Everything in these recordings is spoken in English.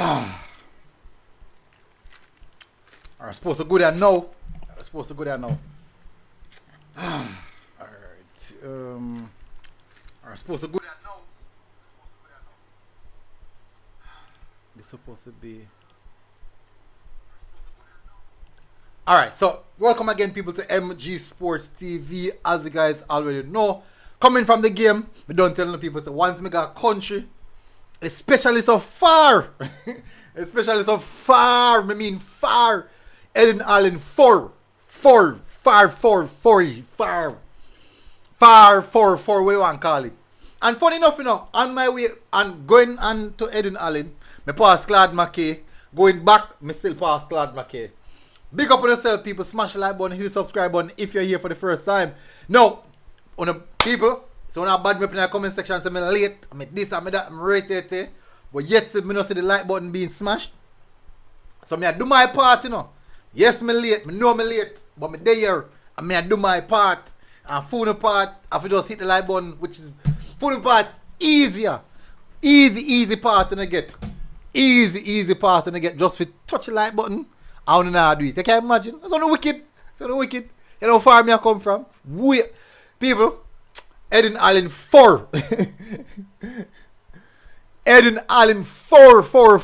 I'm supposed to go there now. I'm supposed to go there now. Alright. I'm supposed to go there now. This is supposed to be. Alright, so welcome again, people, to MG Sports TV. As you guys already know, coming from the game, we don't tell the people, so once we got country, especially so far, especially so far, I mean far, Edwin Allen far, what do you want to call it? And funny enough, you know, on my way and going on to Edwin Allen, me pass Claude McKay, going back, me still pass Claude McKay. Big up on yourself, people. Smash the like button, hit the subscribe button if you're here for the first time. Now, on the people, so when I bad me up in the comment section, say I'm late, I'm this, I'm that, I'm rated. But yes, me not see the like button being smashed. So me I do my part, you know. Yes, me late, me know me late, but me there, and me I do my part. And phone part, I have to just hit the like button, which is phone part easier. Easy part to get. Easy part to get. Just for touch the like button. I don't know how to do it. You can imagine. That's on the wicked. It's on the wicked. You know how far me I come from? Wait. People, Edwin Allen 4. Edwin Allen 4. Farin,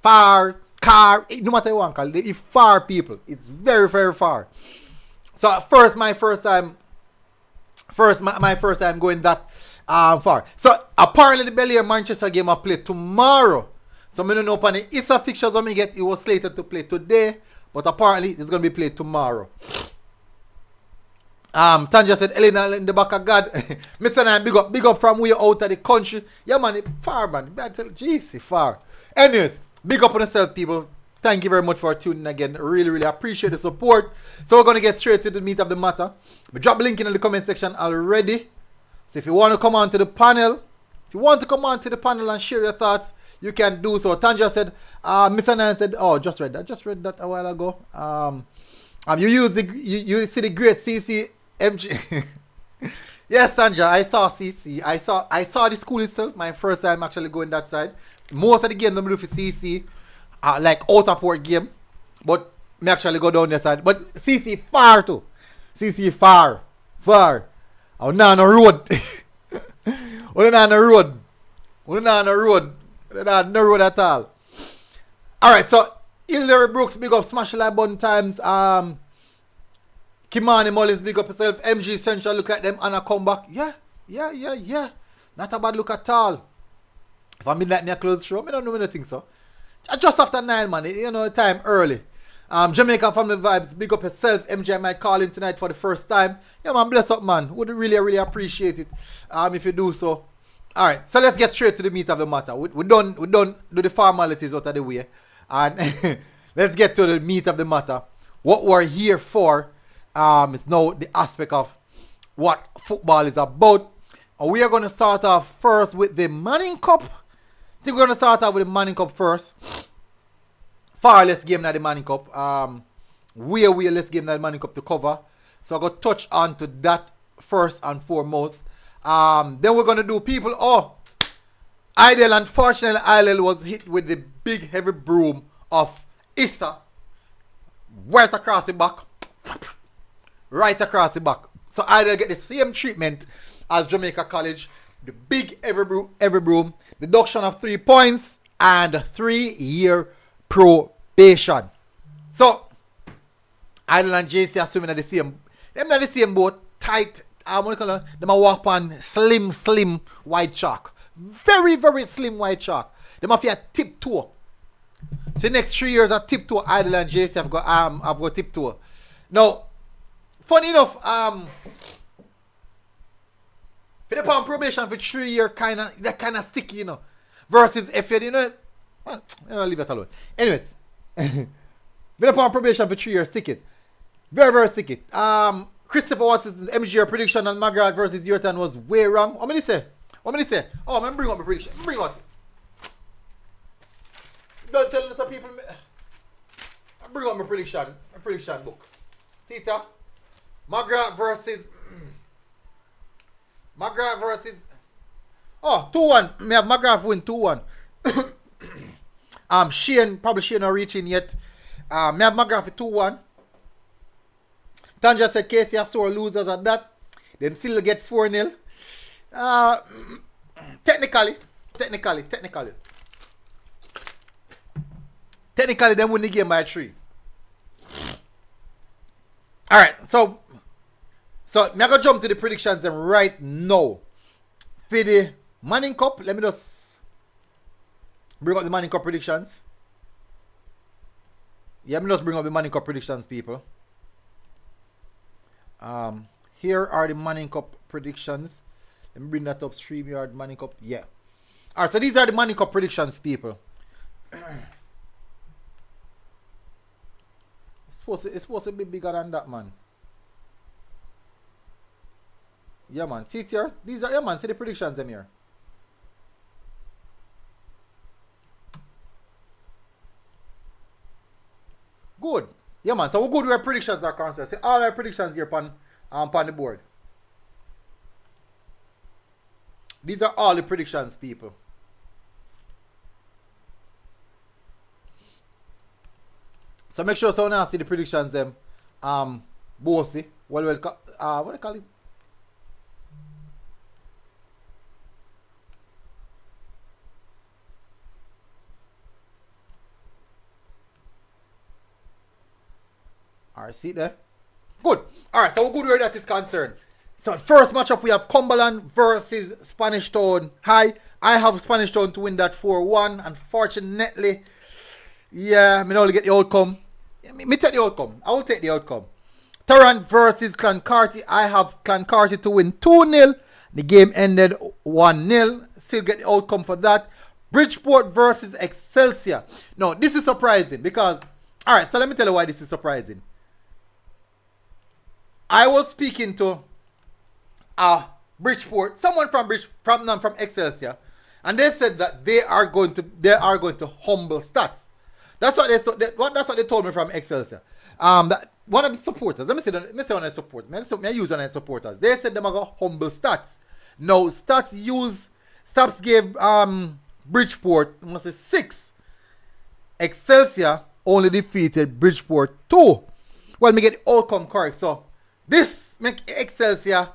far, car. No matter what you want to call it. It's far, people. It's very, very far. So my first time going that far. So apparently the Bel Air Manchester game I play tomorrow. So I don't know upon the ISA fixtures when me get, it was slated to play today, but apparently it's gonna be played tomorrow. Tanja said, Elena in the back of God. Mr. Nine, big up from way out of the country. Yeah man, it's far man. Jeez, it's far. Anyways, big up on yourself, people. Thank you very much for tuning again. Really appreciate the support. So we're gonna get straight to the meat of the matter. We drop a link in the comment section already. So if you want to come on to the panel, and share your thoughts, you can do so. Tanja said, Mr. Nine said, oh, just read that a while ago. You see the great CC MG. Yes, Tanja, I saw CC. I saw the school itself. My first time actually going that side. Most of the game them do for CC, like outer port game, but me actually go down that side. But CC far too. CC far. I'm not on the road. We're not on the road. No road at all. Alright, so Hillary Brooks, big up, smash the like button times. Kimani Mullins, big up yourself. MG Central, look at them and a comeback. Yeah. Not a bad look at all. If I'm midnight me a close show, I don't know anything so. Just after 9 man, you know, time early. Jamaica Family Vibes, big up yourself. MJ I might call in tonight for the first time. Yeah man, bless up man. Would really appreciate it if you do so. Alright, so let's get straight to the meat of the matter. We don't do the formalities out of the way. And let's get to the meat of the matter. What we're here for is now the aspect of what football is about. And we are going to start off first with the Manning Cup. I think we're going to start off with the Manning Cup first. Far less game than the Manning Cup. Way less game than the Manning Cup to cover. So I'm going to touch on to that first and foremost. Then we're going to do people. Oh, Idle, unfortunately, Idle was hit with the big heavy broom of Issa. Right across the back. So Idle get the same treatment as Jamaica College. The big heavy broom. Deduction of 3 points and 3-year probation. So Idle and JC are swimming at the same. Them not the same boat. Tight. Them a walk on slim white chalk. Very slim white chalk. Them have a tiptoe. So the next 3 years of tiptoe, Idle and JC have got tiptoe. Now, funny enough, for the on probation for 3 years, that kind of sticky, you know. Versus if you well, I'll leave that alone. Anyways, for on probation for 3 years, sticky. Very sticky. Christopher Watts's MGR prediction on Magrat versus Yorton was way wrong. What many say? Oh, man, bring up my prediction. Bring on. Don't tell us people. Bring up my prediction. My prediction book. See it? Magrat versus Oh, 2-1. Me have McGrath win 2-1. Shane not reaching yet. Me have McGrath 2-1. Tanja said Casey are sore losers at that. Them still get 4-0. Technically, them win the game by 3. Alright, so me I go jump to the predictions right now. For the Manning Cup, let me just bring up the Manning Cup predictions. Yeah, let me just bring up the Manning Cup predictions, people. Here are the Manning Cup predictions. Let me bring that up. StreamYard Manning Cup. Yeah. Alright, so these are the Manning Cup predictions, people. It's supposed to be bigger than that, man. Yeah, man. See it here? These are, yeah, man. See the predictions, them here. Good. Yeah, man. So we're good where predictions are concerned. See all our predictions here on the board. These are all the predictions, people. So make sure so now see the predictions them. Bossy. What do you call it? Alright, see it there? Good. Alright, so we're good where that is concerned. So first matchup we have Cumberland versus Spanish Town. Hi, I have Spanish Town to win that 4-1. Unfortunately, yeah, I only get the outcome. Me take the outcome. I will take the outcome. Tarrant versus Clancarty. I have Clancarty to win 2-0. The game ended 1-0. Still get the outcome for that. Bridgeport versus Excelsior. No, this is surprising because, alright, so let me tell you why this is surprising. I was speaking to Bridgeport, someone from Excelsior, and they said that they are going to humble Stats. That's what they told me from Excelsior. That one of the supporters. Let me say one of the supporters. I use one of the supporters. They said they are going to humble Stats. Now Stats gave Bridgeport must say 6. Excelsior only defeated Bridgeport 2. Well, me get the outcome correct. So this make Excelsior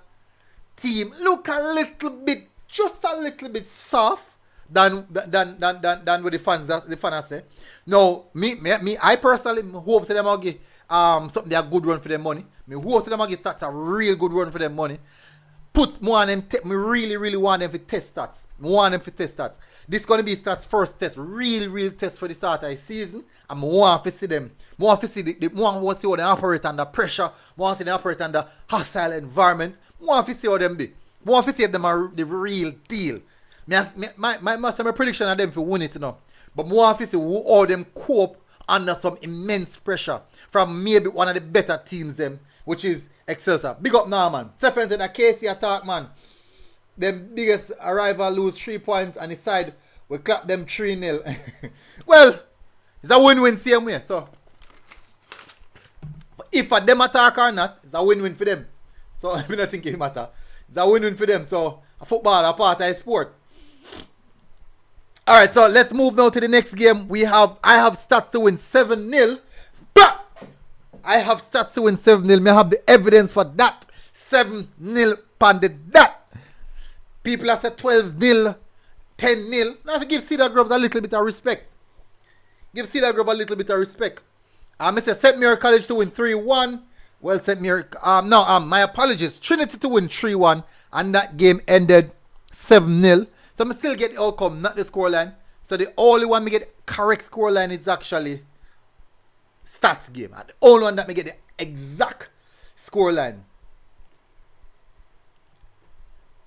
team look a little bit, just a little bit soft than what the fans say. Now, I personally hope that them will give something they a good run for their money. Me hope that them will give Stats a real good run for their money. Put more on them. Me really want them to test Stats. This is going to be Stats' first test, real test for the start of the season. And I want to see them. I want to see how they operate under pressure. I want to see them operate under hostile environment. I want to see how them be. I want to see if them are the real deal. My prediction of them for win it, you know. But I want to see how them cope under some immense pressure from maybe one of the better teams them, which is Excelsior. Big up now, man. Stephen said that Casey attack, man. Them biggest rival lose 3 points and decide we clap them 3-0. Well, it's a win-win same way. So if a them attack or not, it's a win-win for them. So I don't think it matter. It's a win-win for them. So a football, a part of sport. Alright, so let's move now to the next game. I have Stats to win 7-0. I have Stats to win 7-0. I have the evidence for that. 7-0 panded that. People have said 12-0, 10-0. Now to give Cedar Grove a little bit of respect. Give Cedar Grove a little bit of respect. I said St. Mary College to win 3-1. Well, St. Mary, my apologies. Trinity to win 3-1. And that game ended 7-0. So I still get the outcome, not the scoreline. So the only one me get correct scoreline is actually Stats game. And the only one that me get the exact scoreline.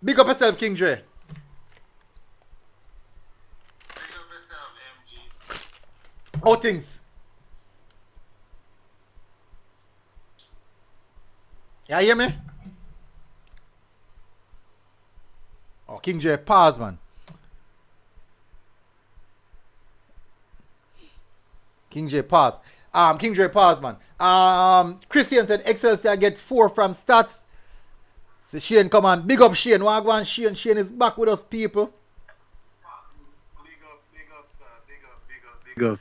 Big up yourself, King Dre. Big up yourself, MG. How things? You hear me? Oh, King Dre, pause, man. King Dre, pause. King Dre, pause, man. Christian said Excelsior get 4 from Stats. So Shane, come on, big up Shane. Wagwan Shane. Shane is back with us, people. Big up.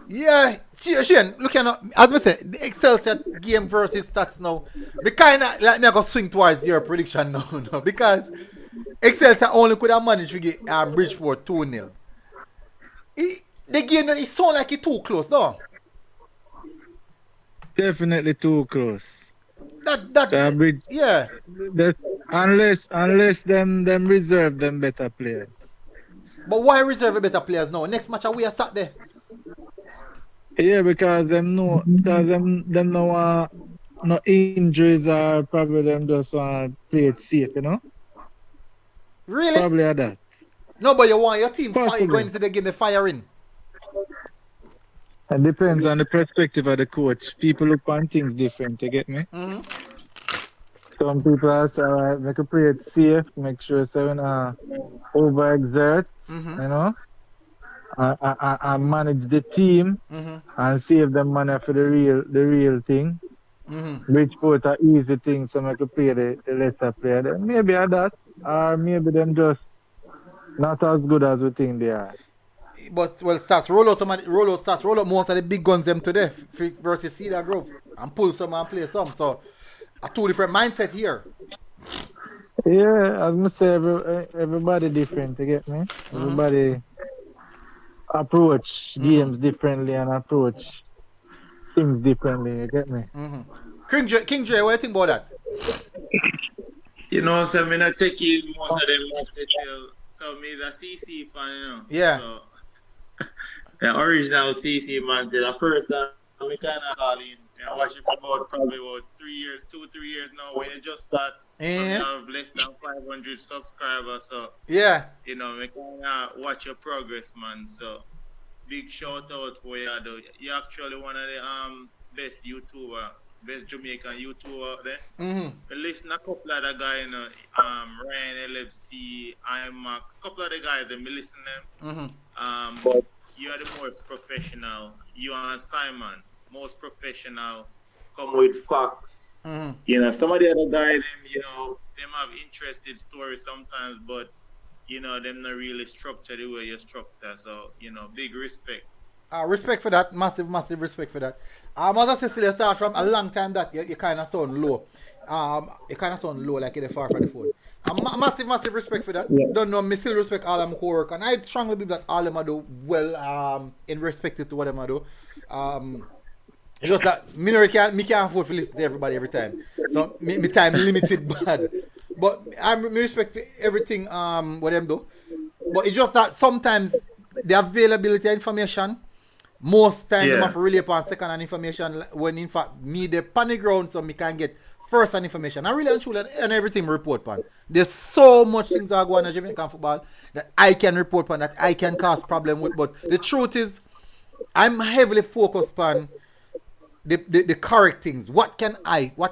Yeah, Shane, look at as I said, the Excelsior game versus stats now. Me kinda like me I go swing towards your prediction now, no, because Excelsior only could have managed to get Bridgeport 2-0. The game it sound like it too close, no? Definitely too close. That yeah. That, unless them reserve them better players. But why reserve a better players now? Next match we are sat there. Yeah, because them know no injuries or probably them just want to play it safe, you know? Really? Probably are that. No, but you want your team Possibly. going into the game, the firing. It depends on the perspective of the coach. People look on things different, you get me? Mm-hmm. Some people are say, all right, make a play it safe, make sure so we not overexert, Mm-hmm. you know? And manage the team Mm-hmm. and save them money for the real thing. Mm-hmm. Bridgeport are easy thing, so make a play the lesser player. Then maybe are that, or maybe them just not as good as we think they are. But well, roll out most of the big guns them today versus Cedar Grove and pull some and play some. So a two different mindset here. Yeah, as I say, everybody different, you get me? Everybody approach games differently and approach things differently, you get me? Mm-hmm. King J, what do you think about that? You know, so I'm not taking most of them matches still. So me the CC fan, you know. Yeah. So, the original CC man, the first time I kind of call in. I watch it for probably 3 years, 2-3 years now. When it just start, I have less than 500 subscribers. So Yeah. you know, we kind of watch your progress, man. So big shout out for you. You're actually one of the best YouTuber, best Jamaican YouTuber out there. Mm-hmm. We listen a couple of the guys, you know, Ryan LFC, IMAX, couple of the guys, and we listen them. Mm-hmm. But you are the most professional. You and Simon, most professional. Come with facts. Mm-hmm. You know, some of the other guys, you know, them have interesting stories sometimes, but you know, them not really structure the way you structure. So, you know, big respect. Respect for that. Massive respect for that. Mother Cecilia start from a long time that you kind of sound low. You kind of sound low like you're far from the phone. Massive respect for that. Yeah. Don't know, me still respect all them who work. And I strongly believe that all them do well in respect to what them do. It's just that me can't afford to listen to everybody every time. So me time limited bad. But I respect for everything what them do. But it's just that sometimes the availability of information, most times them have to rely upon second hand information when in fact me the panic ground so me can get first hand information. I really and truly and everything report upon. There's so much things that go on in Jamaican football that I can report upon, that I can cause problem with. But the truth is I'm heavily focused upon the correct things. What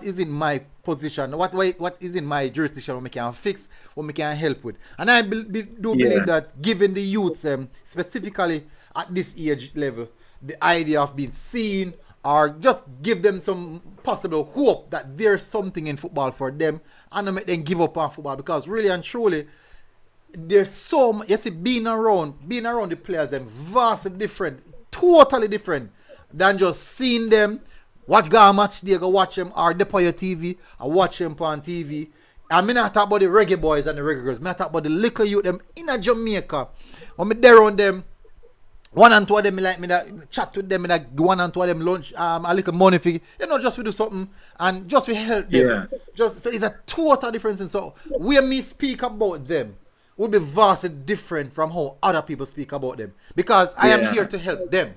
is in my position, what is in my jurisdiction, what we can fix, what we can help with. And I believe that given the youths, specifically at this age level, the idea of being seen or just give them some possible hope that there's something in football for them and not make them give up on football, because really and truly there's so much, you see, being around the players, them vastly different, totally different than just seeing them, watch go match they go watch them, or deploy your TV or watch them on TV. And me not talk about the reggae boys and the reggae girls. Me talk about the little youth them in a Jamaica. When me there on them, one and two of them, me like chat with them, me like one and two of them lunch, a little money for, just we do something and just we help them. Yeah. So it's a total difference. And so where me speak about them would be vastly different from how other people speak about them, because I am here to help them.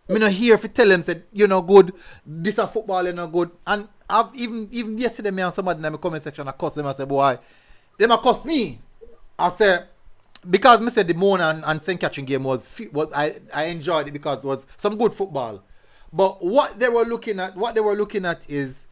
I'm not here to tell them that you're not good, this a football you're not good. And I've even yesterday me and somebody in the comment section I cuss them and say, boy, them a cuss me. I say, because me said the Mona and St. Catherine game was I enjoyed it because it was some good football. But what they were looking at is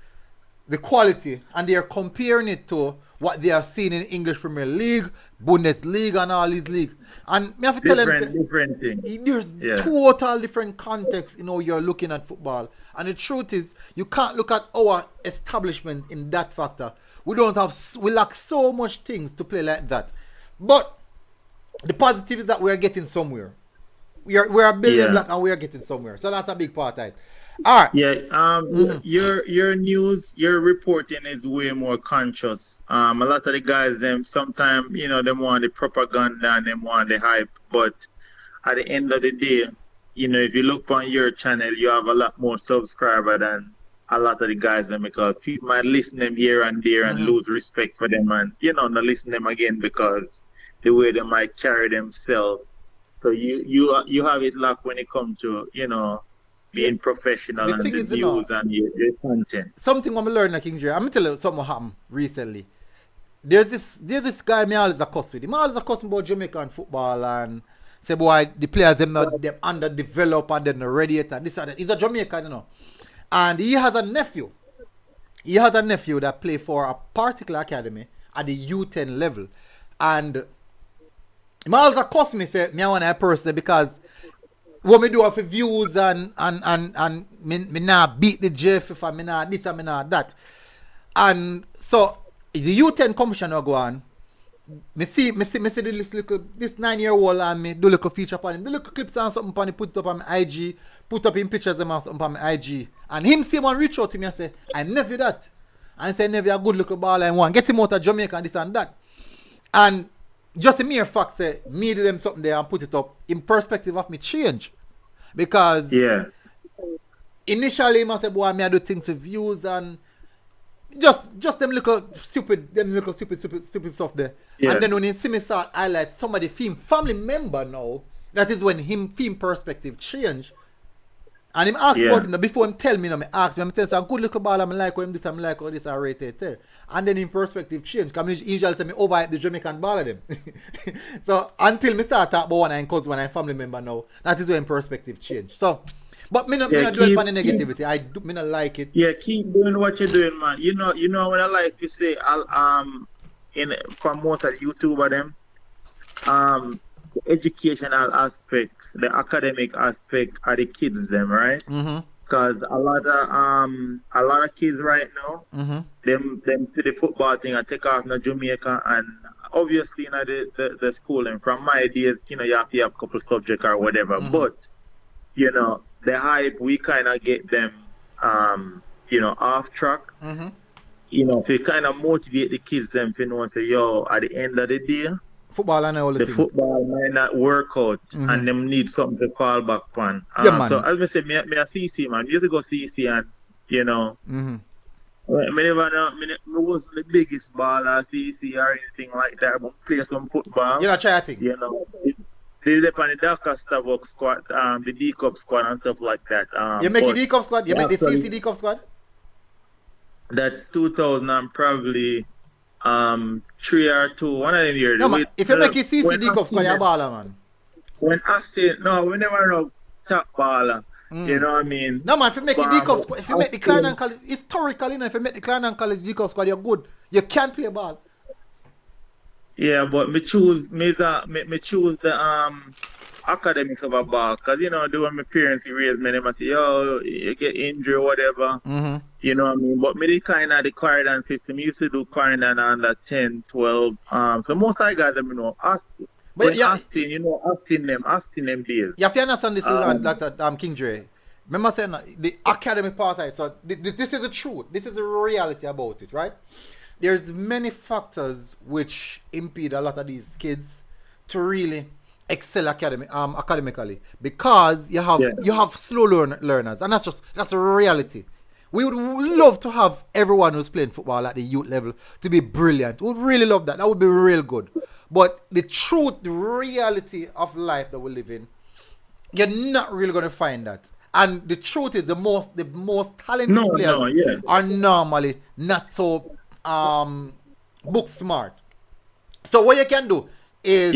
the quality, and they are comparing it to what they are seeing in English Premier League, Bundesliga and all these leagues. And me have to tell them different thing. There's total different context in how you're looking at football. And the truth is, you can't look at our establishment in that factor. We don't have, we lack so much things to play like that. But the positive is that we are getting somewhere. We are building Yeah. black and we are getting somewhere. So that's a big part of it. All right. Yeah, your news, your reporting is way more conscious. A lot of the guys, them sometimes, them want the propaganda and them want the hype, but at the end of the day, if you look on your channel, you have a lot more subscribers than a lot of the guys, them, because people might listen them here and there and lose respect for them, and not listen them again because the way they might carry themselves. So you have it locked when it comes to being professional The and thing the is, views and your content. something I'm learning, King Jerry. I'm gonna tell you something happened recently. There's this guy me always a cuss with him. I always a cuss about Jamaican football and say boy the players them underdeveloped and they're not ready yet and this and that. He's a Jamaican, and he has a nephew. He has a nephew that play for a particular academy at the U10 level, and he always a cuss me say me I want a person because what me do for views and me not beat the Jeff if I me not this and me not that. And so the U10 commission will go on. Me see this 9-year-old and me do little feature upon him, do little clips and something upon him, put it up on my IG, put up in pictures them and something upon my IG. And him see one reach out to me and say, I never that. And say never a good little baller and one. Get him out of Jamaica and this and that. And just a mere fact say me do them something there and put it up in perspective of me change. Because initially I say boy me I do things with views and just them little stupid stuff there. Yeah. And then when you see me start highlight somebody family member now, that is when him theme perspective change. And him ask about him before him tell me, me ask me, I'm tell some good little ball, I'm like how him this, I'm like how this, I rate it there. And then in perspective change, because he usually say me overhype the Jamaican ball of them. So until me start talk about one and cause when I'm family member now, that is when perspective change. So, but me not dwell upon the negativity. Me not like it. Yeah, keep doing what you're doing, man. You know what I like to say. For most of the YouTuber them, the educational aspect, the academic aspect are the kids them, right? Because a lot of kids right now, them see the football thing and take off in Jamaica, and obviously the schooling from my days, you have to have a couple subjects or whatever, but the hype we kind of get them off track. To kind of motivate the kids them to know and say, yo, at the end of the day, football and all the football might not work out and them need something to fall back on. Man. So as I say, me a CC man. We used to go CC and me never know, me wasn't the biggest baller CC or anything like that, but play some football. You're not chatting. They did on the Dakar Starbucks squad, the D Cup squad and stuff like that. You make the D Cup squad? You make the CC D Cup squad? That's 2000 and probably 3 or 2, one of them years. No man, if you make it CC D Cup squad, you're a baller, man. When I say no, we never know top baller. You know what I mean? No man, if you make the D Cup squad, if you make the Clarendon College, historically, if you make the Clarendon College D Cup squad, you're good. You can't play ball. Yeah, but me choose the academics of a ball, because the way my parents raised me, they must say, yo, you get injured or whatever. You know what I mean? But me the kind of the Clarendon system, used to do Clarendon under 10, 12. So most of the guys that asking. But asking them days. You have to understand this, Dr. King Dre. Remember saying the academic part of it, so this is the truth. This is the reality about it, right? There's many factors which impede a lot of these kids to really excel academically, because you have slow learners, and that's a reality. We would love to have everyone who's playing football at the youth level to be brilliant. We would really love that. That would be real good. But the truth, the reality of life that we live in, you're not really going to find that. And the truth is the most talented players are normally not so book smart. So what you can do is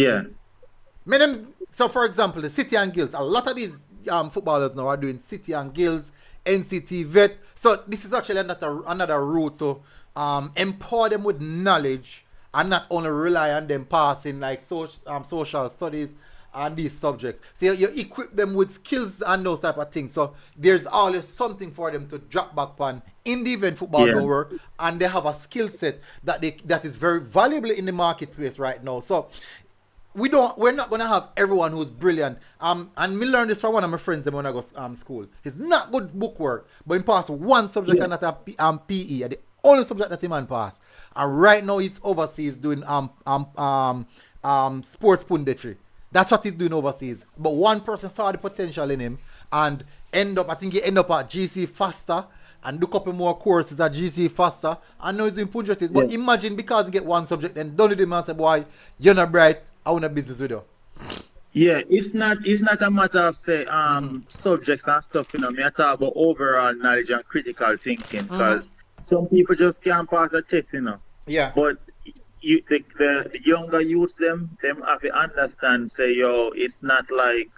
so for example, the City and Guilds, a lot of these footballers now are doing City and Guilds, NCT vet. So this is actually another route to empower them with knowledge and not only rely on them passing like social studies on these subjects. So you equip them with skills and those type of things. So there's always something for them to drop back on in the event football don't work, and they have a skill set that is very valuable in the marketplace right now. So we're not gonna have everyone who's brilliant. And me learned this from one of my friends when I go school. He's not good book work, but he passed one subject and not a PE. And the only subject that he man passed. And right now he's overseas doing sports punditry. That's what he's doing overseas. But one person saw the potential in him and he end up at GC Faster and do a couple more courses at GC Faster, and now he's doing punditry. But imagine, because he get one subject and done it him and say, boy, you're not bright, I want a business with you. Yeah, it's not a matter of say subjects and stuff, you know. Me I talk about overall knowledge and critical thinking, because some people just can't pass a test, you know. Yeah. But the younger youths them have to understand, say, yo, it's not like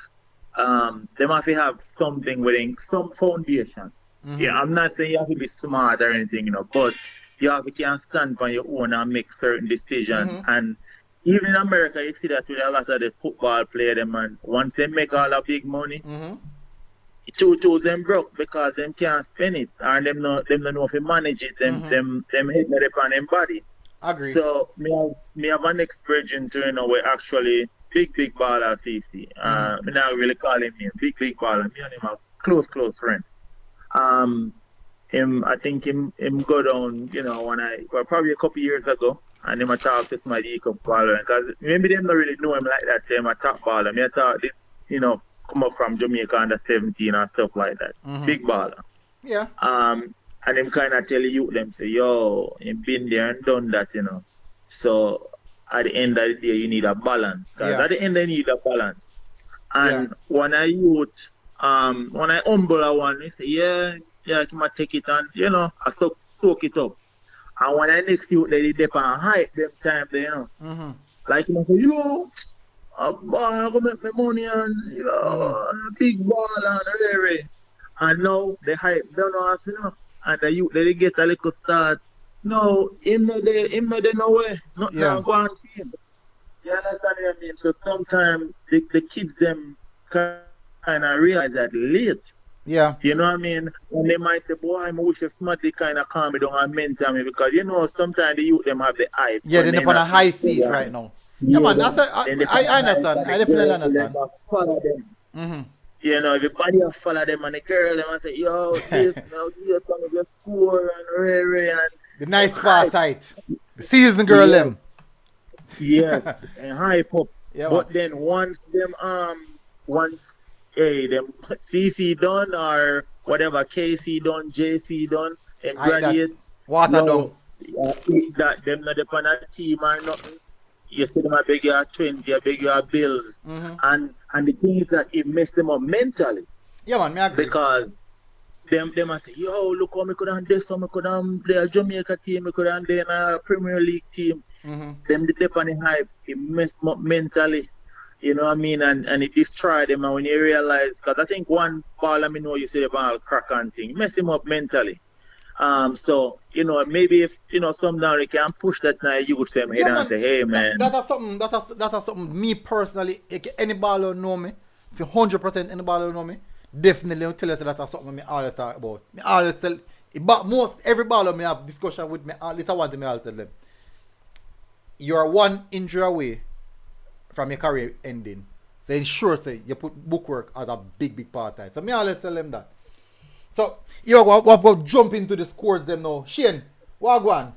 them have to have something within some foundation. Yeah, I'm not saying you have to be smart or anything, you know, but you have to can stand on your own and make certain decisions. And even in America, you see that with a lot of the football players, them, and once they make all the big money, two them broke because them can't spend it, and them don't know if they manage it. Them head not upon them body. Agree. So me have an ex-brethren to, you know, we actually big baller CC. Me not really call him big baller. Me and him are close friend. I think him go down, you know, probably a couple years ago, and him I talk to somebody he come baller, because maybe them don't really know him like that. Say him a top baller. Me I thought this, you know, come up from Jamaica under 17 and stuff like that. Big baller. Yeah. And him kind of tell you them, say, yo, him been there and done that, you know. So at the end of the day, you need a balance. Because at the end, you need a balance. And when I humble a one, they say, yeah, I might take it and, you know, I soak it up. And when I next youth, they dip and hype them time, you know. Like, you know, say, yo, I'm going to make my money and, you know, big ball and rare. And now, they hype, don't know us, you know. And the youth, they get a little start. No, him no way. Not now go and see him. You understand what I mean? So sometimes the kids them kind of realize that late. Yeah. You know what I mean? And they might say, boy, I wish if smart they kind of calm me down and mentor me, because you know sometimes the youth them have the hype. Yeah, they're on a high seat right now. Yeah, man, I understand. I definitely understand. Follow them. You know, everybody will follow them, and the girl them and say, yo, this, now this come to score and rare and the nice far tight. The season girl them. Yes, and hype up. Yeah, but then once them them CC done or whatever, KC done, JC done, and graduate. Water down. That them not upon a team or nothing. You see them a beg you 20, a beg you bills. And the thing is that it messed them up mentally. Yeah, man, me agree. Because them I say, yo, look how me could have this, so me could have play a Jamaica team, me could have play in a Premier League team. Them the dip on the hype, it messed them up mentally. You know what I mean? And it destroyed them. And when you realize, because I think one ball, I know you see the ball crack and thing, mess them up mentally. So, you know, maybe if, you know, some down they can push that now youth them head and say, hey man. That's something me personally, any baller know me, if 100% any baller know me, definitely will tell you that's something me always talk about. Me always tell, but every baller me have discussion with me, at least I want to me always tell them. You're one injury away from your career ending. So ensure say you put bookwork as a big part of it. So me always tell them that. So, we've got jump into the scores them now. Shane, what go on?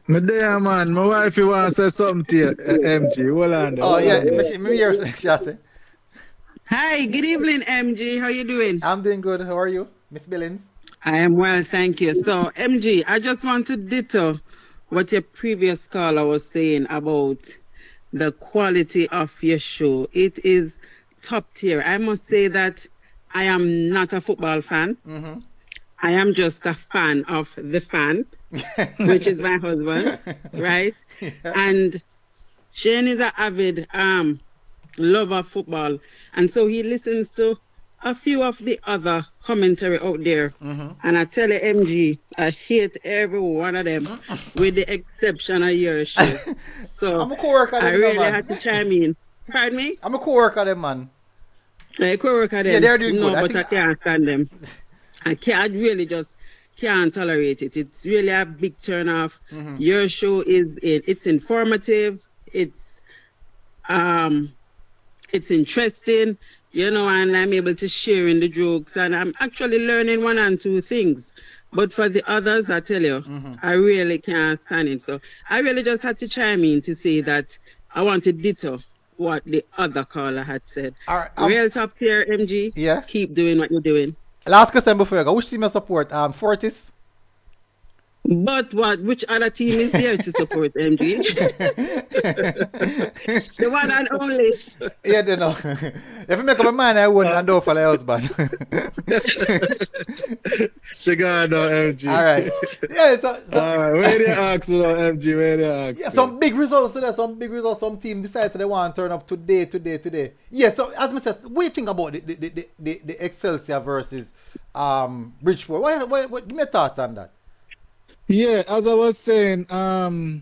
My dear man, my wife wants to say something to you, MG. Hold on. Oh, yeah. Maybe you're saying. Hi, good evening, MG. How you doing? I'm doing good. How are you, Miss Billings? I am well, thank you. So, MG, I just want to ditto what your previous caller was saying about the quality of your show. It is top tier. I must say that I am not a football fan. I am just a fan of the fan, which is my husband, right? Yeah. And Shane is an avid lover of football. And so he listens to a few of the other commentary out there. And I tell you, MG, I hate every one of them with the exception of your show. So I really had to chime in Pardon me? I'm a co-worker them, man. I could work at them. Yeah, they're doing no, good. I but I think- can't stand them. I really just can't tolerate it. It's really a big turn off. Your show it's informative. It's interesting, and I'm able to share in the jokes, and I'm actually learning one and two things. But for the others, I tell you, I really can't stand it. So I really just had to chime in to say that I want to ditto what the other caller had said. All right, Real top tier, MG. Yeah. Keep doing what you're doing. Last question before you go. Which team you support? Fortis? But which other team is there to support MG? The one and only. Yeah, they know. If you make up a mind, I wouldn't and do for the husband. She got no MG. All right. Yeah, so All right, where they ask you, MG? Where they ask? yeah, some big results today. Some big results. Some team decides they want to turn up today. Yeah. So as I said, what do you think about the Excelsior versus Bridgeport? What? Give me your thoughts on that. Yeah, as I was saying, the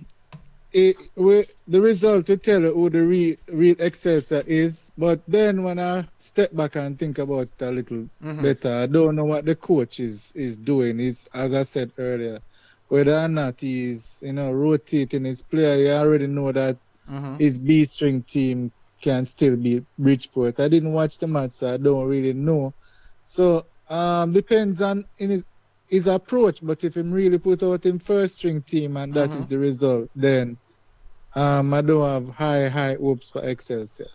result to tell you who the real Excelsior is. But then when I step back and think about it a little better, I don't know what the coach is doing. Is, as I said earlier, whether or not he's rotating his player, you already know that his B string team can still be Bridgeport. I didn't watch the match, so I don't really know. So depends on his approach, but if him really put out him first string team and that is the result, then I don't have high hopes for Excelsior.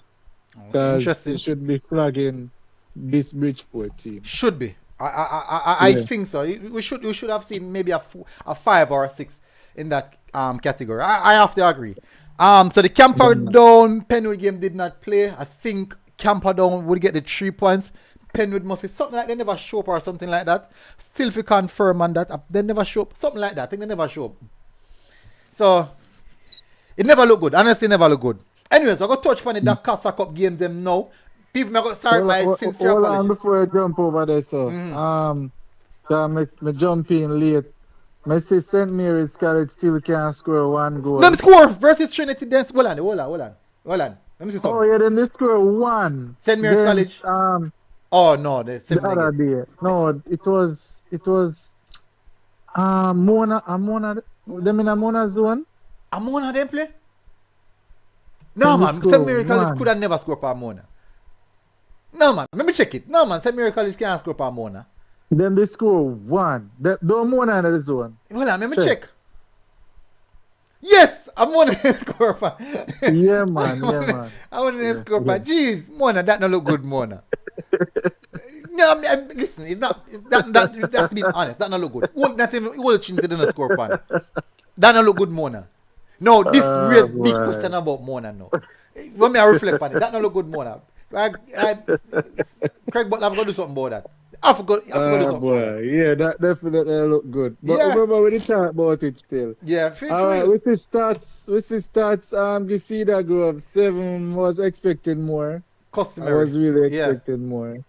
Because he should be flagging this Bridgeport team. Should be. I think so. We should have seen maybe a 5 or a 6 in that category. I have to agree. So the Camperdown Penwood game did not play. I think Camperdown would get the 3 points. Penwood must be something like they never show up or something like that. Still, if you confirm on that, they never show up. Something like that. I think they never show up. So it never look good. Honestly, never look good. Anyways, I got touch on the Casa Cup games them now. People may got start my sincere hold apology. on before I jump over there, so me jump in late. Me see St. Mary's College still can't score 1 goal. Let me score versus Trinity. Then hold on. Let me see something. Oh yeah, then they score 1. St. Mary's College. Oh no, the other day. No, it was Mona. Them in a Mona zone. A Mona them play? No man, St. Mary's College could have never scored for Mona. No man, let me check it. No man, St. Mary's College can't score for Mona. Then they score 1. Don't Mona in the zone. Hold on, let me check. Yes, I'm Mona score for. Yeah man. I want to score for. Jeez, Mona, that not look good, Mona. No, listen, it's not. That's being honest. That not look good. That's even old chin didn't score pan. That not look good, Mona. No, this raised big question about Mona now. When me I reflect on it, that not look good, Mona. Craig Butler, I've got to do something about that. I forgot to do something. Boy. Yeah, that definitely look good. But remember we didn't talk about it still. Yeah, alright, we see stats. You see that growth 7 was expecting more. Customary. I was really expecting more.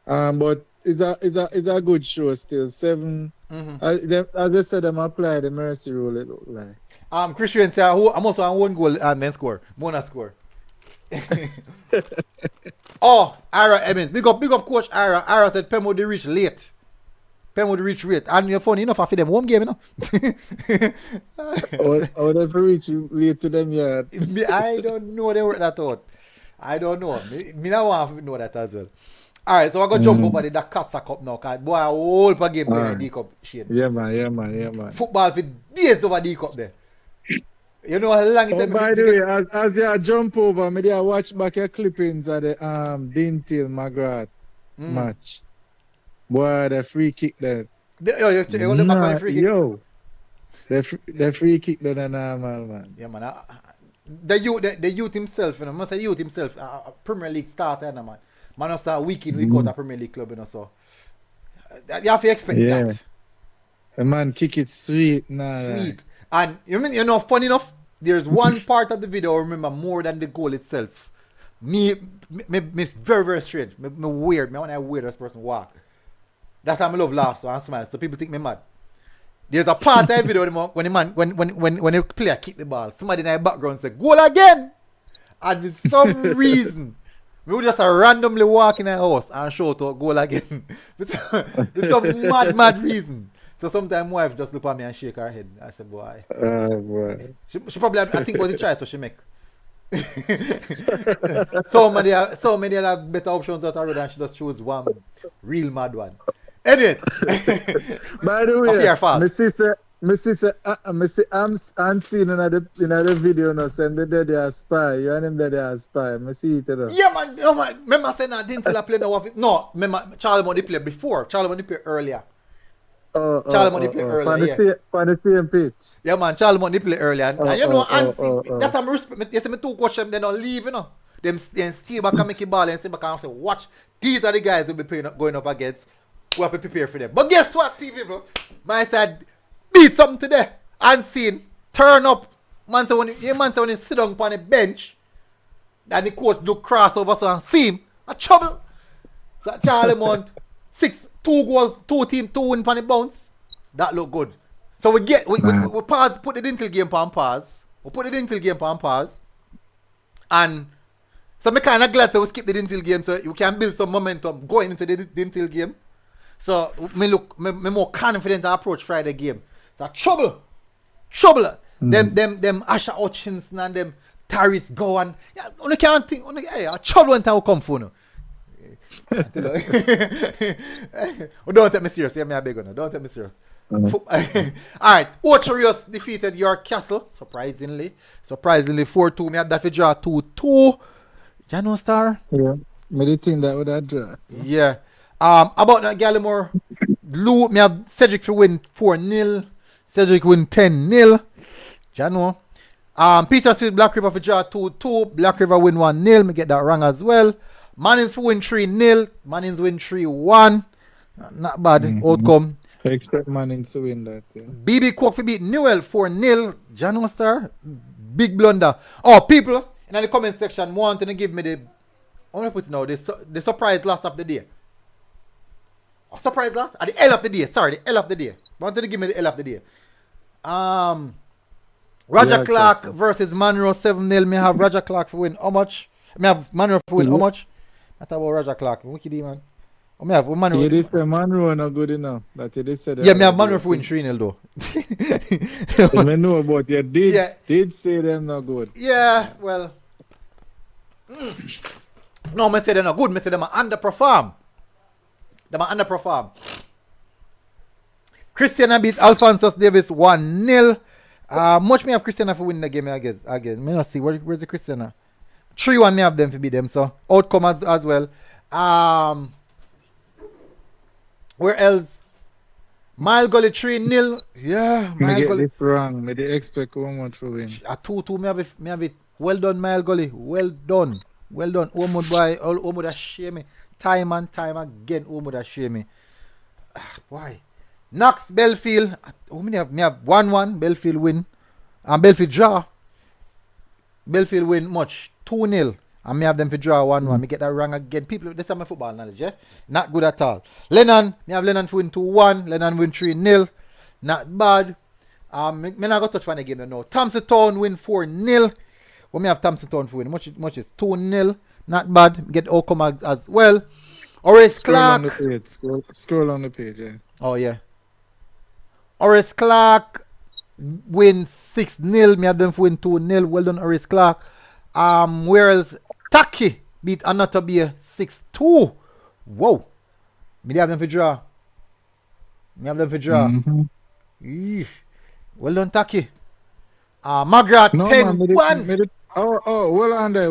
But it's a good show still. 7. As I said, I'm apply the mercy rule. It look like. Christian said, I'm also on 1 goal and then score. Mona score. Oh, Ira Evans. Big up coach Ira. Ira said Penwood they reach late. Penwood reach late. And you're funny enough after them home game, I would have reached late to them yet. I don't know they work that out. I don't know. Me not want to know that as well. Alright, so I got jump over the Casa Cup now, cause boy, a whole per game playing the D-Cup shade. Yeah man. Football for days over D-Cup there. You know how long it takes by the way, as you jump over, maybe I watch back your clippings of the Dintil McGrath match. Boy, the free kick there. You look back on the free kick. Yo, the free kick there, normal man. Yeah man. The youth himself, must say youth himself, Premier League starter, man. Man also a week in, week out a Premier League club, so you have to expect that. The man kick it sweet, sweet. And funny enough, there's one part of the video I remember more than the goal itself. Me very, very strange. Me weird. Me when I weird this person walk. That's how I love laugh and smile. So people think me mad. There's a part of the video when the player kick the ball. Somebody in the background say, goal again! And for some reason, we would just randomly walk in the house and shout out goal again. With some mad reason. So sometimes my wife just look at me and shake her head. I said, boy. Boy. She probably, I think about the choice so she make. so many other better options that are and she just choose one real mad one. Anyways. By the way, my sister, I'm seeing in the video now saying they are spy. You and him they are spy. I see it now. Yeah, man. No, man. Remember saying that didn't tell I play no. No, remember Charlie Money played before. Charlie Money played earlier. Charlie Money played earlier. For the same pitch. Yeah, man. Charlie Money played earlier. And you know, that's some respect. You see me two coach them, they don't leave, you know. Them stay back and make it ball and stay back and say, watch, these are the guys who will be going up against. We have to prepare for them. But guess what, TV people? My side beat something today. Unseen. Turn up. Man say when he sit down on the bench, and the coach look cross over so and see him. A trouble. So Charlie Mount, 2 goals, 2 team, 2 win on the bounce. That look good. So we pause, put the Dintle game on pause. We put the Dintle game on pause. And so I'm kind of glad so we skip the Dintle game so you can build some momentum going into the Dintle game. So me more confident to approach Friday game. So trouble. Them Asha Hutchinson and them Taris go and yeah, only can't think trouble when time come for no. Don't take me serious. Yeah, me a beg on. Don't take me serious. Alright, Ocherios defeated York Castle, surprisingly 4-2. Me had that for draw 2-2. Jano Star? Yeah, me the thing that would have draw. Yeah. About that Gallimore, Lou, me have Cedric for win 4-0. Cedric win 10-0. Jano. Petersfield Black River for draw 2-2. Black River win 1-0. Me get that wrong as well. Mannings for win 3-0. Mannings win 3-1. Not bad outcome. I expect Mannings to win that. Yeah. BB Cook for beat Newell 4-0. Jano Star. Big blunder. Oh, people in the comment section want to give me the, I'm going to put it now, the surprise loss of the day. Surprise loss? At the L of the day. Sorry, the L of the day. Wanted to give me the L of the day. Roger Clark versus Monroe 7-0. Me have Roger Clark for win how much? Me have Monroe for win how much? Not about Roger Clark. Wicked man. Me have Monroe. You did say Monroe not good enough. That you did say that. Yeah, me have Monroe for win 3-0 though. I know about you. Did say them not good. Yeah, well. No, me say they're not good. Me say them are underperform. Christiana beat Alphonsus Davis 1-0. Much me have Christiana for win the game, I guess. Me not see where's the Christiana. 3-1 me have them to beat them. So outcome as well. Where else? Mile Gully 3-0. Yeah, Mile Gully. This wrong. Me they expect one much for win. A 2-2 me have it. Well done, Mile Gully. Well done. Omud boy, Omud shame me. Time and time again, Omud shame me. Why? Knox Belfield. Me have 1-1. Belfield win. And Belfield draw. Belfield win much. 2-0. And me have them for draw 1-1. Me get that wrong again. People, this is my football knowledge, yeah? Not good at all. Lennon, me have Lennon for win 2-1. Lennon win 3-0. Not bad. Me not got touch on the game now. Thompson Town win 4-0. What me have Thompson Town for win? Much is 2-0. Not bad. Get outcome as well. Horace Clark. Scroll on the page, yeah. Oh, yeah. Horace Clark win 6-0. Me have them for win 2-0. Well done, Horace Clark. Whereas Taki beat Anatabia 6-2. Whoa. Me have them for draw. Eesh. Well done, Taki. Margaret 10-1. Hold on there.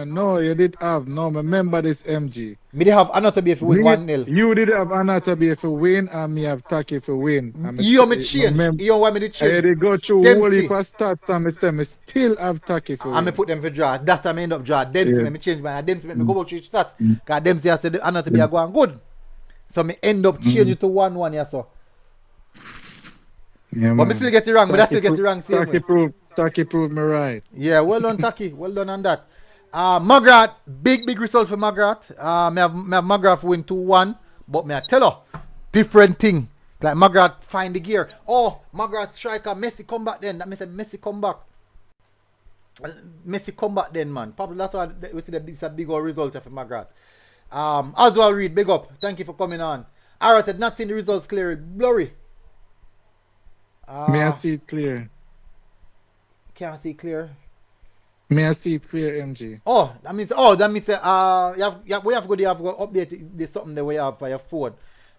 No, you did have. No, remember this MG. Me did have Anatabia for win 1-0. You did have Anatabia for win, and me have Taki for win. You want me to change? You want me to change? I did go through whole heap of stats, and me say me still have Taki for win. And me put them for draw. That's how I end up draw. Then me change my. Then me go back to stats. Because them say I said Anatabia going good. So me end up change it to 1-1. Yeah, so. Yeah, but me still get it wrong. But I still get it wrong. Taki proved me right. Yeah, well done, Taki. Well done on that. Margaret, big result for Margaret. Me have Margaret win 2-1. But me I tell her, different thing. Like Margaret find the gear. Oh, Margaret striker, Messi come back then. That means Messi come back. Messi come back then, man. Probably that's why we see it's a big old result of Magrat. Oswald Reed, big up. Thank you for coming on. Ara said, not seeing the results clear. Blurry. May I see it clear? Can't see clear. May I see it clear, MG? That means we have to go update the something that we have for your phone.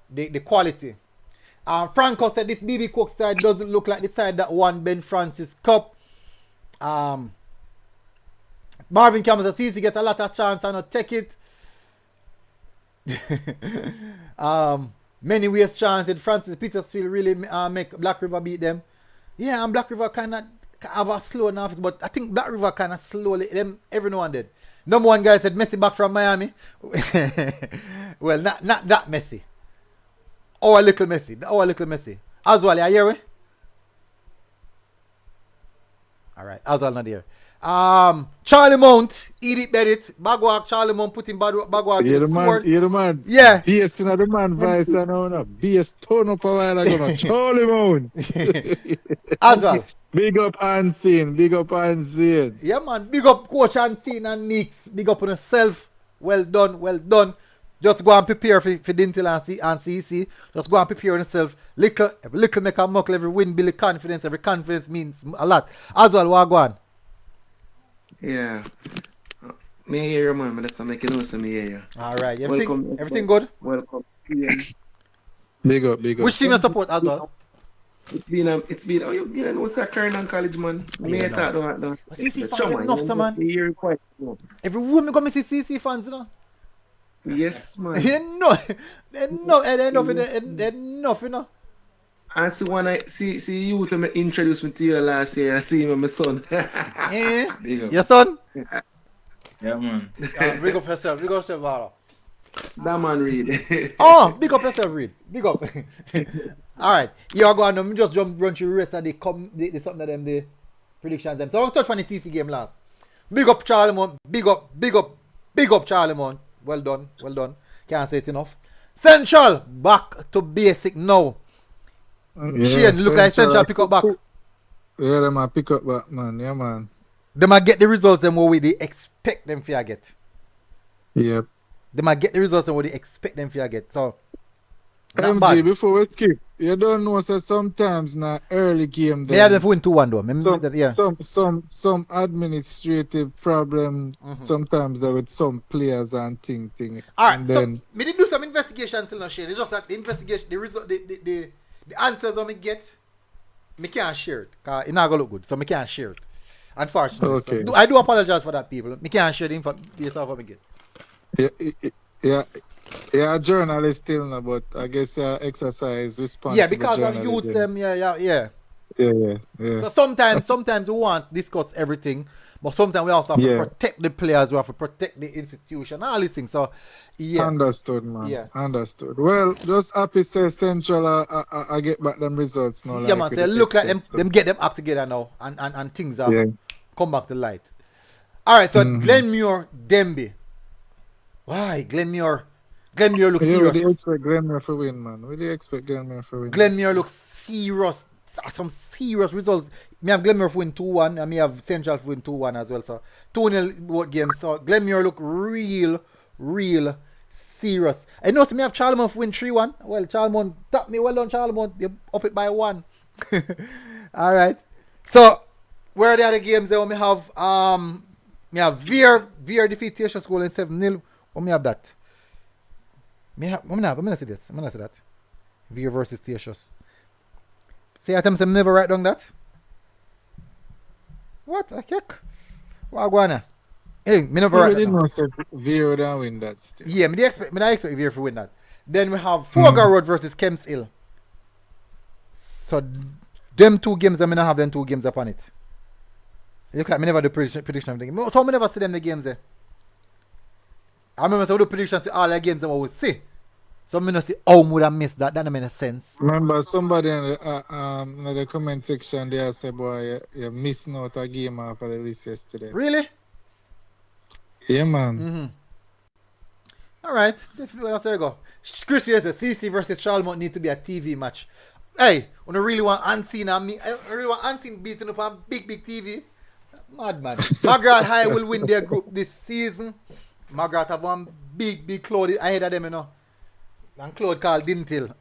The quality. Franco said this BB Cook side doesn't look like the side that won Ben Francis Cup. Marvin Campbell says CC get a lot of chance and not take it. Many ways chance did Francis Petersfield really make Black River beat them. Yeah, and Black River kind of have a slow enough, but I think Black River kind of slowly them every now and then. Number one guy said Messi back from Miami. Well, not that Messi. Our little Messi. Oswald, you hear me? Alright, Oswald not here. Charlie Mount, Edith Bennett, Bagwag, Charlie Mount put him Bagwag to the sword. You're the man. Yeah. BS in the man vice and now. BS turn up a while ago. Charlie Mount. Oswald. Big up Unseen. Yeah, man. Big up Coach Unseen and Nix. Big up on yourself. Well done. Just go and prepare for Dintil and CC. Just go and prepare yourself. Little make a muckle. Every win build confidence. Every confidence means a lot. Oswald, what go on? Yeah. Me hear you, man. Let's make you know some me hear you. Alright. Everything good? Welcome. Yeah. Big up. Which team you support as well? It's been oh you know say Clarendon College, man. Me talk don't CC fans enough, man. You quite no. Every woman go see CC fans, you know. Yes, man. They're enough, you know. I see when I see you to me introduce me to you last year. I see him with my son. Your son? Yeah, man. Big up yourself. That man read. Big up yourself, Reed. Big up. Alright. You're going to just run through the rest of the something of them, the predictions them. So I'll touch on the CC game last. Big up Charlie Mount. Big up Charlie Mount. Well done. Can't say it enough. Central back to basic now. Yeah, Shane, look like Central pick up back. Yeah, they might pick up back, man. Yeah, man. They might get the results them what they expect them to get. Yep. They might get the results them what they expect them to get. So, MG, bad. before we skip, you don't know, so sometimes in an early game, They have them to win 2-1 though. Some administrative problem sometimes there with some players and thing. Alright, and so then, me did do some investigation till now, Shane. It's just that the investigation, the result, the answers I get, me can't share it. Cause it's not gonna look good. So me can't share it. Unfortunately. Okay. So, I do apologize for that, people. Me can't share the information yourself what me get. yeah, a journalist still now, but I guess exercise responsible. Yeah, because of youth them, yeah. So sometimes we want to discuss everything, but sometimes we also have to protect the players, we have to protect the institution, all these things. So yeah. Understood, man. Yeah. Understood. Well, just happy say Central I get back them results now. Yeah, man. So look like them get them act together now and things are come back to light. Alright, so Glenmuir Demby. Why? Glenmuir looks serious. We expect Glenmuir to win, man. We expect Glenmuir to win. Glenmuir looks serious. Some serious results. Me have Glenmuir win 2-1 and me have Central win 2-1 as well. So 2-0 both games. So Glenmuir look real serious. I know me have Charlemont win 3-1. Well, Charlemont tap me. Well done, Charlemont. You up it by 1. Alright. So where are the other games there? Me have Veer defeat Teacher School in 7-0. What me have that? I'm gonna see that. Veer versus Teachers. Say items I'm never write down that. What a kick. What go on? Hey, me never write didn't know say Veer would win that still. Yeah, I expect Veer to win that. Then we have Fogar Road versus Kemps Hill. So them 2 games I'm gonna have them 2 games upon it. Look at me never do prediction of the game. So I never see them the games there. I remember some of the predictions to all the games I would see. So I see how would I miss that. That doesn't make sense. Remember somebody in the comment section there said, boy, you missing out a game after the list yesterday. Really? Yeah, man. Alright, this is where I go. Chris here says CC versus Charlemont need to be a TV match. Hey, when I really want Unseen and me, I really want Unseen beating up on big TV. Madman. Margaret High will win their group this season. Margaret have one big cloud ahead of them, you know. And cloud called Dintil.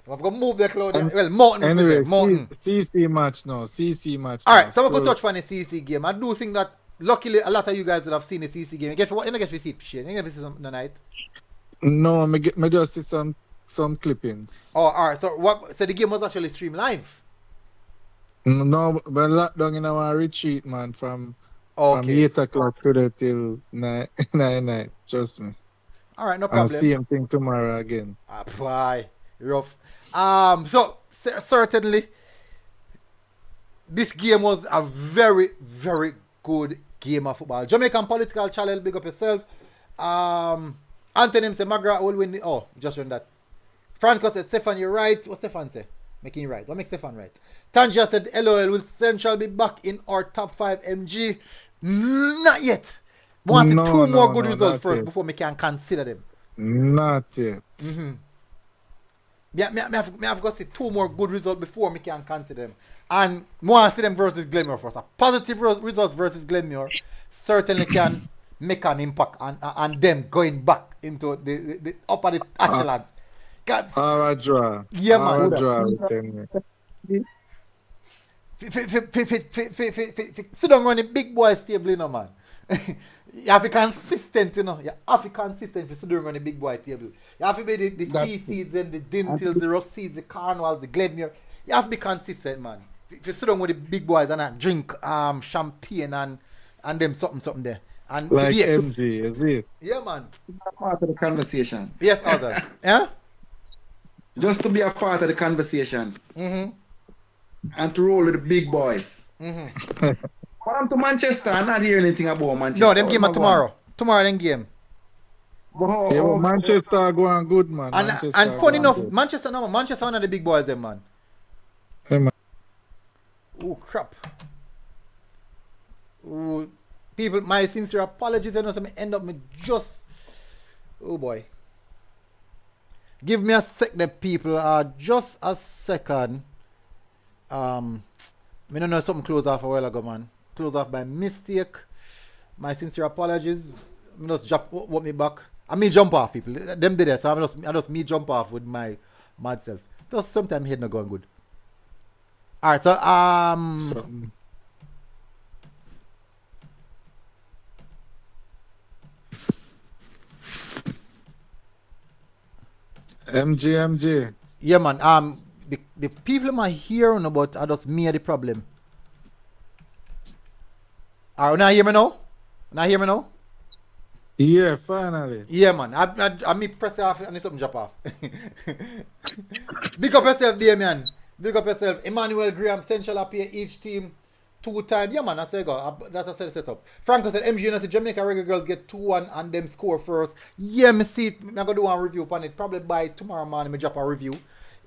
We've got to move the cloud. Well, Mountain. Anyway, Mountain. CC match now. CC match. Alright, now. so we could touch on the CC game. I do think that luckily a lot of you guys that have seen the CC game. You don't get to see it, Shane. You get to see some tonight. No, me just see some clippings. Oh, alright. So what? So the game was actually streamed live. No, but locked down in our retreat, man, from 8 o'clock today till 9 night. Trust me. Alright, no problem. And same thing tomorrow again. Why? Rough. So certainly this game was a very, very good game of football. Jamaican political channel, big up yourself. Anthony said Margaret will win. Just run that. Franco said Stefan, you're right. What Stefan say? Making right. What makes Stefan right? Tangia said LOL will Central be back in our top 5 MG. Not yet. Want two more good results first yet. Before we can consider them. Not yet. Mm-hmm. Me have got to see 2 more good results before we can consider them. And more see them versus Glenmore first. A positive results versus Glenmore certainly can make an impact on them going back into the upper the echelons. Our draw. Yeah, man. Our draw. Sit down on the big boys table, you know, man. You have to be consistent, you know. You have to be consistent if you sit down on the big boy table. You have to be the C seeds and the Dintils, the rough seeds, the Cornwalls, the Glenmere. You have to be consistent, man. If you sit down with the big boys and drink champagne and them something there. And like MG, is it? Yeah, man. Part of the conversation. Yes, Azal. Yeah? Just to be a part of the conversation. Mm-hmm. And to roll with the big boys. Mm-hmm. But I'm to Manchester. I'm not hearing anything about Manchester. No, them game are tomorrow. Tomorrow, them game. But Manchester are going good, man. And funny enough, good. Manchester one of the big boys, them, man. Hey, man. Oh, crap. Oh, people, my sincere apologies. I know some end up me just. Oh, boy. Give me a second, people. Just a second. I don't know, something closed off a while ago, man. Closed off by mistake. My sincere apologies. I just want me back. I mean jump off, people. Them did it, so I just me jump off with my mad self. Just sometimes head not going good. Alright, so MG. yeah, man. The people I'm hearing about are just me the problem. Alright, now hear me now? Yeah, finally. Yeah, man. I me press off and something drop off. Big up yourself, dear man. Big up yourself. Emmanuel Graham, Central appear each team 2 times. Yeah, man. I say go. That's a setup. Franco said MG and I said Jamaica Regular Girls get 2-1 and them score first. Yeah, me see it. I'm gonna do one review upon it. Probably by tomorrow morning. Me drop a review.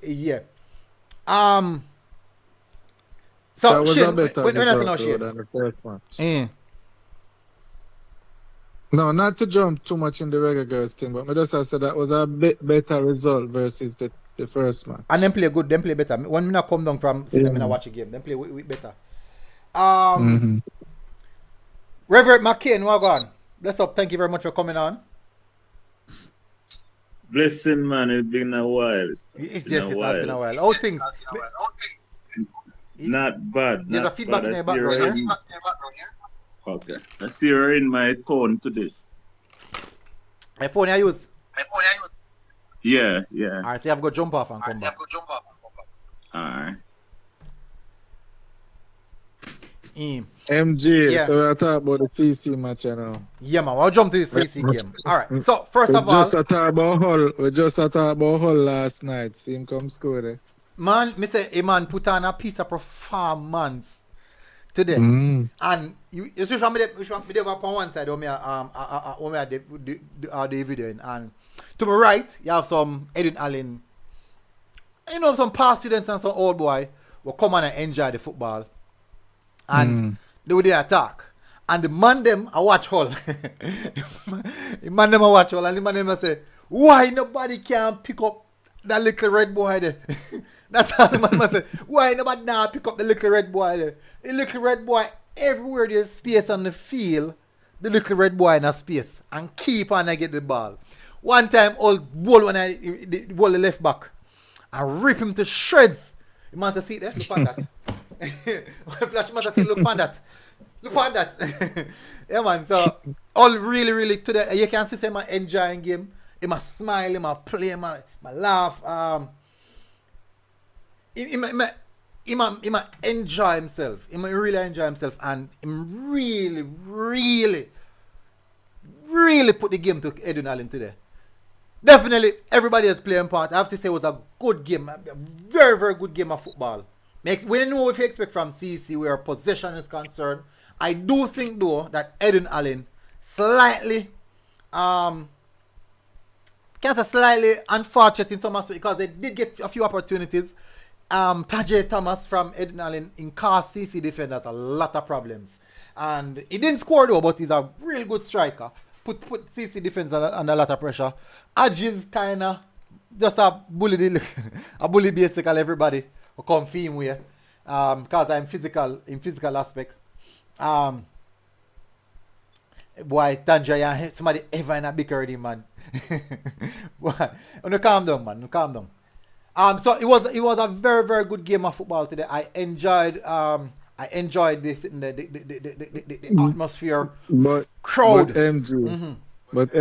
Yeah. So that was Shane, a better when I say no Shane than the first match. No, not to jump too much in the regular girls thing, but I just said that was a bit better result versus the first match. And them play good, them play better. When I come down from see them in a watch a game, them play better. Reverend McCain, what on? Bless up, thank you very much for coming on. Blessing, man, it's been a while. It has been a while. All things. Not bad. There's a feedback in your background, yeah? Okay. I see her in my phone today. My phone I use? Yeah. Alright, so you have to go jump off and come back. Alright. MG, Yeah. so we'll talk about the CC match now. Yeah, man, we'll jump to the CC game. Alright, so first of all, we just talked about Hull last night. See him come score there. Man, me say, a man put on a piece of performance today. And you see from me there up on one side when me the video and to my right you have some Edwin Allen, you know, some past students and some old boy will come on and enjoy the football and they will attack. And the man them I watch Hull. The man them I watch Hull and the man them I say, why nobody can pick up that little red boy there? That's all the man must say. Why nobody now pick up the little red boy there? The little red boy, everywhere there's space on the field, the little red boy in a space and keep on and get the ball. One time, old ball when I ball the left back and rip him to shreds. You must see there, look on that. Flash must say, look on that. Look on that. Yeah man, so all really today you can see him enjoying game. He must smile, he must play, he must laugh. He must enjoy himself. He must really enjoy himself and him really put the game to Edwin Allen today. Definitely everybody is playing part. I have to say it was a good game. A very good game of football. We know what you expect from CC where possession is concerned. I do think though that Edwin Allen slightly slightly unfortunate in some aspects because they did get a few opportunities. Tajay Thomas from Edwin Allen in cost CC defenders a lot of problems. And he didn't score though, but he's a real good striker. Put CC defense under a lot of pressure. Adji's kinda just a bully basically everybody who come for him with. Because I'm physical aspect. Boy, Tanjaya, somebody ever in a big already, man. Boy, calm down, man. Calm down. So it was a very good game of football today. I enjoyed this in the atmosphere, crowd. But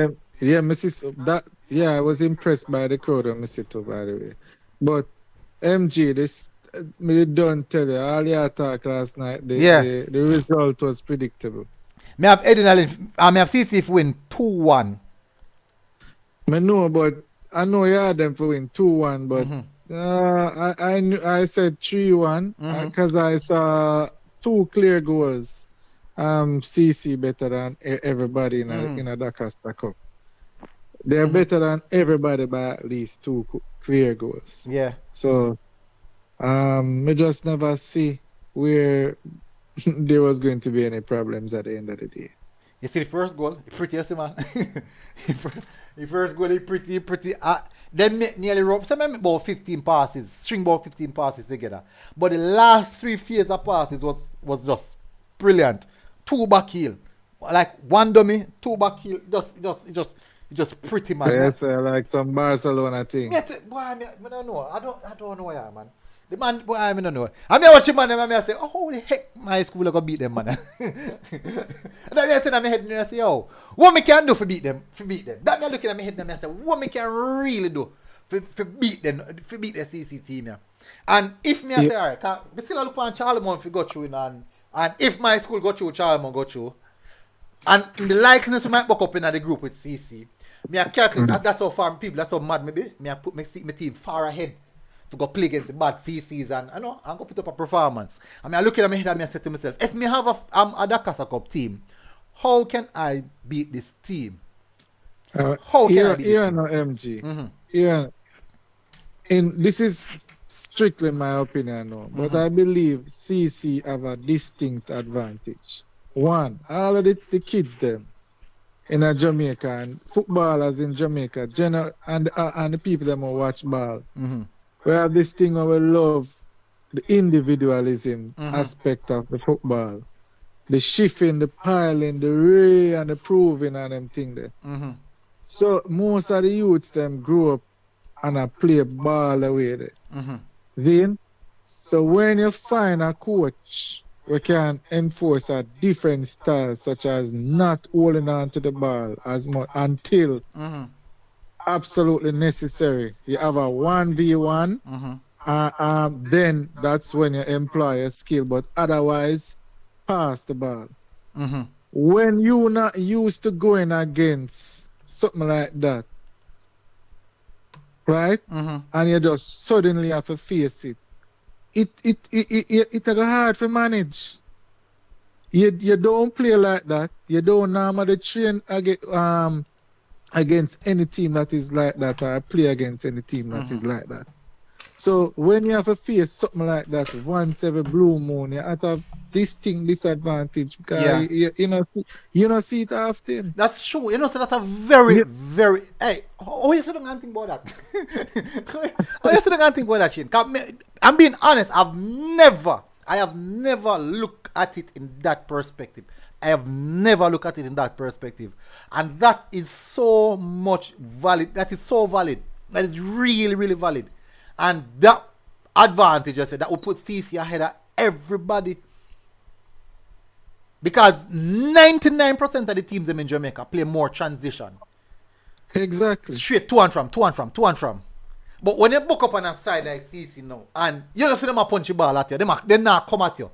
MG, I was impressed by the crowd on Mr. too, by the way. But MG, this me don't tell you all your talk last night. The result was predictable. Me have Edwin Allen. I have CC win 2-1. I know, but I know you had them for win 2-1, but I said 3-1 because I saw 2 clear goals. CC better than everybody in a Dakar Cup. They're better than everybody by at least 2 clear goals. Yeah. So, me just never see where there was going to be any problems at the end of the day. You see the first goal, pretty man. The first goal, pretty. Then nearly rope. Some about 15 passes, string about 15 passes together. But the last 3 phases of passes was just brilliant. 2 back heel, like 1 dummy, 2 back heel. Just pretty man. Yes, like some Barcelona thing. Yeah, boy, I don't know. I don't know, yeah, man. The man, boy, I don't know. I mean, I watch him, man, and I say, oh, how the heck my school gonna beat them, man? And then I said in my head, and I say, oh, what me can do for beat them? That me looking at my head, and I say, what me can really do for beat them, for beat the CC team, yeah. And if me I say, all right, we still look on Charlemont if go through, and if my school go through, Charlemont go through, and in the likeness we might buck up in the group with CC, me I calculate, that's how far people, that's how mad me be, me I put my team far ahead. To go play against the bad CCs and I'm going to put up a performance. I mean, I look at my head and I say to myself, if me have a Dakar Cup team, how can I beat this team? How can I beat this team? MG. Yeah. And this is strictly my opinion now, but I believe CC have a distinct advantage. One, all of the kids them in Jamaica and footballers in Jamaica, and the people that watch ball. We have this thing where we love the individualism aspect of the football. The shifting, the piling, the ray and the proving and them thing there. So most of the youths them grew up and play ball away there. Then, so when you find a coach we can enforce a different style such as not holding on to the ball as much until absolutely necessary. You have a 1v1, then that's when you employ a skill, but otherwise, pass the ball. When you're not used to going against something like that, right? And you just suddenly have to face it. It's hard to manage. You don't play like that. You don't normally train against any team that is like that, or play against any team that is like that. So when you have to face something like that once every blue moon, you have to have distinct disadvantage Yeah. because you know see it often. That's true. You know, so that's a very, Yeah. very. Hey, how you still don't think about that? How you still don't think about that, Shane? 'Cause I'm being honest. I have never looked at it in that perspective. I have never looked at it in that perspective, and that is so much valid. That is so valid. That is really, really valid, and that advantage, I said, that will put CC ahead of everybody. Because 99% of the teams in Jamaica play more transition. Exactly. Straight to and from. But when you book up on a side like CC now, and you don't see them a punch the ball at you, they not come at you.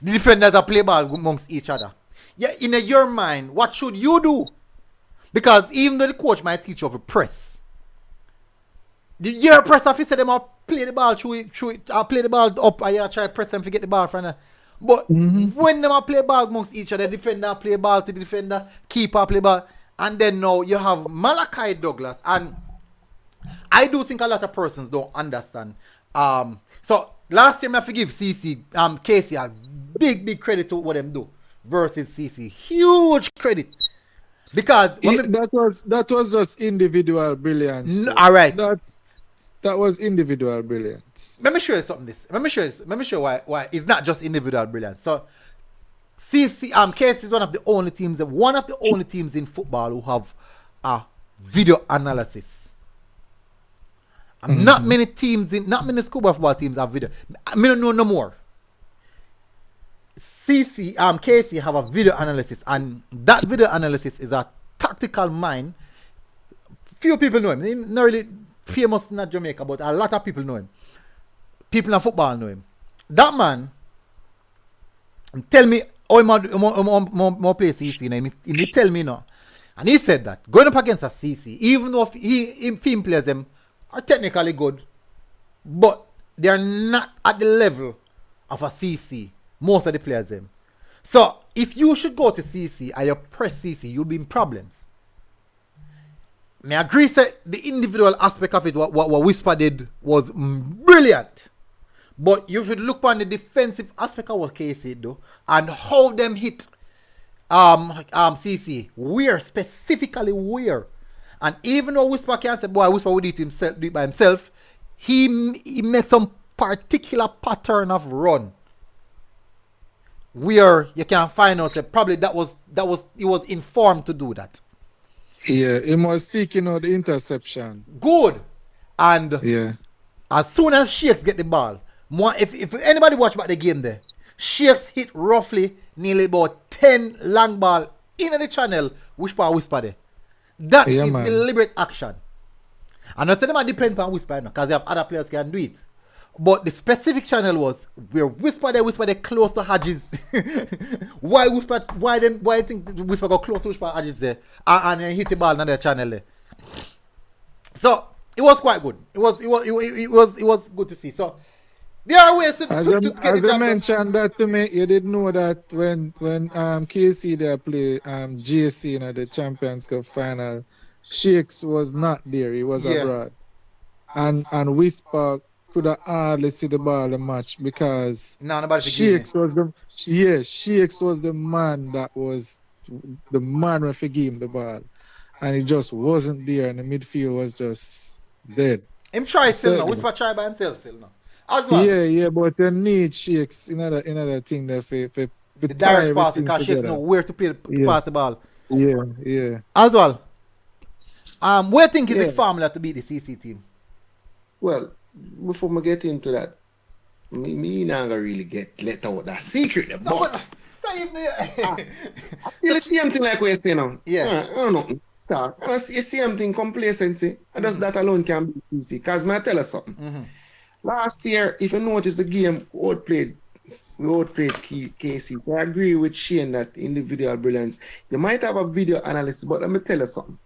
The defenders are play ball amongst each other. Yeah, in your mind, what should you do? Because even though the coach might teach you of a press, your press officer them will play the ball through play the ball up and you try to press them to get the ball from there. But when them play ball amongst each other, defender play ball to the defender, keeper play ball, and then now you have Malachi Douglas, and I do think a lot of persons don't understand. So last year I forgive CC, Casey had big credit to what them do versus CC, huge credit because that was just individual brilliance. All right. That was individual brilliance. Let me show you something. Let me show you why it's not just individual brilliance. So, KC is one of the only teams in football who have a video analysis. Not many schoolboy football teams have video. I don't know no more. KC have a video analysis, and that video analysis is a tactical mind. Few people know him. He's not really famous in Jamaica, but a lot of people know him. People in football know him. That man, tell me how more play CC, and he tell me now. And he said that going up against a CC, even though team players them are technically good, but they are not at the level of a CC. Most of the players them. So if you should go to CC and you press CC, you'll be in problems. I agree say the individual aspect of it, what Whisper did was brilliant. But you should look on the defensive aspect of what KC do and how them hit CC. Specifically where. And even though Whisper can say, boy, Whisper would do it by himself, he makes some particular pattern of run where you can find out that probably he was informed to do that. Yeah, he was seeking out the interception. Good. And yeah, as soon as Shakes get the ball, if anybody watch about the game there, Shakes hit roughly nearly about 10 long ball in the channel, Whisper there. That is deliberate action. And not them depend on Whisper because they have other players can do it. But the specific channel was where Whisper there close to Hodges. why I think Whisper got close to Hodges there and hit the ball on the channel there. So it was quite good. It was good to see. So there are ways to get as I mentioned that to me, you did know that when KC there play JC in the Champions Cup final, Shakes was not there, he was abroad. And Whisper could have hardly see the ball the match because Shakes was the man that was the man when he gave him the ball. And he just wasn't there and the midfield was just dead. Him try still now. Whisper try by himself still now. As well. Yeah, but you need Shakes another thing there for the direct pass because Shakes know where to pass the ball. Yeah. As well. What do you think is the formula to beat the CC team? Well, before we get into that, me not gonna really let out that secret, but I still the same thing like we say now. Yeah. I don't know. I see the same thing, complacency. And just that alone can beat CC. Because I tell you something. Last year, if you notice the game, we outplayed KC. So I agree with Shane that individual brilliance. You might have a video analysis, but let me tell you something.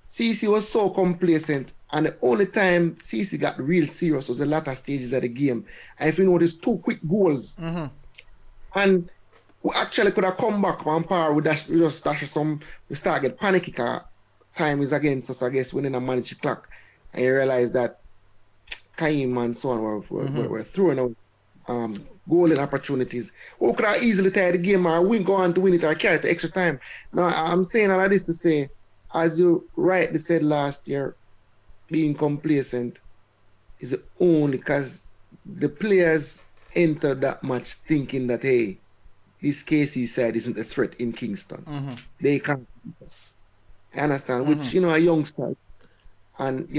CC was so complacent, and the only time CC got real serious was the latter stages of the game. And if you notice, 2 quick goals. And we actually could have come back on par with that. We start get panicky because time is against us, I guess, winning a managed clock. And you realize that Kaim and so on were throwing out golden opportunities. Who could have easily tie the game or go on to win it or carry it to extra time. Now, I'm saying all of this to say, as you rightly said last year, being complacent is only because the players entered that match thinking that, hey, this KC side isn't a threat in Kingston. They can't beat us. I understand, which, are youngsters. And,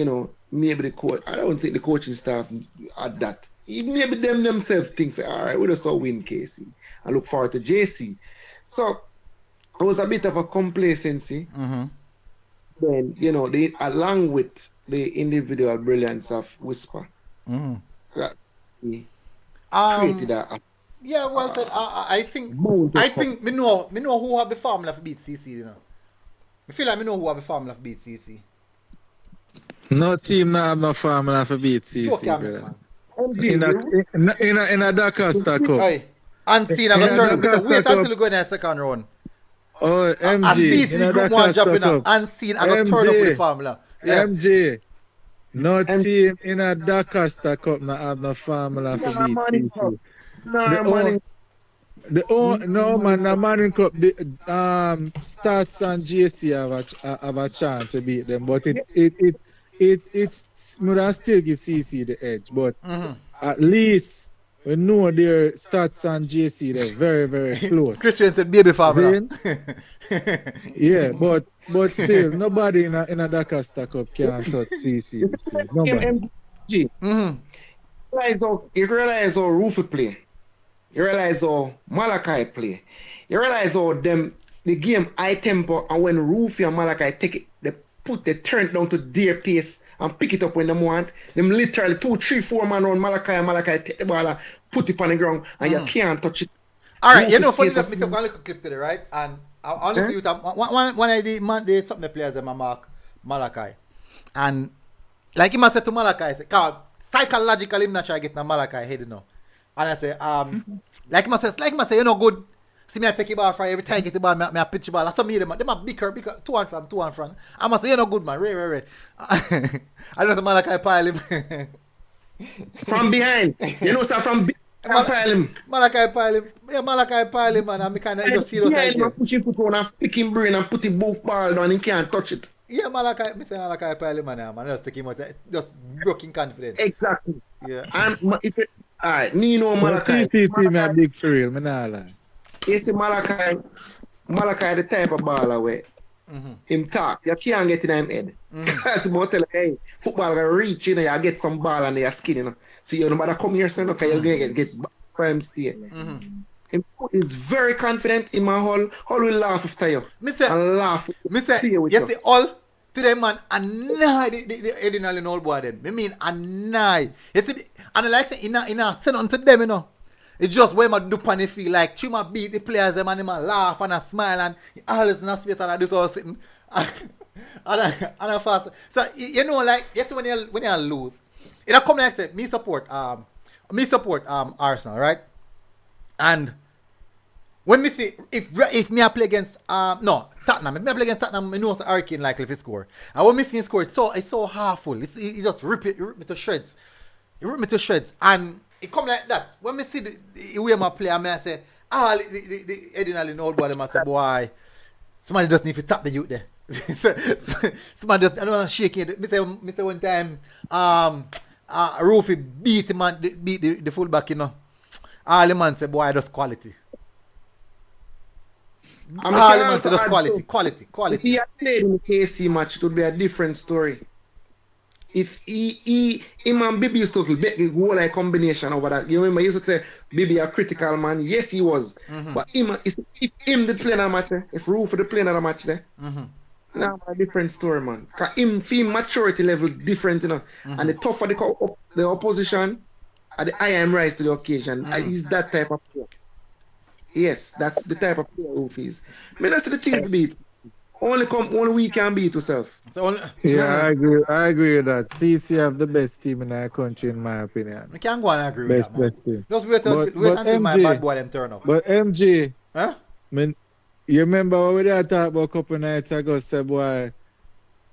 maybe the coach, I don't think the coaching staff had that. Maybe them themselves think, all right, we just saw win KC. I look forward to JC. So, it was a bit of a complacency. Then, they, along with the individual brilliance of Whisper, that created a yeah, well said. I think me know who have the formula for beat CC, I feel like me know who have the formula for beat CC. No team not have no formula for beat CC, brother. In a Dakar Cup. Hey, Unseen, I'm going to turn. Wait until we go in the second round. Oh, MG. A CC group one jumping up. Unseen, I'm going to turn up with the formula. Yeah. MG. No team in a Dakar Cup not have no formula for beat CC. No man, the Manning Cup, the Stats and GC have a chance to beat them, but it's would still give CC the edge, but at least we know their Stats and GC they're very, very close. Christian said baby formula. Yeah, but still nobody in a Dakar Cup can touch CC. Nobody. You realize how Rufy play. You realize how Malachi play. You realize how the game high tempo, and when Rufy and Malachi take it, they turn it down to their pace and pick it up when they want. Them literally 2, 3, 4 man around Malachi, and Malachi take the ball and put it on the ground, and you can't touch it. All right, funny enough, me took one little clip today, right? And I'll let you one of the man, there's something the players that mark Malachi, and like him I said to Malachi, I said, "Cause psychologically, I'm not trying to get in Malachi head, And I say, like I say, you're not good. See me, I take the ball from every time I get the ball, I pitch the ball. That's some of them are bigger, to and from. I must say, you're not good, man. Ray. I know the Malachi pile him. From behind. Sir, from behind pile him. Malachi pile him, man. And I kind of just feel like him. Push him foot on and pick him brain and put him both ball down and he can't touch it. Yeah, Malachi pile him, man. Just take him out. Just broken confidence. Exactly. Yeah. And if it, all right, Nino Malachi. CC me a big thrill, man. You see Malachi the type of baller where him talk, you can't get in him head. Because about tell hey, football gonna reach, you get some ball and your skin, So you no matter come here, so okay, you're gonna get prime stay. Him is very confident in my hall will laugh after you. And laugh. You see all to them man annoy the Edwin and old boy them. I mean annoy. You see, and like say in a send on to them, It's just where my do pan feel like Chuma beat the players them and them laugh and smile and always in a space and I do so sitting and I fast. So like yes when you lose, it come like say me support Arsenal, right? And when me see if me I play against Tottenham, if me I play against Tottenham, I know it's a Hurricane likely if it score. And when me see him score, it's so half-full. It just rip me to shreds. And it come like that. When me see the way I play, I say, the Edwin and old boy, I say, boy, somebody just need to tap the youth there. Somebody just, I don't want to shake it. Me say one time, Rufy beat the fullback, All the man say, boy, that's quality. All the man say, that's quality. If he had played in the KC match, it would be a different story. If him and Bibi used to make the whole like combination over that. You remember, he used to say Bibi a critical man. Yes, he was. But if him did play in a match, if Rufy did play in a match there, now a different story, man. Cause him maturity level different, And the tougher the opposition, and the I am rise to the occasion. He's that type of player. Yes, that's the type of player Rufy is. I mean, that's the team to beat. Only we can beat yourself. Yeah, I agree with that. CC have the best team in our country, in my opinion. I can't go and agree with that, man. Team. Just wait until my bad boy them turn up. But MG, huh? You remember what we talked about a couple nights ago, say boy,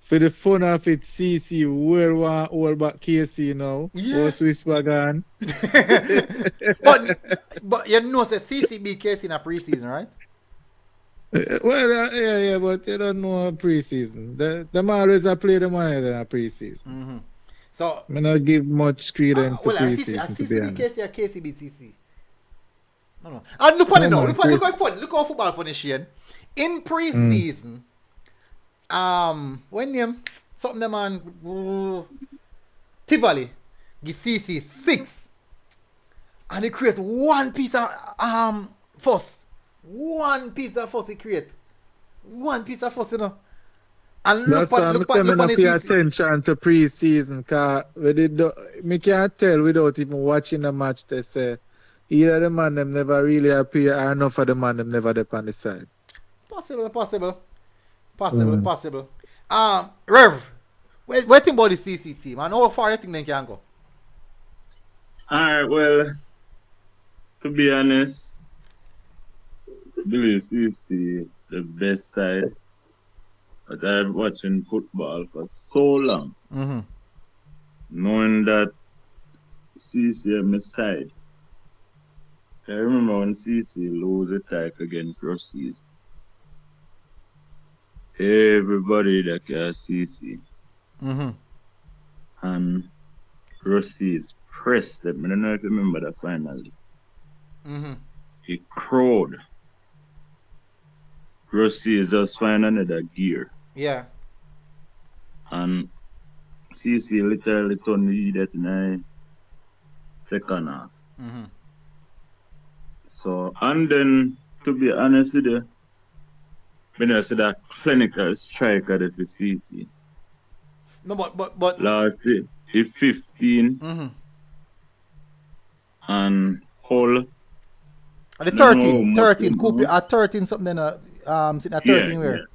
for the fun of it, CC will want all back KC now. Yeah. Or Swiss wagon. but you know, say CC beat KC in a preseason, right? Well, yeah, but you don't know preseason. Them always play them higher than a preseason. Mm-hmm. So I not give much credence to well, preseason, CC to be beat honest. KC or KC beat CC. No. And look on it No, now. man, Look how fun. Look how football fun is, Shane. In preseason, when you something them on Tivoli give CC 6, and they create one piece of fuss. One piece of fuss he create. One piece of fuss, you know. And That's why I'm not pay attention to preseason, because me can't tell without even watching the match. They say either the man them never really appear or enough of the man them never up on the side. Possible. Rev, what think about the CC team and how far you think they can go? Alright, well, to be honest, I believe CC the best side. But I've been watching football for so long, Mm-hmm. knowing that CC on my side. I remember when CC lose a tie against Russies. Everybody that can CC. Mm-hmm. And Russies pressed them. I don't know if you remember that finally. Mm-hmm. He crowed. Russies just find another gear. Yeah. And CC literally turned the idiot in the second half. Mm-hmm. So, and then, to be honest with you, when I said that clinical striker that for CC. No, but Last year, he 15 mm-hmm. and Hull. And the No, 13 much could be more. at 13 something then sitting at 13 where?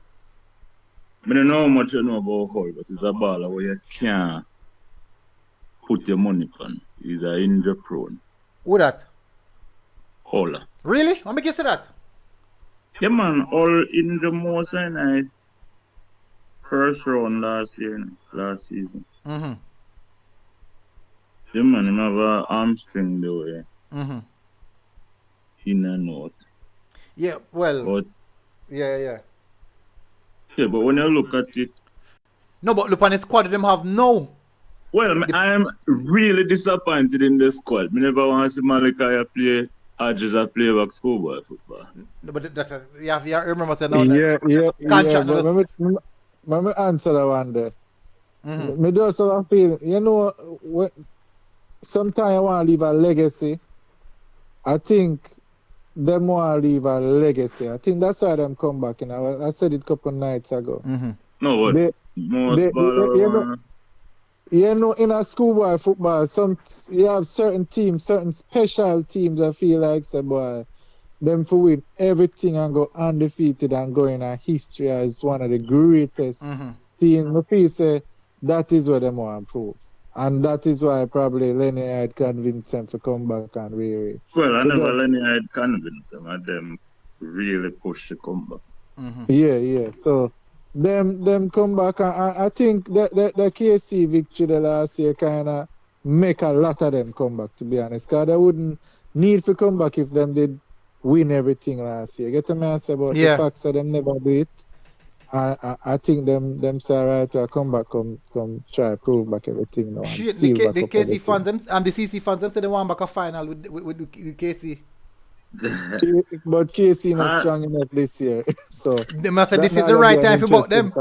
I don't know how much you know about Hull, but it's a baller where you can't put your money on. He's a injury prone. Who that? Hull. Really? What make you say that? Yeah, man, all in the most I first round last season. Mm-hmm. Yeah, man, him have a hamstring the way Mm-hmm. in and out. Yeah, well, But yeah. but when you look at it, No, but look on the squad them have no. well, I'm really disappointed in the squad. I never want to see Malachi play Hodges a play back schoolboy football. No, but that's you have to remember saying now. Yeah. Contract But was- let me answer that one there. Mm-hmm. Me just have a feeling, you know, sometimes I want to leave a legacy. I think them want to leave a legacy. I think that's why them come back. You know, I said it a couple nights ago. Mm-hmm. No, but most baller, You know, in a schoolboy football, you have certain teams, certain special teams that feel like, say, boy, them for win everything and go undefeated and go in a history as one of the greatest teams. I feel say that is what them want to prove. And that is why probably Lenny had convinced them to come back and really. well, I never Lenny had convinced them and them really push the comeback. Mm-hmm. Yeah. So them come back and I think the KC victory the last year kind of make a lot of them come back, to be honest. Because they wouldn't need to come back if them did win everything last year. Get me answer about the facts that them never do it. I think them say right to come back, come try to prove back everything now. Shit, the KC fans them, and the CC fans them say they want back a final with KC. But KC not strong enough this year. So They must say this is the right time for both them.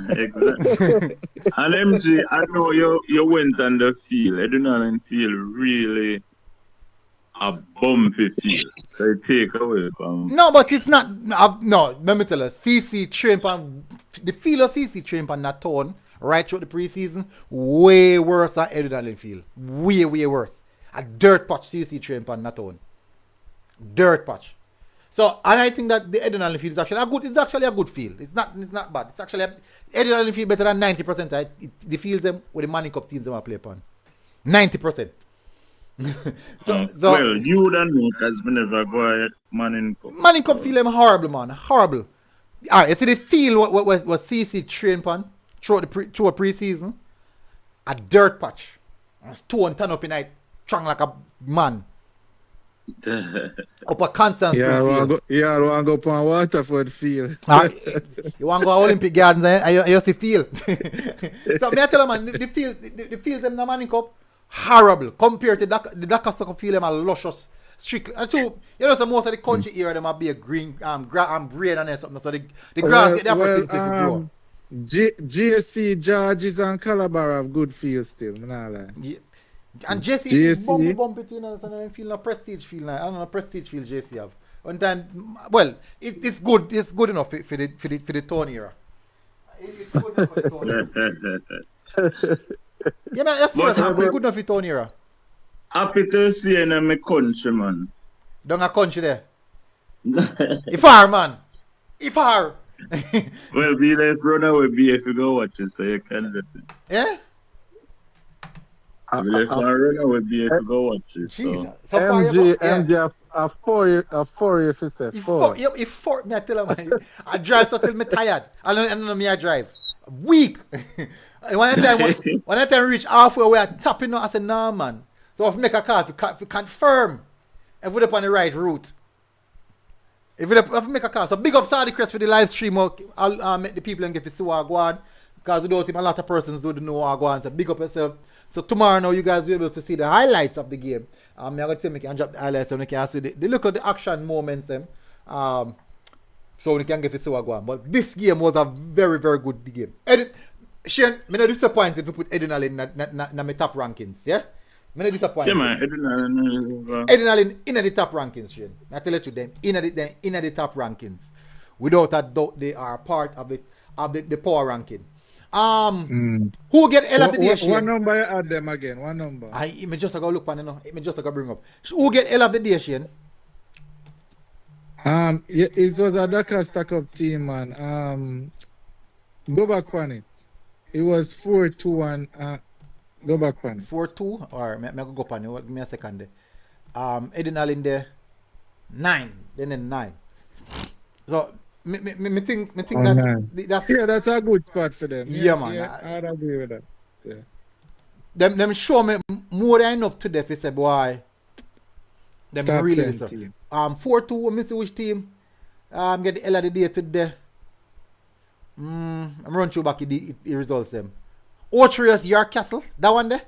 Exactly. And MG, I know you went on the field. I do not feel really a bumpy field. So you take away from. No, but it's not. No, let me tell you. CC train on the field of CC train on that tone right through the preseason. Way worse than Edwin field. Way worse. A dirt patch CC train on that tone. Dirt patch. So, and I think that the Edwin field is actually a good. It's actually a good field. It's not bad. It's actually Edwin field better than 90%. The fields them with the Manning Cup teams them play upon. 90%. Well, you don't know because we never go at Manning Cup. Manning Cup feel them horrible, man. Horrible. All right, you see the field what CC trained upon throughout through pre-season? A dirt patch. A stone turn up in it, strong like a man. Up a constant Yeah, field. I want to go on Waterford field. You want to go to Olympic Gardens and you see field. So me I tell you man, the fields them the Manning Cup horrible compared to the Dakar Cup field them are luscious. Strictly. And so you know so most of the country here them are be a green green and something. So the grass get the opportunity to grow. JC, Georges and Calabar have good field still, man. Like. Yeah. And JC bump it, you know, so I feel no prestige field now. I don't know prestige field JC have. One time, well, it's good. It's good enough for the Tony era. It's good enough for the Tony era. Yeah, man, that's serious, man. It's good enough for the Tony era. Happy to see you in my country, man. Down a country there. If far, man. If far. Well, be like runner will be if you go watch it, so you can get it. Yeah? Well, if I runner will be if you go watch it. Jesus. So. So far, MJ, a 4 if you say 4. If 4, me I tell you, man. I drive so till me tired. I don't know me I drive. Weak. When I time reach halfway where I tapping out, I say, nah, man. So if I make a call, if we confirm if we're up on the right route. If we make a call. So big up Sardi Crest for the live stream. I'll make the people and get to see what I go on. Because without him, a lot of persons don't know what I go on. So big up yourself. So tomorrow now you guys will be able to see the highlights of the game. I'm going to say we can drop the highlights so we can see the look at the action moments. So we can get to see what I go on. But this game was a very, very good game. Shane, I'm not disappointed to put Edwin Allen in my top rankings. Yeah? I'm not disappointed. Yeah, man. Edwin Allen in the top rankings, Shane. I tell you to them, in the top rankings. Without a doubt, they are part of the power ranking. Who get L of the day, Shane? One number you add them again. One number. I just go look on it. I just go bring up. Who get L of the day, Shane? Yeah, it was a Dakar stack up team, man. Go back on it. It was 4-2 and go back on it. 4-2 or me go on it. Give me a second there. Edwin Allen there 9. Then 9. So me think that's yeah, that's a good spot for them. Yeah, man. Yeah, I'd agree with that. Yeah. Them show me more than enough today if say boy. Them Top really 10 deserve. team. 4-2, let me see which team get the L of the day today. I'm run through back the results them. Orchard York Castle, that one there?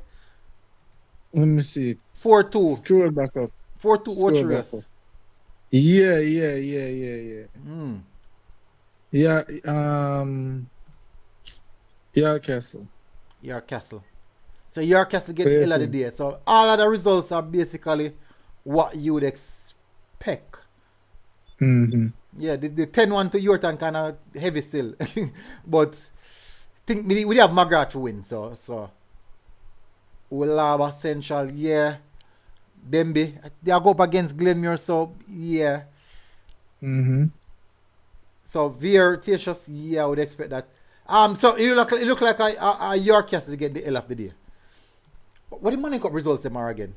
Let me see. 4-2. Scroll back up. 4-2 Orchard. Yeah. Yeah, York Castle. York Castle. So York Castle get the L of the day. So all of the results are basically what you would expect. Mm-hmm. Yeah, the 10-1 to Yorktown kind of heavy still. But think we have Magrat to win. So Ulaba Central, yeah. Dembe, they are go up against Glenmuir, so yeah. Mm-hmm. So Veer, Tatius, yeah, I would expect that. So it look like a York Castle to get the L of the day. What the Manning Cup results them are again?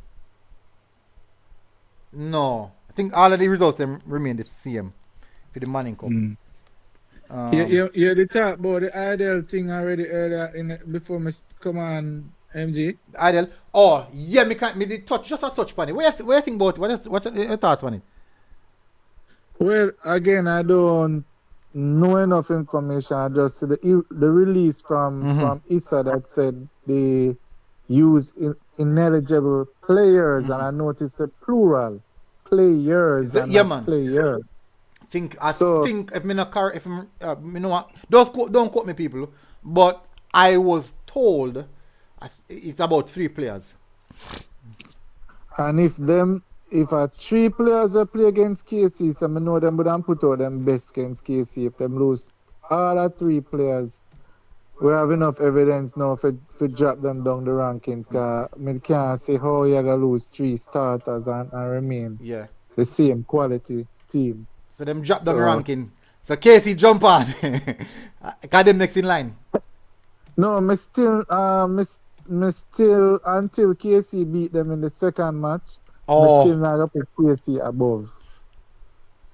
No, I think all of the results them remain the same for the Manning Cup. You did talk about the ideal thing already earlier before me come on, MG. Ideal. Oh yeah, me did touch just a touch upon it. What you think about it? What's your thoughts on it? Well, again, I don't know enough information. I just see the release from ISA that said they use ineligible players, and I noticed the plural players and not players. I think if me not if me know what, don't quote me people, but I was told it's about 3 players. And if 3 players play against KC, so I know them would put out them best against KC. If them lose all the 3 players, we have enough evidence now for drop them down the rankings. Cause I can't say how you're going to lose 3 starters and remain the same quality team. So them drop down the ranking. So KC jump on. Got them next in line. No, me still until KC beat them in the second match. Me still not up with KC above.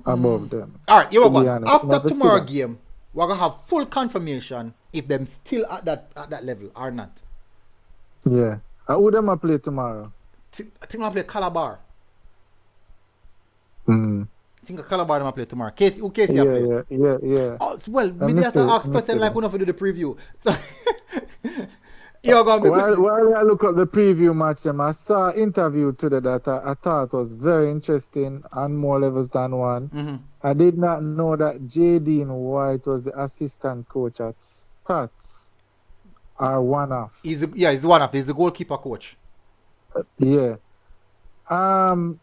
above them. All right, you To go be on. honest, After never see tomorrow that. game, we're gonna have full confirmation if them still at that level or not. Yeah. Who them a play tomorrow? I think I play Calabar. Mm. I think Calabar them I play tomorrow. Who Casey I play? Yeah. Oh, well, Let maybe me I ask see question like that. we not do the preview. So you're gonna be While I look at the preview match, I saw an interview today that I thought was very interesting on more levels than one. Mm-hmm. I did not know that J.D. White was the assistant coach at Stats or one-off. He's one of. He's the goalkeeper coach. Yeah. I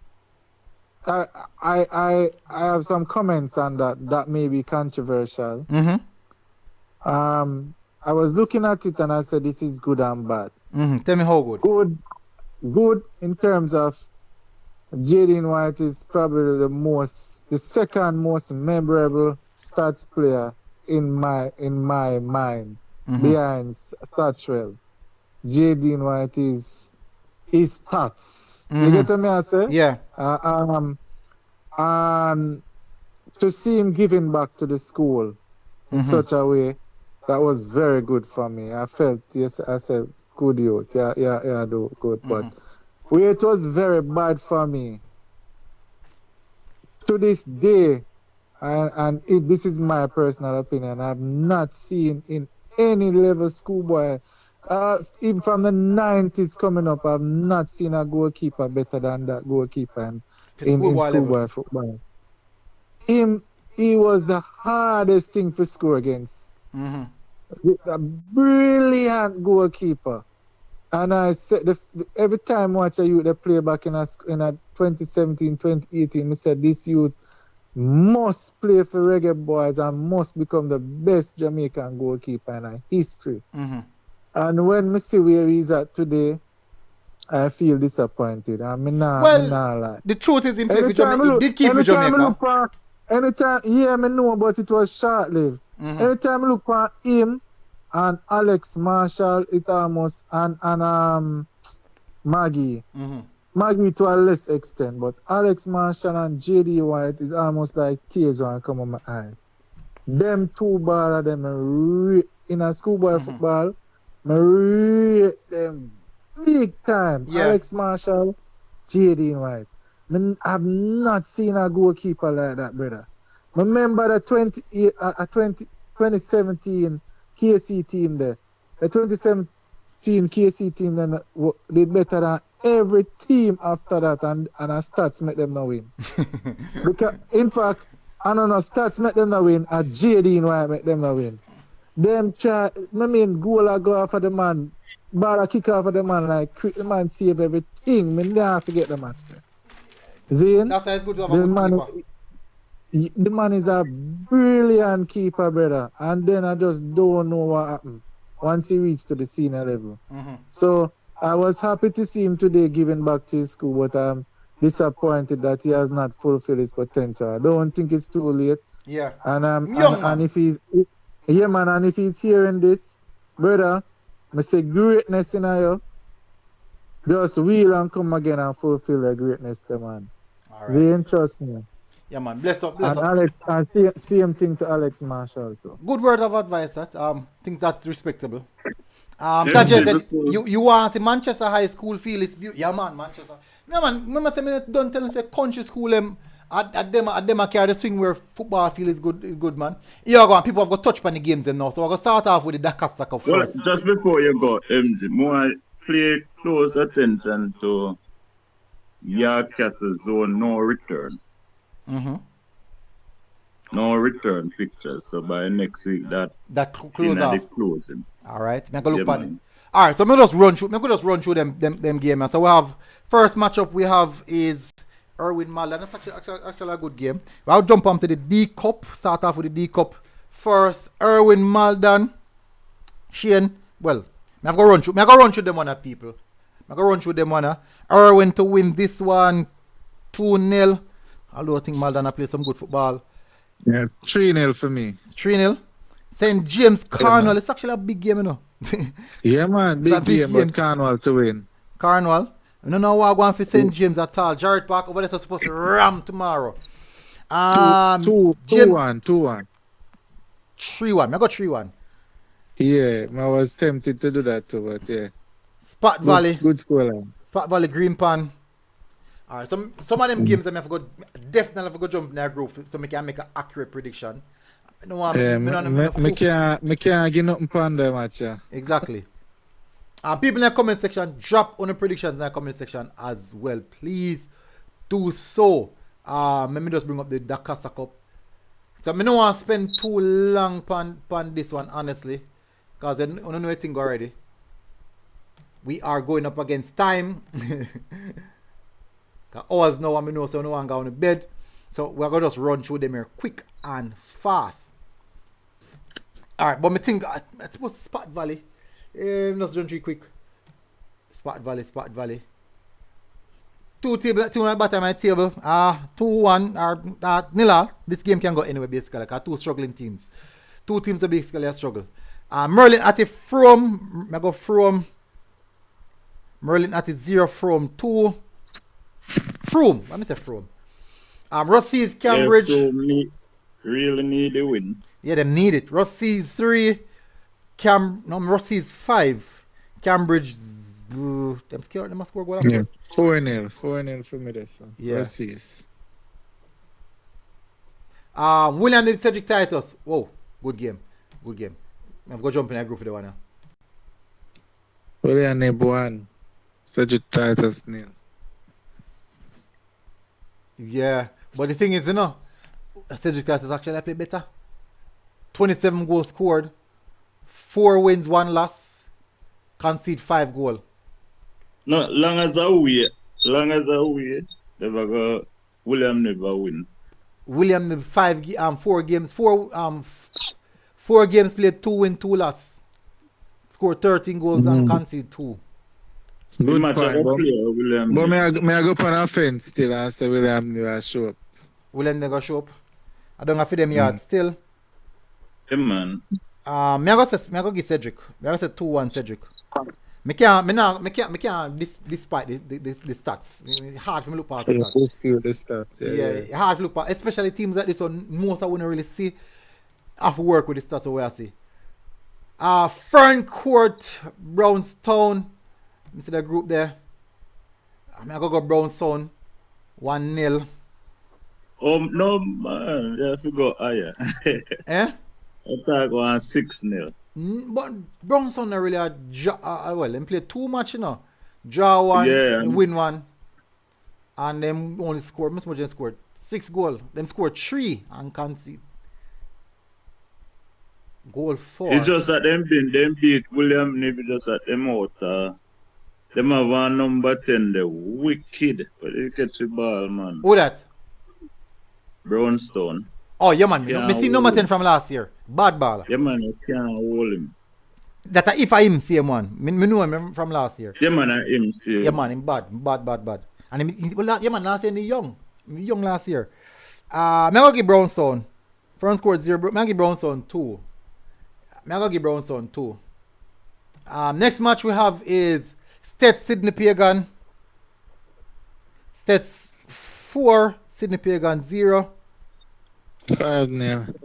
have some comments on that may be controversial. Mm-hmm. I was looking at it and I said this is good and bad. Mm-hmm. Tell me how good. Good in terms of Jaden White is probably the second most memorable Stats player in my mind, behind Satchwell. Jaden White is Stats. You get what I say? Yeah. And to see him giving back to the school in such a way, that was very good for me. I felt, yes, I said, good youth. Yeah, do good. But where it was very bad for me, to this day, this is my personal opinion, I've not seen in any level schoolboy, even from the 90s coming up, I've not seen a goalkeeper better than that goalkeeper in schoolboy football. He was the hardest thing to score against. A brilliant goalkeeper. And I said, every time I watch a youth they play back in a 2017, 2018, I said this youth must play for Reggae Boys and must become the best Jamaican goalkeeper in our history. And when I see where he's at today, I feel disappointed. I mean, the truth is, he did keep for Jamaica. Anytime, I know, but it was short-lived. Anytime I look for him and Alex Marshall, it almost, and Maggie. Maggie to a less extent, but Alex Marshall and J.D. White is almost like tears when I come on my eye. Them two ballers, them in a schoolboy football, I rate them big time. Yeah. Alex Marshall, J.D. White. I've not seen a goalkeeper like that, brother. Remember the 2017 KC team there. The 2017 KC team then did better than every team after that, and our stats make them not win. Because, in fact, I don't know, stats make them not win, and JD White make them not win. Them try, goal I go after the man, ball I kick off of the man, like, the man save everything. I never forget the match there. Zane, That's why it's good to have a good keeper. The man is a brilliant keeper, brother. And then I just don't know what happened once he reached to the senior level. So I was happy to see him today giving back to his school, but I'm disappointed that he has not fulfilled his potential. I don't think it's too late. Yeah. And if he's and if he's hearing this, brother, I say greatness in you. Just wheel and come again and fulfill the greatness, the man. All right. Zane, trust me. Yeah, man. Bless up. Alex, and same thing to Alex Marshall too. Good word of advice. That think that's respectable. Said, you want to see Manchester High School feel it's beautiful. Yeah, man, Manchester. No, man. Remember, don't tell them say country school them at them I carry the swing where football feel is good, man. Yeah, go on. People have got touch on the games then now, so I'm gonna start off with the Dakar Cup first. Well, just before you go, MG, more pay close attention to Yardcastle's zone no return. No return fixtures. So by next week that close off. Closing. All right, I'm gonna look at it. All right, so I'm gonna just run through them games. So we have first matchup we have is Edwin Malden. That's actually a good game. I'll jump onto the D Cup. Start off with the D Cup first. Edwin Malden, Shane. Well, I'm gonna run through them one people. I'm gonna run through them one. Edwin to win this one 2-0. Although I think Malden play some good football. Yeah, 3-0 for me. 3-0. St. James Cornwall. It's actually a big game, you know. Yeah, man, big game, but Cornwall to win. Cornwall. I don't know what I'm going for St. James at all. Jared Park over there is supposed to ram tomorrow. James 2-1. 3-1. I got 3-1. Yeah, I was tempted to do that too, but yeah. Spot Valley. Good scoreline. Spot Valley Green Pan. Alright, some of them games I have to go definitely have to jump in that group so I can make an accurate prediction. I can't give nothing on the match. Yeah. Exactly. People in the comment section, drop on the predictions in the comment section as well. Please do so. Let me just bring up the Dakasa Cup. So I don't want to spend too long on this one, honestly. Because I don't know anything already. We are going up against time. Hours now, I know, so no one go to bed. So we're going to just run through them here quick and fast. Alright, but I think, I suppose Spot Valley. Let's run through quick. Spot Valley. Two on the bottom of my table. 2-1 or nil. This game can go anywhere basically. Because two struggling teams. Two teams are basically a struggle. Merlin at it from. I go from. Merlin at it 0 from 2. From. Let me say from. Rossi's Cambridge. Yeah, really need a win. Yeah, them need it. Rossi's 3. Rossi's 5. Cambridge. Them scared. Them must score goal. Yeah. 4-0 for me this one. Yeah. Rossi's. William the Cedric Titus. Whoa, good game. I'm going to jump in that group for the one now. William Nib 1. Cedric Titus 0. Yeah, but the thing is, Cedric Titus actually played better. 27 goals scored, 4 wins, 1 loss, concede 5 goals. No, long as I wait, never go. William never win. William Nib 4 games, 4 games played, 2 win, 2 loss. Scored 13 goals and concede 2. Good Matter point, of but player, William. may I go on offense still and say William never show up. William never show up. I don't have for them yards still. Hey, man. Me I go give Cedric. Me I go say 2-1 Cedric. Me can't despite the stats. It's hard for me to look past the stats. Yeah. Hard to look past, especially teams like this one. Most I wouldn't really see. I have to work with the stats where I see. Ferncourt, Brownstown. You see the group there. I'm going to go Brownstown. 1-0. Oh, no, man. You have to go higher. Eh? I thought 6-0. But Brownstown are really well, they play too much, Draw 1, win 1. And them only scored, much more than scored 6 goals. Them scored 3 and concede. Goal 4. It's just that them beat William Nib just at them out. Them have one number 10, the wicked. But they catch the ball, man. Who that? Brownstone. Oh, yeah, man. Me see number 10 from last year. Bad ball. Yeah, man, you can't hold him. That if I him same one. Me know him from last year. Yeah, man, I him see. Yeah, man, him bad. And yeah, man, last year he young. He young last year. I'm going to give Brownstone. Front score 0. I'm going to give Brownstone 2. Next match we have is Stats Sydney Pagan. Stats 4, Sydney Pagan 0. 5-0.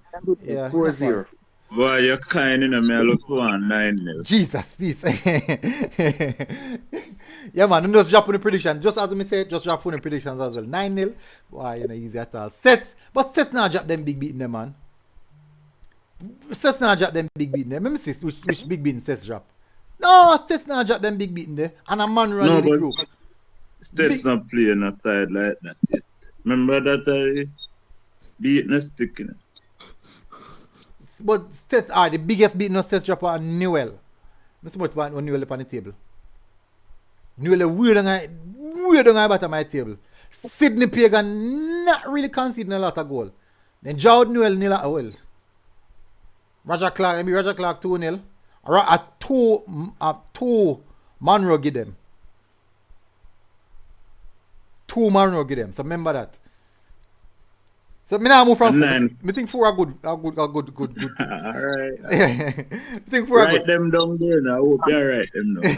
Yeah. 4-0. Boy, you're kind in a me. I look for 9-0. Jesus, peace. Yeah, man, just drop on the prediction. Just as I said, just drop on the predictions as well. 9-0. Why, easy at all. But Stats now drop them big beating them, man. Stats now drop them big beating them. Let me see which big beating Stats drop. No, Stats now drop them big beating there. And a man running the group. Stats not playing outside like that yet. Remember that I beating a stick in it. But Stats are the biggest beating of Stats drop on Newell. Mr. Much about Newell up on the table. Newell weird on the bottom of my table. Sydney Pagan not really conceding a lot of goal. Then Jordan Newell nil at well. Roger Clark 2-0. A 2 Monroe give them. 2 Monroe give them. So remember that. So me now move from 4. Me think 4 are good. Alright. I think 4 are Write good. them down there now. I hope you write them down.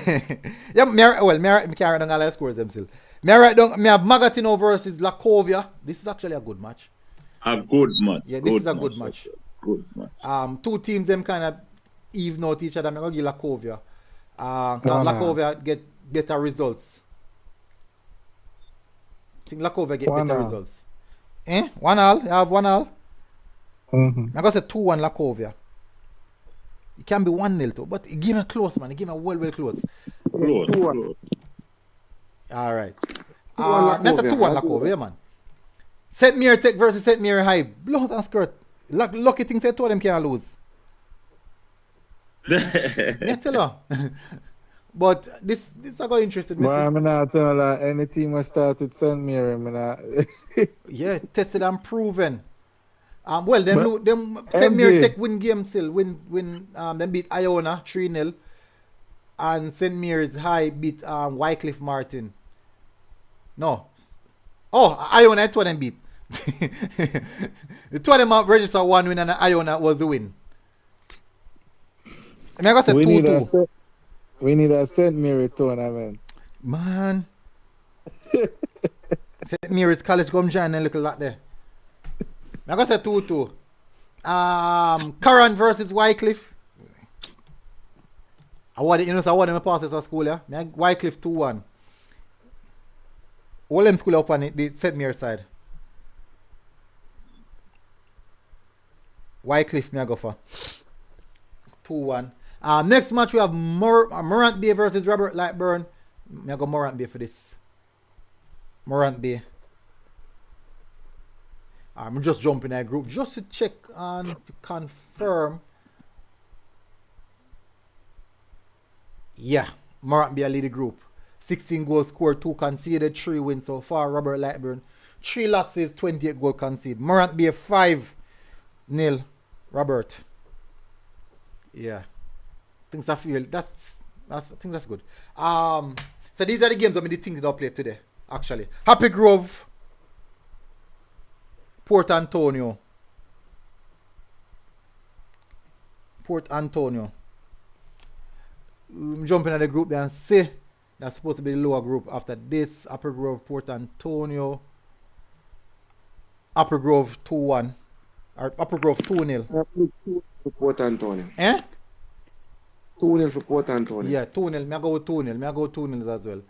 Yeah, me carry down all the scores them still. Me write down. Me have Magatino versus Lacovia. This is actually a good match. A good match. Yeah, this is a good match. Good match. Two teams them kind of even out each other. I'm gonna give Lakovia. Cause Wow. Lakovia get better results. I think Lakovia get 1-0. better results. 1-1. You have 1-1. Mm-hmm. I'm gonna say 2-1 Lakovia. It can be 1-0 too, but give me close, man. Give me well close. Close. 2-1. All right. 2-1 That's a Lakovia. 2-1 Lakovia, yeah, man. St. Mary Tech versus St. Mary High. Blows and skirt. Lucky thing say two of them can't lose. Me tell her. But this is going interested me. But I'm not telling you, any team that started St. Mary, I'm not. Yeah, tested and proven. Well, them But St. Mary MJ. Tech win game still. Them beat Iona 3-0. And St. Mary's High beat Wycliffe Martin. No. Oh, Iona, two of them beat. The two of them have registered one win and Iona was the win. I'm going to say 2-2. We need a St. Mary tournament. Man. St. Mary's College come join and look like there. I'm going to say 2-2. Curran versus Wycliffe. I want them to pass this at school, yeah? Wycliffe 2-1. All them school up on the St. Mary side. Wycliffe me I go for 2-1. Next match we have Morant Bay versus Robert Lightburn. Me I go Morant Bay for this. Morant Bay. I'm just jumping that group just to check and to confirm. Yeah, Morant Bay lead the group. 16 goals scored, 2 conceded, 3 wins so far. Robert Lightburn 3 losses, 28 goals conceded. Morant Bay 5-0. Robert. Yeah. Things I feel I think that's good. So these are the games I'm thinking I'll play today. Actually. Happy Grove. Port Antonio. Jumping at the group there and see. That's supposed to be the lower group after this. Upper Grove, Port Antonio. Upper Grove 2-1. Or Upper Grove 2-0. For Port Antonio. 2-0 for Port Antonio. Yeah, 2-0. Me I go with 2-0. Me I go with 2-0 as well.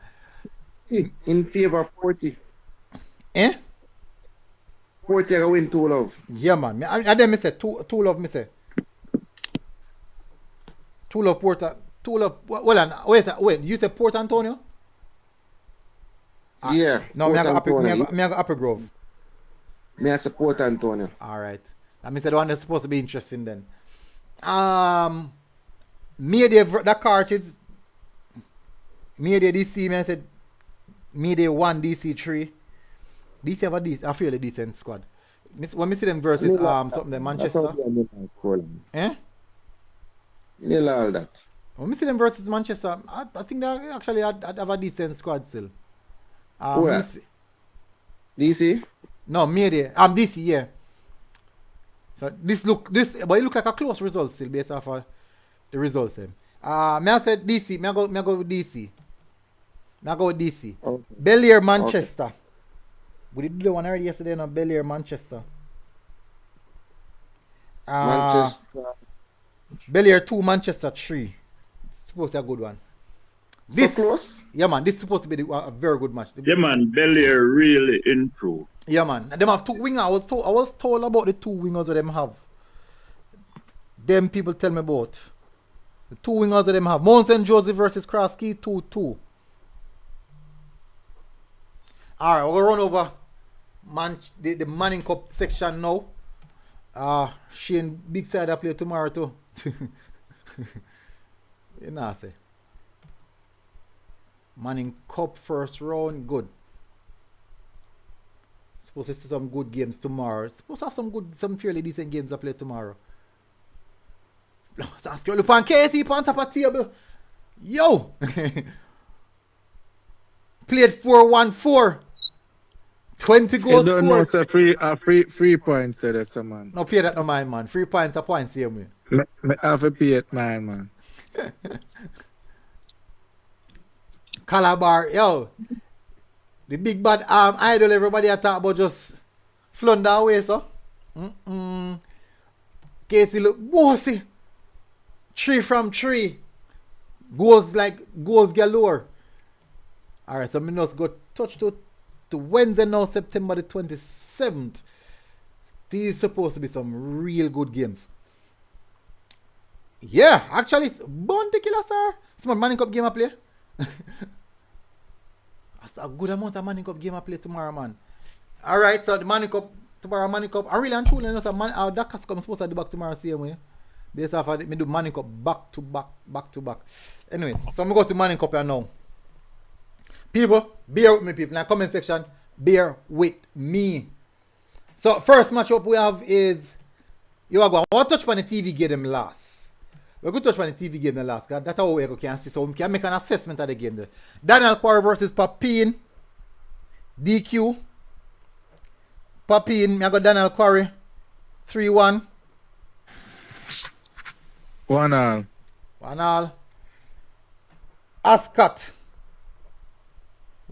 In favor of 40. 40 I win 2-0. Yeah, man. I then me say 2-0 me say. 2-0 Port. 2-0. Wait. You say Port Antonio? Yeah. No, me I go Upper Grove. Me I support Antonio. All right. That means the one that's supposed to be interesting then. That cartridge. Media DC, me I said Media 1, DC 3. DC have a fairly decent squad. When me see them versus something like Manchester. Nil all that. When me see them versus Manchester, I think they actually have a decent squad still. Where? DC? No, Media. DC, yeah. So but it look like a close result still based off of the results. Me I said DC. Me I go with DC. Okay. Bel-Air, Manchester. We did do the one already yesterday. No, Bel-Air, Manchester. Manchester. Bel-Air 2, Manchester 3. It's supposed to be a good one. So close? Yeah, man. This is supposed to be a very good match. Yeah, man. Bel-Air really improved. Yeah, man. And them have 2 wingers. I was told about the 2 wingers that them have. Them people tell me about. The 2 wingers that them have. Mount St. Joseph versus Krosky, 2-2. Alright, we'll run over the Manning Cup section now. Shane Big Side I play tomorrow too. You know, say. Manning Cup first round, good. Supposed to see some good games tomorrow. Supposed to have some fairly decent games I play tomorrow. Let's ask you, look on KC on top of table. Yo! Played 4-1-4. 20 goals You don't know scored. it's a free points there, so man. No pay that no mind, man. 3 points a point, same way. Me have to pay it, man. Calabar, yo. The big bad idol everybody I talk about just flounder away, so. Casey look bossy. 3 from 3. Goals galore. Alright, so we just go touch to Wednesday now, September the 27th. These supposed to be some real good games. Yeah, actually, it's Bounty Killer, sir. It's my Manning Cup game I play. That's a good amount of Manning Cup game I play tomorrow, man. Alright, so the Manning Cup, tomorrow Manning Cup. I really and truly know our Dakar come supposed to do back tomorrow same way. Based off of me do Manning Cup back to back. Anyways, so I'm going to go to Manning Cup here now. People, bear with me, people. In the comment section, bear with me. So, first matchup we have is, I want to touch on the TV game last. We're going to touch on the TV game last, because that's how we can see. So, we can make an assessment of the game there. Daniel Quarry versus Papine. DQ. Papine, I got Daniel Quarry. 3-1. 1-1. 1-1. Ascot.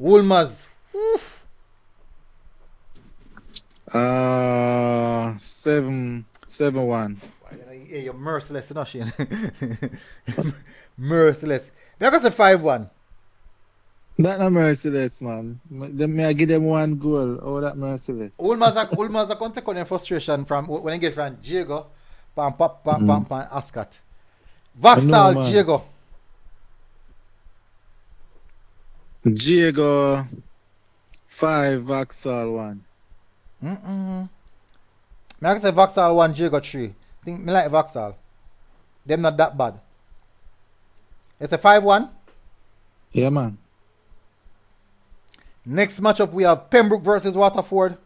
Woolmers. 7-1. You're merciless, no, Shane. Merciless. I got a 5-1. That not merciless, man. May I give them 1 goal? Oh, that merciless. Woolmers are going to take on their frustration from when they get from Diego, pam, Ascot. Vaxal, Diego. Diego 5, Vaxal 1. I can say Vaxal 1, Diego 3. I think me like Vaxal. Them not that bad. It's a 5-1. Yeah, man. Next matchup we have Pembroke versus Waterford.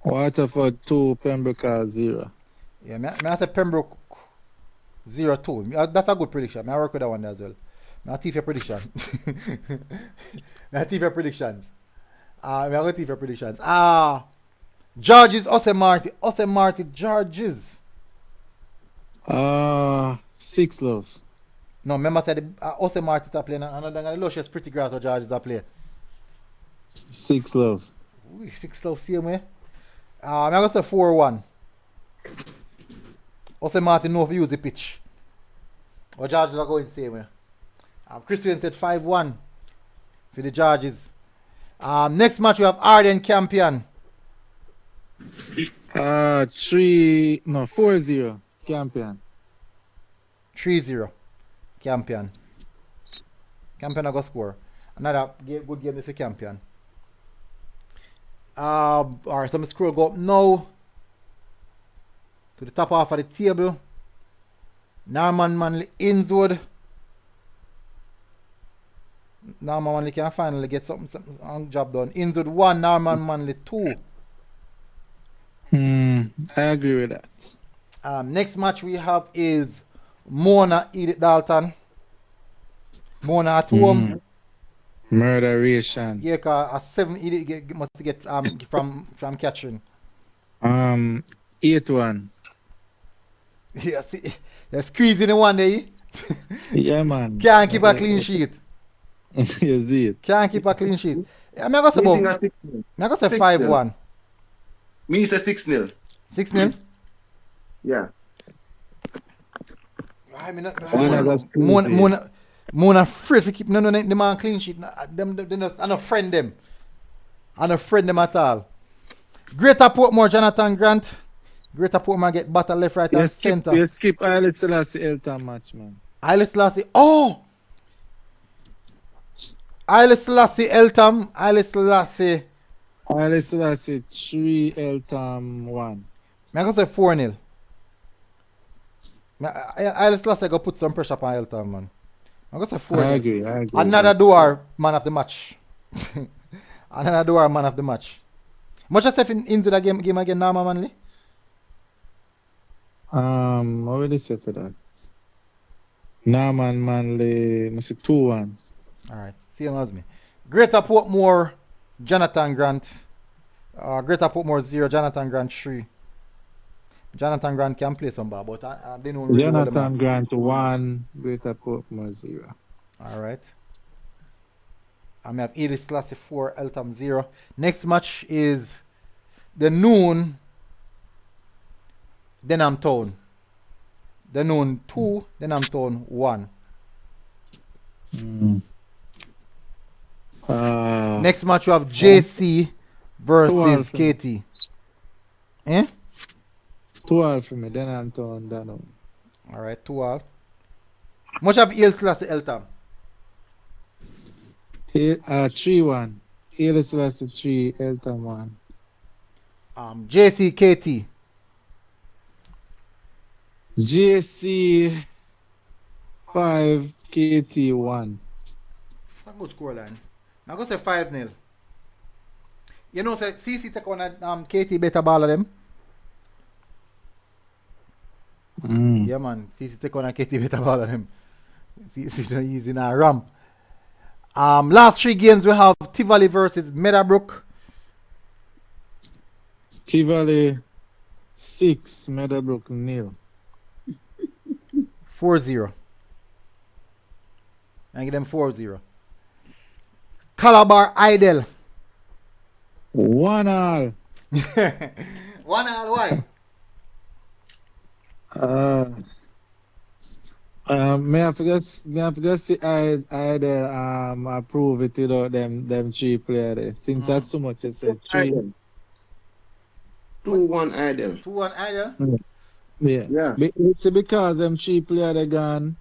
Waterford 2, Pembroke 0. Yeah, I say Pembroke 0-2. That's a good prediction. I work with that one as well. I teeth your prediction. I teeth your predictions. I go teeth your predictions. Georges Osemarty Georges. 6 love. No, remember I said Osemarty is playing and the luscious pretty grass or Georges are playing. 6 love. Ooh, 6 love same way. I'm going to say 4-1. Osemarty know if you use the pitch. Or Georges are going the same way. Christian said 5-1 for the Georges. Next match we have Arden Campion. 4-0 Campion. 3-0 Campion. Campion are going to score. Another good game is a Campion. Alright, so I'm scroll go up now to the top half of the table. Norman Manley Innswood. Norman Manley can finally get something on job done. Innswood 1, Norman Manley 2. I agree with that. Next match we have is Mona Edith Dalton. Mona at home. Murderation. Yeah, cause a 7 Edith must get from Catherine. 8-1. Yeah, see, you're squeezing the one there. Yeah, man. Can't keep a clean sheet. You see it. Can't keep a clean sheet. I'm going to say 5-1. Me say 6-0. 6-0? Yeah. I mean, Mona afraid to keep the man clean sheet. Them just, I don't friend them. I don't friend them at all. Greater Portmore, Jonathan Grant. Greater Portmore get battle left, right, and center. You skip Haile Selassie Elton match, man. Haile Selassie. Oh! Haile Selassie Elton. Haile Selassie 3, Elton 1. I'm going to say 4-0. Haile Selassie going to put some pressure on Elton, man. I'm going to say 4-0. I agree. Another Duar man of the match. Another Duar man of the match. Much as if into the game again, Norman Manley? What will you say for that? Norman Manley, I say 2-1. Alright, same as me. Greater Portmore, Jonathan Grant. Greater Portmore 0, Jonathan Grant 3. Jonathan Grant can play some ball, but they don't really Jonathan Grant 1, Greater Portmore 0. Alright. I have Edith Selassie 4, Eltham 0. Next match is the noon Denham Town. Denham 2, Denham Town 1. Next match we have JC versus 12 for me. KT. Eh? 12 for me, then I'm torn down. Alright, 2-all. Much of Hail Selassie Eltham. 3-1. Hail Selassie 3, Eltham 1. JC KT. JC 5, KT 1. It's a good scoreline. I'm going to say 5-0. You know, say CC take on KT better ball of them. Yeah, man. CC take on KT better ball of them. CC don't use in a ramp. Last 3 games we have Tivoli versus Meadowbrook. Tivoli 6, Meadowbrook 0. 4-0. I give them 4-0. Calabar Idle. 1-all. 1-all, why? May I forget see I there approve it without them 3 players there. Since that's so much I said 3. 2-1 Idle. 2-1 Idle. Yeah. It's because them 3 players they gone.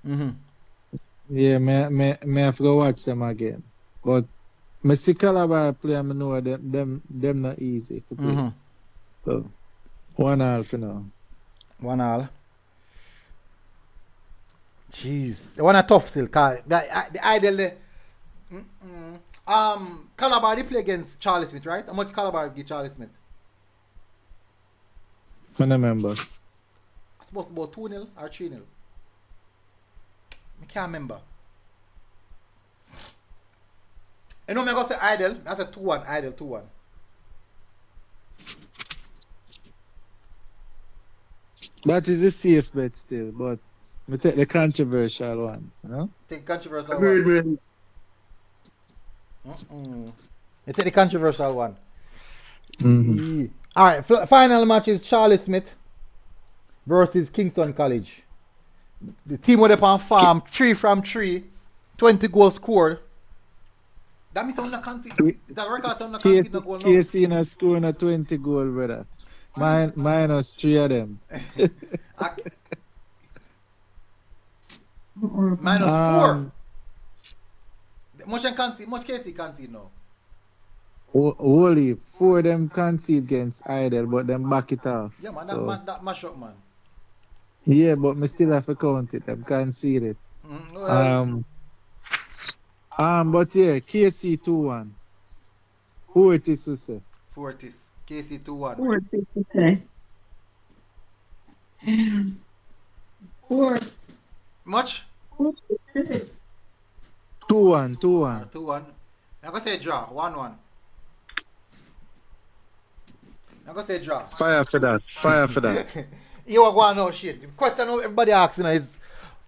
Yeah, may I forget watch them again. But me see Calabar play, I know them not easy to play. So 1-all for now. 1-all. Jeez. They want a tough still. The Idle. Calabar they play against Charlie Smith, right? How much Calabar give Charlie Smith? I don't remember. I suppose about 2-0 or 3-0. I can't remember. You know, I'm going to say Idle. That's a 2-1. Idle 2-1. That is a safe bet still, but we take the controversial one. You know? Take controversial Agreed, one. You take the controversial one. Mm-hmm. All right. Final match is Charlie Smith versus Kingston College. The team went up on farm 3 from 3, 20 goals scored. That means I'm not conceding. That record I'm not conceding a goal now. KC not scoring a 20 goal, brother. Minus 3 of them. Minus 4. Much KC concede now. Only 4 of them concede against Idle, but them back it off. Yeah, man, so. that mash up, man. Yeah, but me still have to count it. Them concede it. But yeah, KC 2-1. Fortis we say. Fortis. KC 2-1. Fortis, okay. 4. Much? 2-1. 2-1. I'm going to say draw. 1-1. I'm going to say draw. Fire for that. You are going no shit. The question everybody asking is,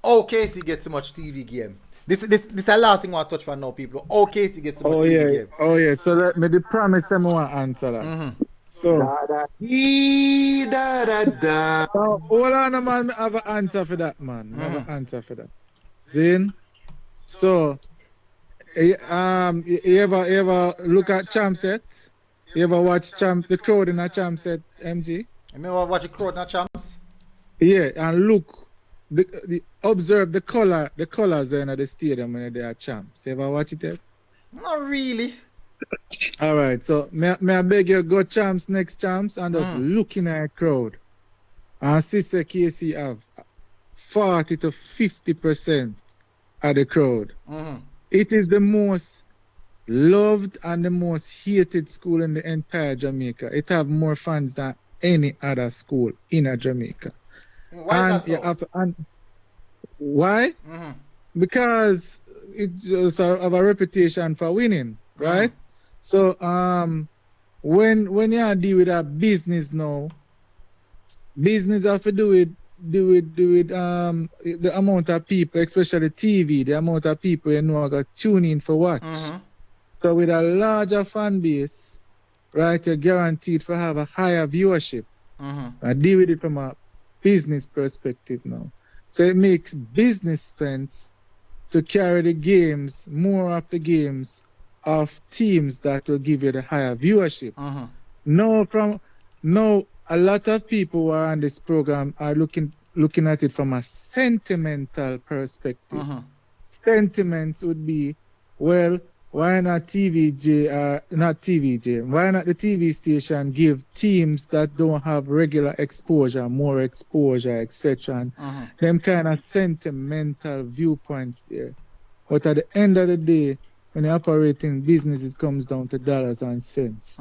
how KC gets so much TV game? This is the last thing I want to touch for now, people. How KC gets so much TV game? Oh yeah. So let me promise them I want to answer that. So hold on, man. I have an answer for that, man. I have an answer for that. Zin. So you ever look at Champ Set? You ever watch the crowd in a Champ Set, MG? You ever watch a crowd in a Champs? Yeah, and look, observe the colors in the stadium when they are Champs. You ever watch it yet? Not really. All right, so may I beg you go Champs next Champs and just look in a crowd and see KC have 40 to 50% of the crowd. It is the most loved and the most hated school in the entire Jamaica. It have more fans than any other school in Jamaica. Why is that so? Why? Because it just have a reputation for winning, right? So when you deal with a business now, business have to do with the amount of people, especially TV, the amount of people you know are going to tune in for watch. So with a larger fan base, right, you're guaranteed to have a higher viewership. I deal with it from a business perspective now. So it makes business sense to carry the games, more of the games of teams that will give you the higher viewership. No, a lot of people who are on this program are looking at it from a sentimental perspective. Sentiments would be, well, why not why not the TV station give teams that don't have regular exposure, more exposure, etc. And them kind of sentimental viewpoints there. But at the end of the day, when you operate in business, it comes down to dollars and cents.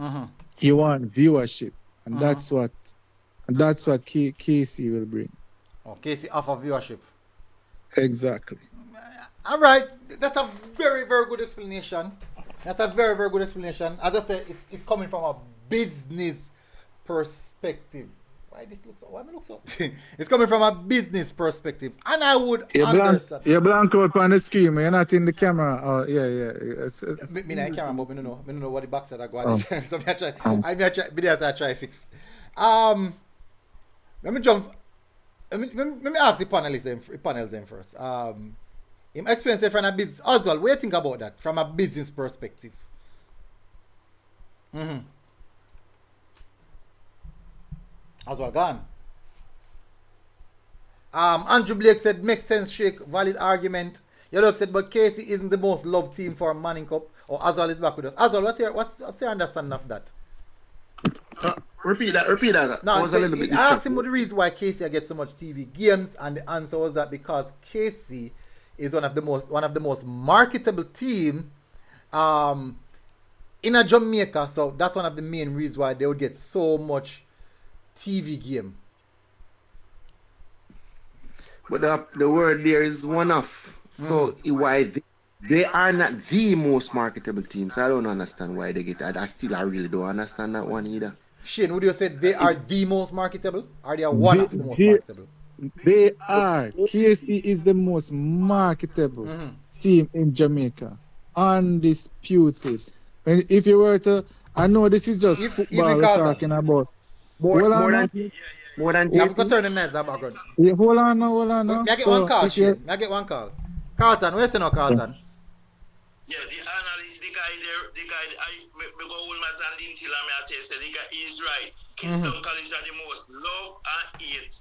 You want viewership, and that's what KC will bring. Oh, KC offer viewership. Exactly. All right, that's a very, very good explanation. That's a very, very good explanation. As I said, it's coming from a business perspective. Why me look so? It's coming from a business perspective, and I would understand. You're blank out on the screen. You're not in the camera. Oh, yeah. Me not in camera, but I don't know what the back side I go on. So I try fix. Let me jump. Let me ask the panelists them first. Him explain say from a business. Oswald, what do you think about that from a business perspective? Oswald gone. Andrew Blake said makes sense, Shake, valid argument. Yellow said, but KC isn't the most loved team for Manning Cup. Or Oswald is back with us. Oswald, what's your understanding of that? Repeat that. No, I was a little bit I asked him what the reason why KC gets so much TV games, and the answer was that because KC is one of the most marketable team in a Jamaica, so that's one of the main reasons why they would get so much TV game. But the word there is one off. So why they are not the most marketable team. So I don't understand why they get that. I really don't understand that one either. Shane, would you say they are the most marketable? Or they are one of the most marketable? They are. KC is the most marketable team in Jamaica. Undisputed. And if you were to, I know this is just football we're talking about. More than You have to turn the net that background. Yeah, hold on now. May I get one call, Shane? May I get one call? Carlton, where's the no Carlton? Yeah, the analyst, the guy there, I go Ulmas and Lintil and I tell you, the guy is right. Kingston College are the most loved and hate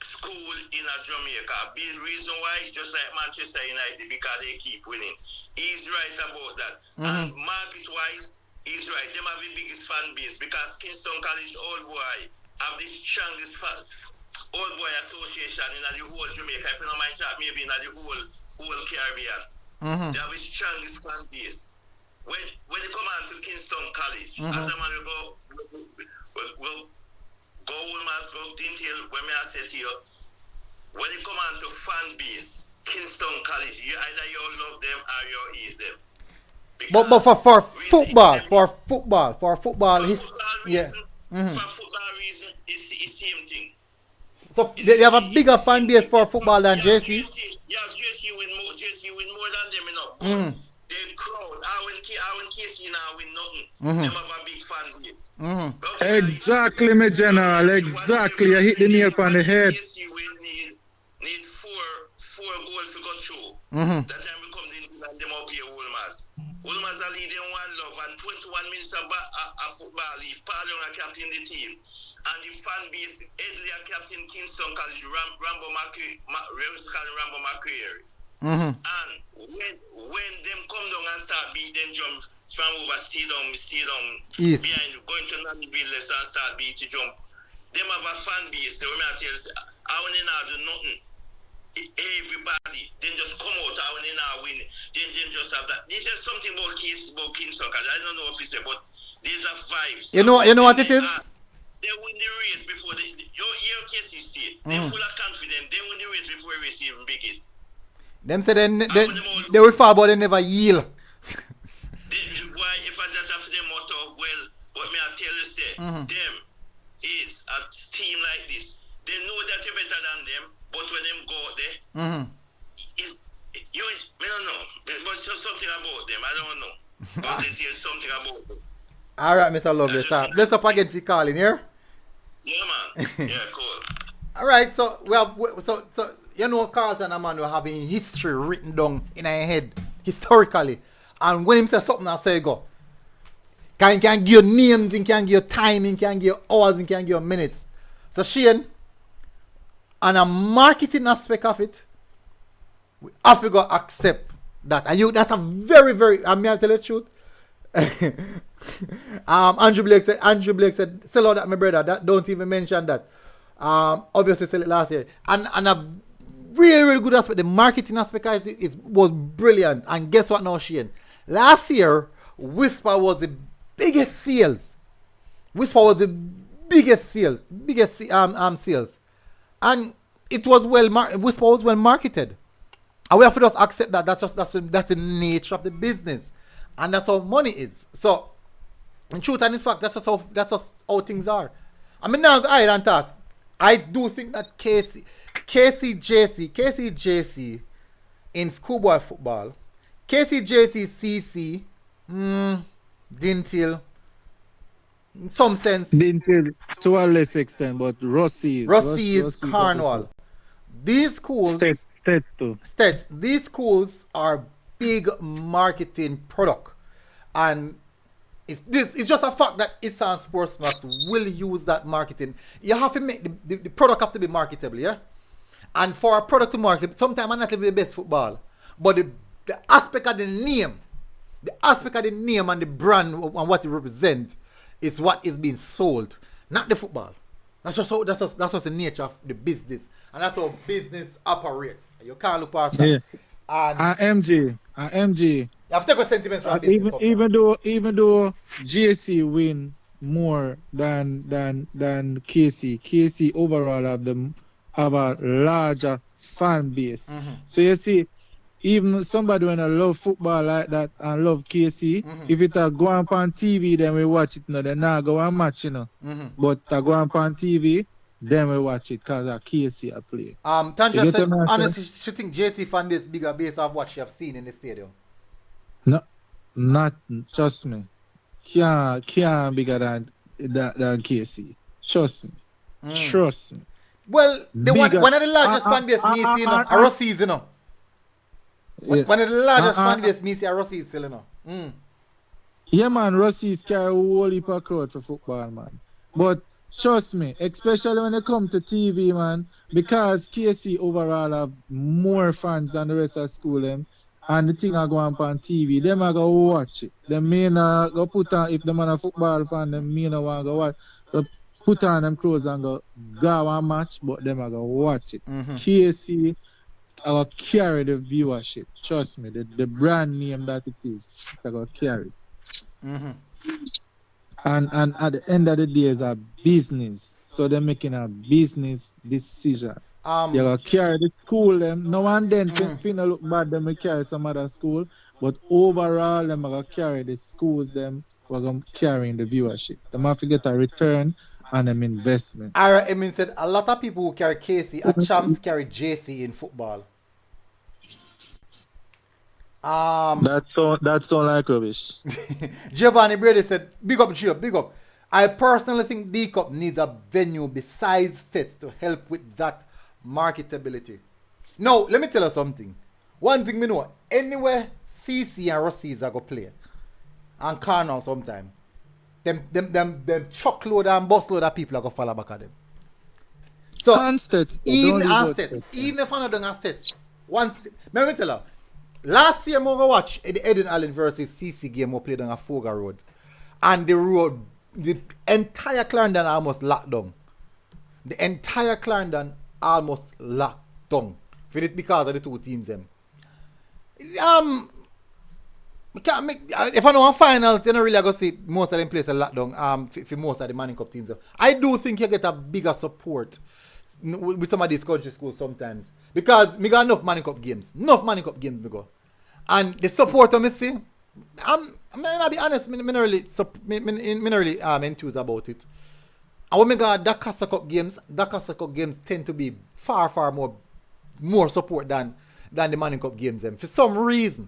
school in Jamaica. Big reason why, just like Manchester United, because they keep winning. He's right about that. And market-wise, he's right. They have the biggest fan base because Kingston College Old Boy have the strongest Old Boy association in the whole Jamaica. If you don't mind chat, maybe in the whole Caribbean. They have the strongest fan base. When they come on to Kingston College, as a man will go Ulmas, go detail when I say to you, when they come on to fan base, Kingston College, either you love them or you hate them. But for football, yeah. For football reason, it's the same thing. So they have a bigger fan base for football than JC? Yeah, JC win more than them, you know. They crowd. I win KC now win nothing. Them have a big fan base. Exactly, my general. Exactly. I hit the nail on the head. KC will need four goals to go through. That time we come in and them up here, Ulmas. Ulmas are leading 1-0 and 21 minutes of football leave. Pardon a captain the team. And the fan base, Edwin captain Kingston College, Rambo Macquarie. And when them come down and start beat them jump from over stadium yes. behind going to Nannibille and start beat to jump. Them have a fan base. So when I tell you, I want to do nothing. Everybody then just come out. I want to win. Then just have that. This is something about Kingston College. I don't know what it's but these are vibes. You know what it is? They win the race before your case is state. They're full of confidence. They win the race before the race even begin. Them say they will fall, but they never yield. Why, if I just have them motto, well, what may I tell you, say, them is a team like this. They know that you're better than them, but when them go out there, I don't know. There's just something about them. I don't know. But there's something about them. All right, Mr. Lovely. Bless up again for calling here. Yeah, man. Yeah, cool. All right, so so you know Carlton and man, we're having history written down in our head historically, and when him say something, I say go. Can give you names, he can give you time, he can give you hours, he can give you minutes. So Shane, on a marketing aspect of it, we have to go accept that. And that's a very, very, I mean, I tell you the truth. Andrew Blake said, sell out that, my brother. That don't even mention that. Obviously sell it last year. And a really, really good aspect, the marketing aspect of it was brilliant. And guess what now, Shane? Last year, Whisper was the biggest sales. Whisper was the biggest sales. And it was Whisper was well marketed. And we have to just accept that. That's the nature of the business. And that's how money is. So, in truth and in fact, that's just how things are. I mean, now I don't talk. I do think that KCJC in schoolboy football, KCJC CC, Dintil, in some sense. Dintil to a less extent, but Rossi's Cornwall. These schools, States, these schools are big marketing product, and it's just a fact that Isan Sportsmas will use that marketing. You have to make the product have to be marketable, yeah. And for a product to market, sometimes I'm not even the best football, but the aspect of the name, and the brand and what it represents is what is being sold, not the football. That's just the nature of the business, and that's how business operates. You can't look past that. Yeah. And MG. You have to take a sentiments from business. Even though JC win more than KC overall have a larger fan base. Mm-hmm. So you see, even somebody when I love football like that and love KC, if it go on TV, then we watch it. No, then now go on match, you know. But go on TV, then we watch it because KC a play. Tanja said, honestly, she think JC fan base bigger base of what she have seen in the stadium. No, not trust me. Can't bigger than KC. Trust me. Well, one of the largest fan base me see, you know, a Rossi's, you know. Yeah. One of the largest fan base me see a Rossi's still, you know. Yeah, man, Rossi's carry a whole heap of crowd for football, man. But trust me, especially when it come to TV, man, because KC overall have more fans than the rest of school, them, and the thing are going on TV, them are going to watch it. Them may not go put on, if the man a football fan, them may not want to go watch, but put on them clothes and go and match, but them are going to watch it. KC will carry the viewership. Trust me, the brand name that it is, they're going to carry. And at the end of the day, it's a business. So they're making a business decision. You gotta carry the school them. Now and then, if you look bad, them will carry some other school. But overall, them are gonna carry the schools them. We're gonna carrying the viewership. They have to get a return on them investment. I mean, said a lot of people who carry KC and champs carry JC in football. That sound like rubbish. Giovanni Brady said, big up, Gio, big up. I personally think D-Cup needs a venue besides sets to help with that marketability. Now, let me tell you something. One thing we know, anywhere CC and Rossi's are going to play, and Cornwall sometime, them truckload and busload of people are going to follow back at them. So, even if I'm not doing stats, let me tell you, last year, I watched the Edwin Allen versus CC game we played on a Foga Road. And the entire Clarendon almost locked down. The entire Clarendon almost locked down. Because of the two teams them. Can't make, if I know finals, you don't really go see most of them places locked down for most of the Manning Cup teams. I do think you get a bigger support with some of these country schools sometimes. Because me got enough Manning Cup games. Me go. And the support I see, I'm gonna be honest, me really enthused about it. And when me got Dakasa Cup games tend to be far more support than the Manning Cup games them. For some reason.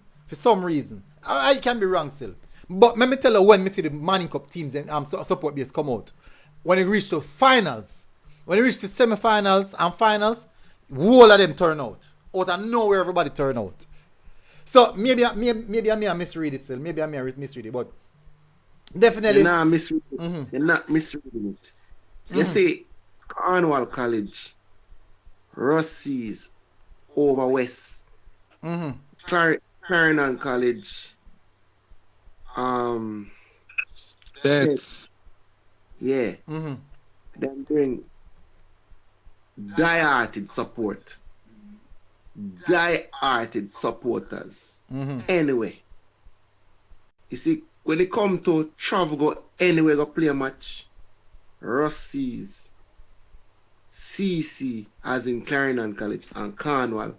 I can be wrong still. But let me tell you, when me see the Manning Cup teams and support base come out, when it reach to finals, when you reach the semi-finals and finals, whole of them turn out. Out of nowhere, everybody turn out. So maybe I misread it still. Maybe I misread it, but definitely. You're not misreading it. You're not misreading it. You see, Cornwall College, Russies, over West, Clarendon College, That's yeah, them doing die-hearted support. Die-hearted supporters. Anyway, you see, when it come to travel, go anywhere, go play a match, Russies, CC, as in Clarendon College, and Cornwall,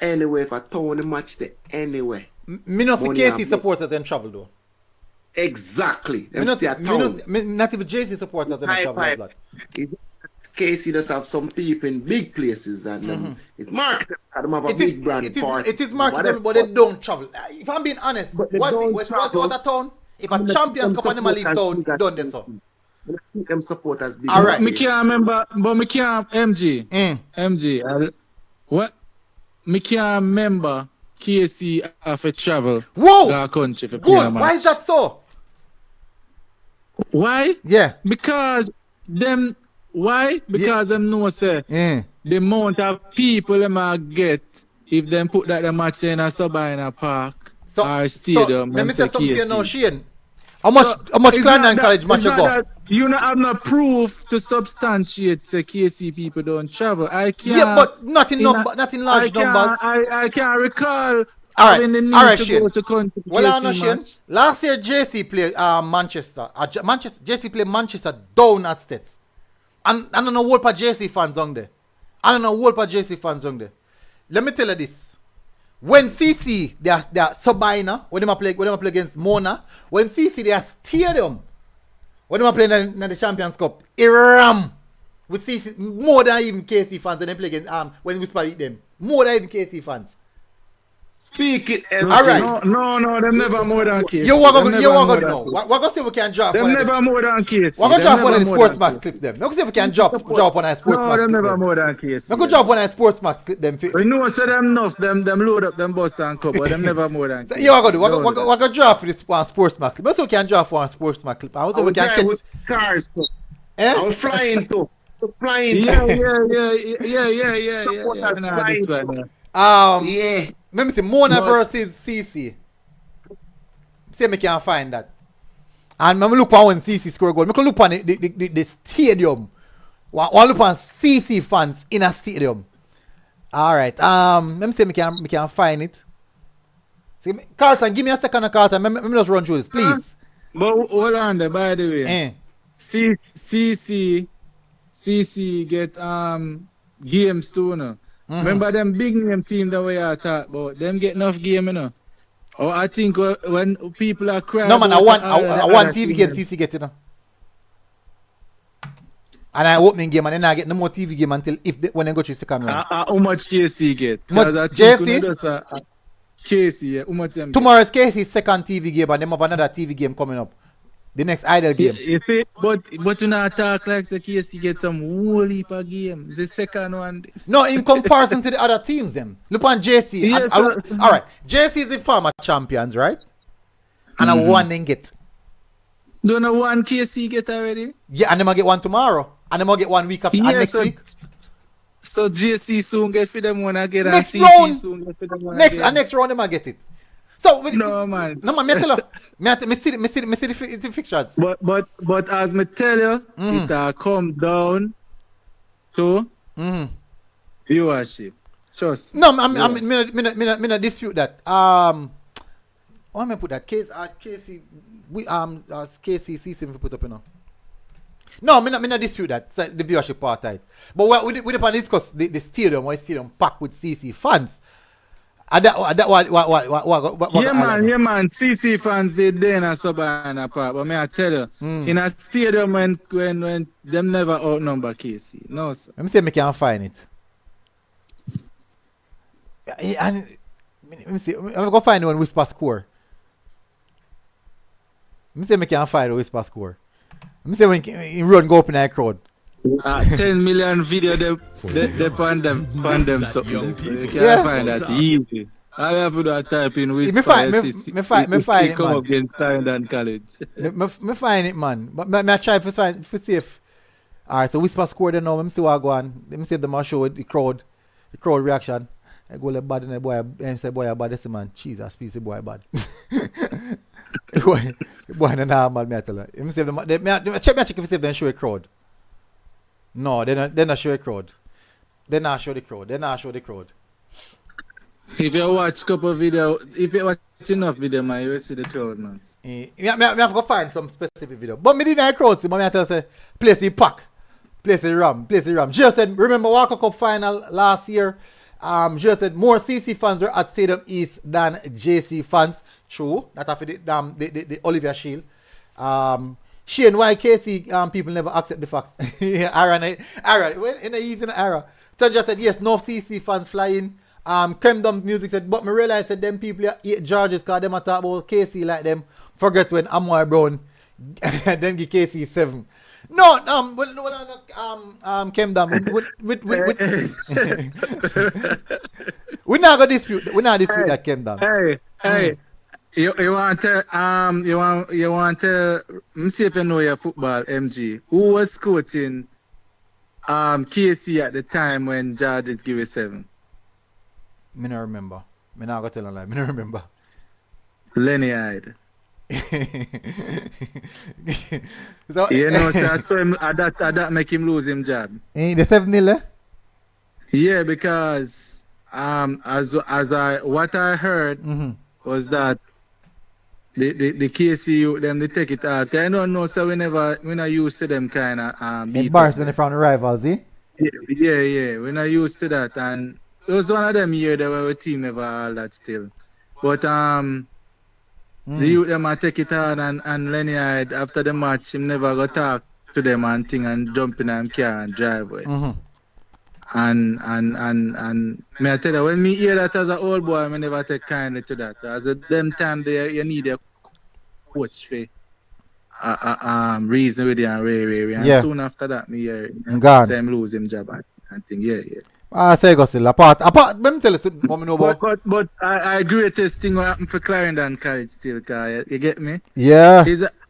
anyway, if I town the match there, anyway. Me not see KC supporters then travel though. Exactly. Me not even JC supporters then travel like that. KC does have some people in big places and it marketable. Them have a big brand part. It is marketable, but they don't travel. If I'm being honest, what's a town? If a Champions Cup Animal League town, it done this so. Them supporters big. All right. Me can't remember, but me can't MG. What? Me can't remember KC have a travel. Whoa! To our country for Good. Why is that so? Why? Yeah. Because them. Why? Because them know say the amount of people them a get if them put that the match in a Sabina Park or stadium. Let me say something to you now, Shane. How much Clarendon College match you go? You don't have no proof to substantiate say KC people don't travel. I can't. Yeah, but not in large numbers. I can't recall. All having the need right, to Shane. go to country Well, I know, KC Shane. match. Last year, JC played Manchester. JC played Manchester down at States. And I don't know what for JC fans on there. Let me tell you this. When CC, they are Sabina, when they play against Mona, when CC, they are stadium, when they play in the Champions Cup, it ram with CC, more than even KC fans when they play against, when Whisper beat them. More than even KC fans. Speak it. All right. No, them never more than KC. You want to know. We're going to see if we can drop them one never more than KC. We're going to drop one of the sports max clip them. We're going to see if we can drop one of the sports max. No, them never more than KC. We're going to drop one of the sports max clip them. We know so them enough, them load up them bus and cup, but them never more than KC. Yeah, we're going to drop for this one sports max clip. Let's see if we can drop one sports max clip. I was we can catch cars too. Eh? I was flying too. Flying. Yeah. Yeah. Let me see, Mona versus CC. See if I can find that. And I'm look on when CC score a goal. I can look on the stadium. I look on CC fans in a stadium. Alright. Let me see if I can find it. See, Carlton, give me a second, Carlton. Let me just run through this, please. But hold on there, by the way. CC get games too, no? Remember them big name team that we are talking about? Them get enough game, you know? Or I think when people are crying. No, man, I want TV game CC get, you know. And I opening game and then I get no more TV game until when I go to second round. How much KC get? JC? KC, yeah. How much them Tomorrow's KC's second TV game and them have another TV game coming up. The next idle game. You see, but you not talk like the KC get some whole heap of game. The second one. No, in comparison to the other teams, them. Look on JC. Yes, all right, JC is the former champions, right? And I won then get. Don't know one KC get already? Yeah, and them I get one tomorrow. And them I get 1 week after next week. So JC soon get for them one again. Next and round. CC soon get for them one Next again. next round them I get it. So no man, me tell you, me see the fixtures. But as me tell you, it come down to viewership. Trust. No, I'm not dispute that. Why am I put that? KC CC put up, you know. No, me not dispute that. So the viewership part right. But we didn't discuss the stadium. Why stadium packed with CC fans? What? Yeah, man. CC fans they in a Sabina Park, but may I tell you, in a stadium when them never outnumber KC. No, sir. Let me see if I can find it. And let me see. I'm gonna find one whisper score. Let me see if I can find a whisper score. Let me see when in run go up in that crowd. 10 million video they on them something. So you can't find that easy. All you have to do is type in Me Whisper find it it, come man. up against Clarendon College. Me find it, man. But me try to find for see if. Alright, so Whisper scored now. Let me see what go on. Let me see them show the crowd reaction. I go like bad and the boy and say boy bad. This man, Jesus, piece of boy bad. boy no normal, me tell you. Let me see them. Check if you see them show a crowd. No, they not show a crowd. They not show the crowd. If you watch couple video, if you watch enough video, man, you will see the crowd, man. Me have to go find some specific video. But me didn't crowd see, but me I tell you say place is pack. Place is ram. Just said remember Walker Cup final last year. Just said more CC fans were at Stadium East than JC fans. True. That after the Oliver Shield. Shane, why KC people never accept the facts? Aaron, well, in a easy era. So just said yes, no CC fans flying. Clarendon Music said, but me realize that them people are 8 Georges because them a talk about KC like them. Forget when Amoy Brown then give KC 7. No, Clarendon, we not gonna dispute that Clarendon. Hey. You want to see if you know your football, MG. Who was coaching KC at the time when Georges give it 7? Me not remember. Me not gonna tell a lie. Me not remember. Lenny Hyde. So, you know, so I saw him that make him lose him job. The 7-0, Yeah, because what I heard was that the KCU them they take it out. I don't know, so we not used to them kind of embarrassment from the rivals, eh? Yeah, we're not used to that, and it was one of them years that our team never all that still. But the youth them a take it hard, and Lenny Hyde after the match him never go talk to them and thing and jump in and car and drive away. And me I tell you, when me hear that as an old boy, I never take kindly to that. As a them time there you need a coach for reason with you and Ray. And soon after that me hear him lose him job and thing. Yeah. I say go still apart. Let me tell you something what me know about. But I greatest thing what happened for Clarendon College still, cause you get me? Yeah.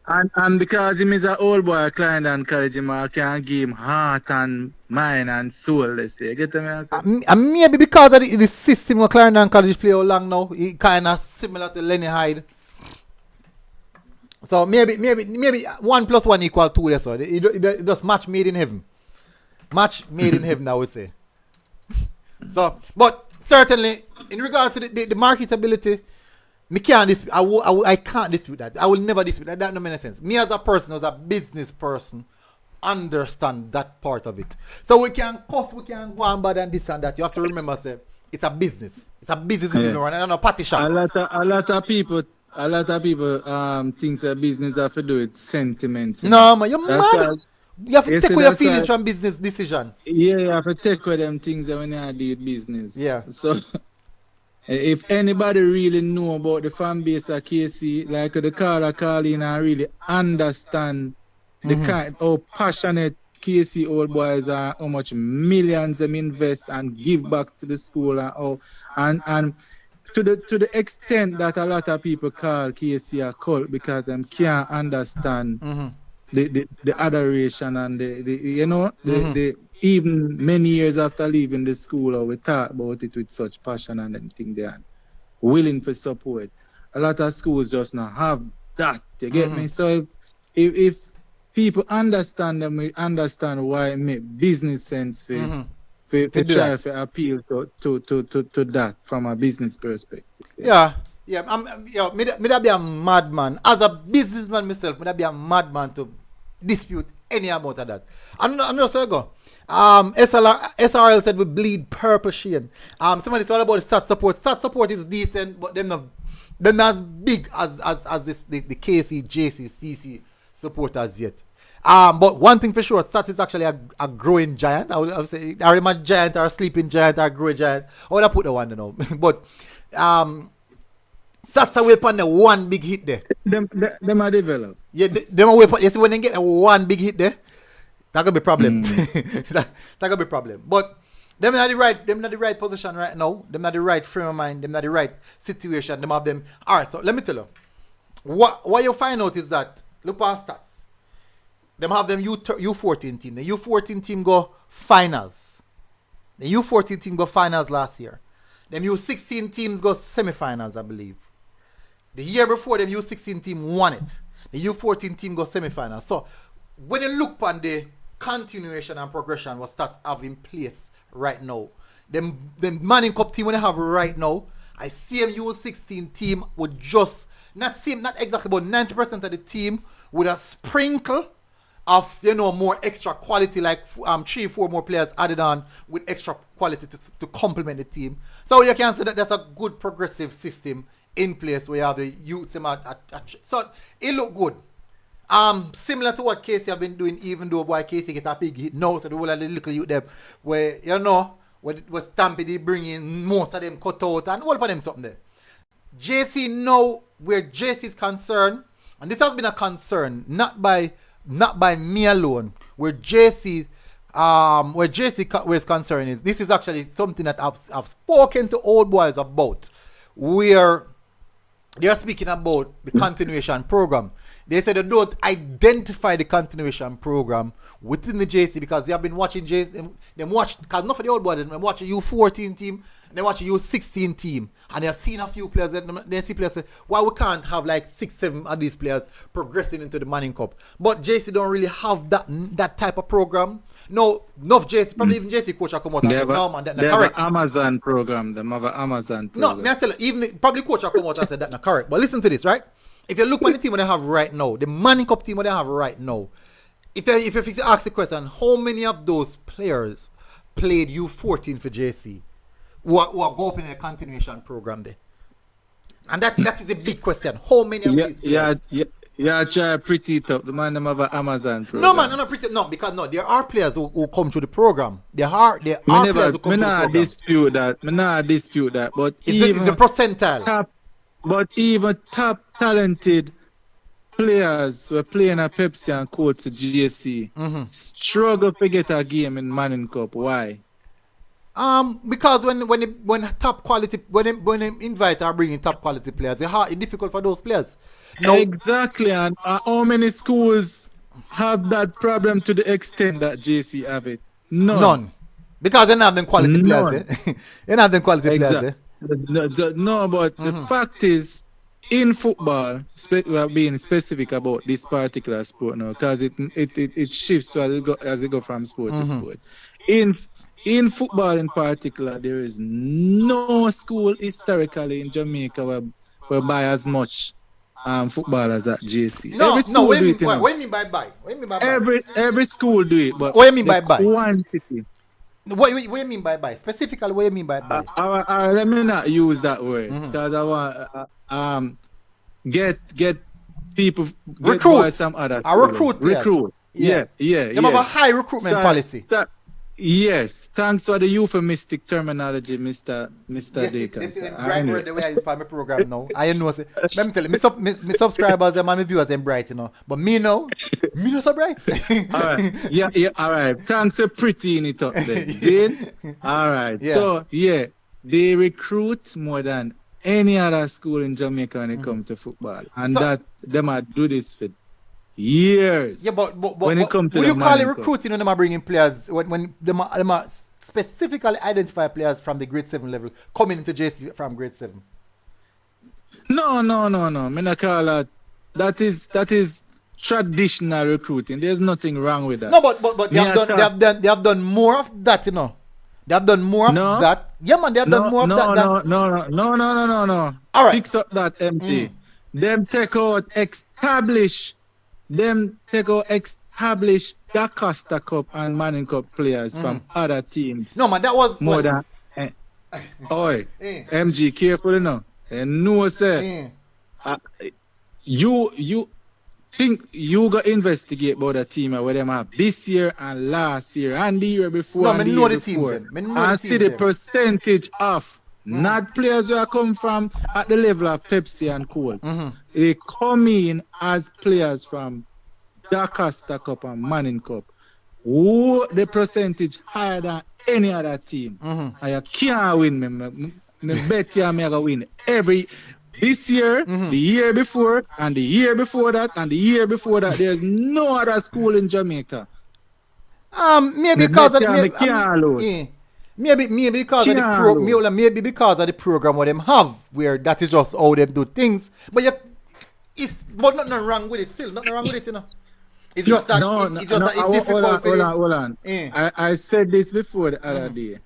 And because him is an old boy at Clarendon College, I can give him heart and mind and soul, let's say. You get me? Maybe because of the system of Clarendon College play how long now, it kind of similar to Lenny Hyde. So maybe 1 + 1 = 2. That's all. It just match made in heaven. Match made in heaven, I would say. So, but certainly in regards to the marketability, me can't dispute. I can't dispute that. I will never dispute that. That no make sense. Me as a person, as a business person, understand that part of it. So we can cuss, we can go on bad and this and that. You have to remember, say it's a business. It's a business and not a party shop. A lot of people thinks a business have to do with sentiments. No, man, you're mad. You have to take away your feelings from business decision. Yeah, you have to take away them things that when you deal with business. Yeah. So if anybody really know about the fan base of KC, like the caller call in and really understand the kind how passionate KC old boys are, how much millions them invest and give back to the school and to the extent that a lot of people call KC a cult because them can't understand the adoration and the even many years after leaving the school, we talk about it with such passion and them thing they are willing for support. A lot of schools just not have that. You get me? So if people understand them, we understand why it make business sense for try to appeal to that from a business perspective. Yeah. Me that be a madman. As a businessman myself, me that be a madman to dispute any amount of that. And so go. SRL said we bleed purple Shane. Somebody said about the stat support. Stat support is decent, but them not as big as the KC, JC, CC supporters yet. But one thing for sure, Stats is actually a growing giant. I would say, are a giant or a sleeping giant or a growing giant? I would have put the one, But Stats are waiting on the one big hit there. Them are developed. Yeah, them are waiting. You see when they get a one big hit there, That could be problem. that could be problem. But them not the right position right now. Them not the right frame of mind. Them not the right situation. Them have them. Alright, so let me tell you. What you find out is that look at stats. Them have them U14 team. The U14 team go finals. The U14 team go finals last year. Them U16 teams go semi-finals, I believe. The year before, them U16 team won it. The U14 team go semi-finals. So when you look on the continuation and progression what stats have in place right now, the Manning Cup team when they have right now, I see them U16 team would just not exactly, but 90% of the team with a sprinkle of more extra quality, like 3-4 more players added on with extra quality to complement the team. So you can say that there's a good progressive system in place where you have the youths. So it look good. Similar to what Casey have been doing, even though boy Casey get a big hit now, so the whole of the little youth them where where it was Stampy they bring in most of them cut out and all of them something there. JC now where JC is concerned, and this has been a concern not by me alone, where JC is concerned is this is actually something that I've spoken to old boys about, where they are speaking about the continuation program. They said they don't identify the continuation program within the JC because they have been watching JC. They watch because not for the old boys, they watch a U14 team, they watch a U16 team, and they have seen a few players. They see players say, "Why we can't have like 6-7 of these players progressing into the Manning Cup?" But JC don't really have that type of program. No, JC, probably even JC coach will come out and say, "No man, that's not correct." Amazon program, them have an Amazon program. No, me I tell you, even probably coach will come out and say that's not correct. But listen to this, right? If you look at the team they have right now, the Manning Cup team they have right now, if you ask the question, how many of those players played U14 for JC who are go up in the continuation program there? And that is a big question. How many of these players? Yeah, try pretty tough. The man them have an Amazon program. No man, not pretty. No, because there are players who come through the program. There are players who come through the program. Me not dispute that. But it's a percentile. Even top talented players were playing at Pepsi and coach to GSC struggle to get a game in Manning Cup. Why? Because when top quality when they invite or bring in top quality players, it's difficult for those players. No. Exactly, and how many schools have that problem to the extent that JC have it? None. Because they don't have them quality players. Eh? They don't have them quality players. Eh? No, but the fact is, in football, being specific about this particular sport now, because it shifts as it go from sport to sport. In football in particular, there is no school historically in Jamaica where buy as much footballers at JC. What do you mean by buy? Every school do it, but what do you mean by buy? Quantity. What do you mean by buy? Specifically, what do you mean by buy? Let me not use that word because I want get people recruit some other recruit. Yeah. They have a high recruitment policy. Yes, thanks for the euphemistic terminology, Mr. Deacon. This is the bright word the way I use for my program now. I know. Let me tell you, my subscribers and my viewers are bright, but me no so bright. All right. Yeah, all right. Thanks for prettying it up then. All right. Yeah. So, they recruit more than any other school in Jamaica when it comes to football. And they might do this for years. Yeah, but when it comes to will you call it recruiting when they are bringing players when they are specifically identify players from the grade 7 level coming into JC from grade 7? No. Me not call that. That is traditional recruiting. There's nothing wrong with that. No, but they have done more of that, They have done more of that. Yeah, man, they have done more of that. No. All right. Fix up that empty. Them take out established D'Costa Cup and Manning Cup players from other teams. No, man, that was more than. MG, careful enough. And no, sir. You think you go investigate about the team where them have this year and last year and the year before and the year before, and see the percentage of not players who are come from at the level of Pepsi and Coles. They come in as players from D'Costa Cup and Manning Cup. who the percentage higher than any other team. Mm-hmm. And you can't win me bet you I'm gonna win every this year, the year before, and the year before that, and the year before that. There's no other school in Jamaica. Maybe because of maybe because of the maybe because of the program what them have, where that is just how them do things. But but nothing wrong with it. Still, nothing wrong with it, you know. It's just that it's difficult. Hold on. I said this before the other day.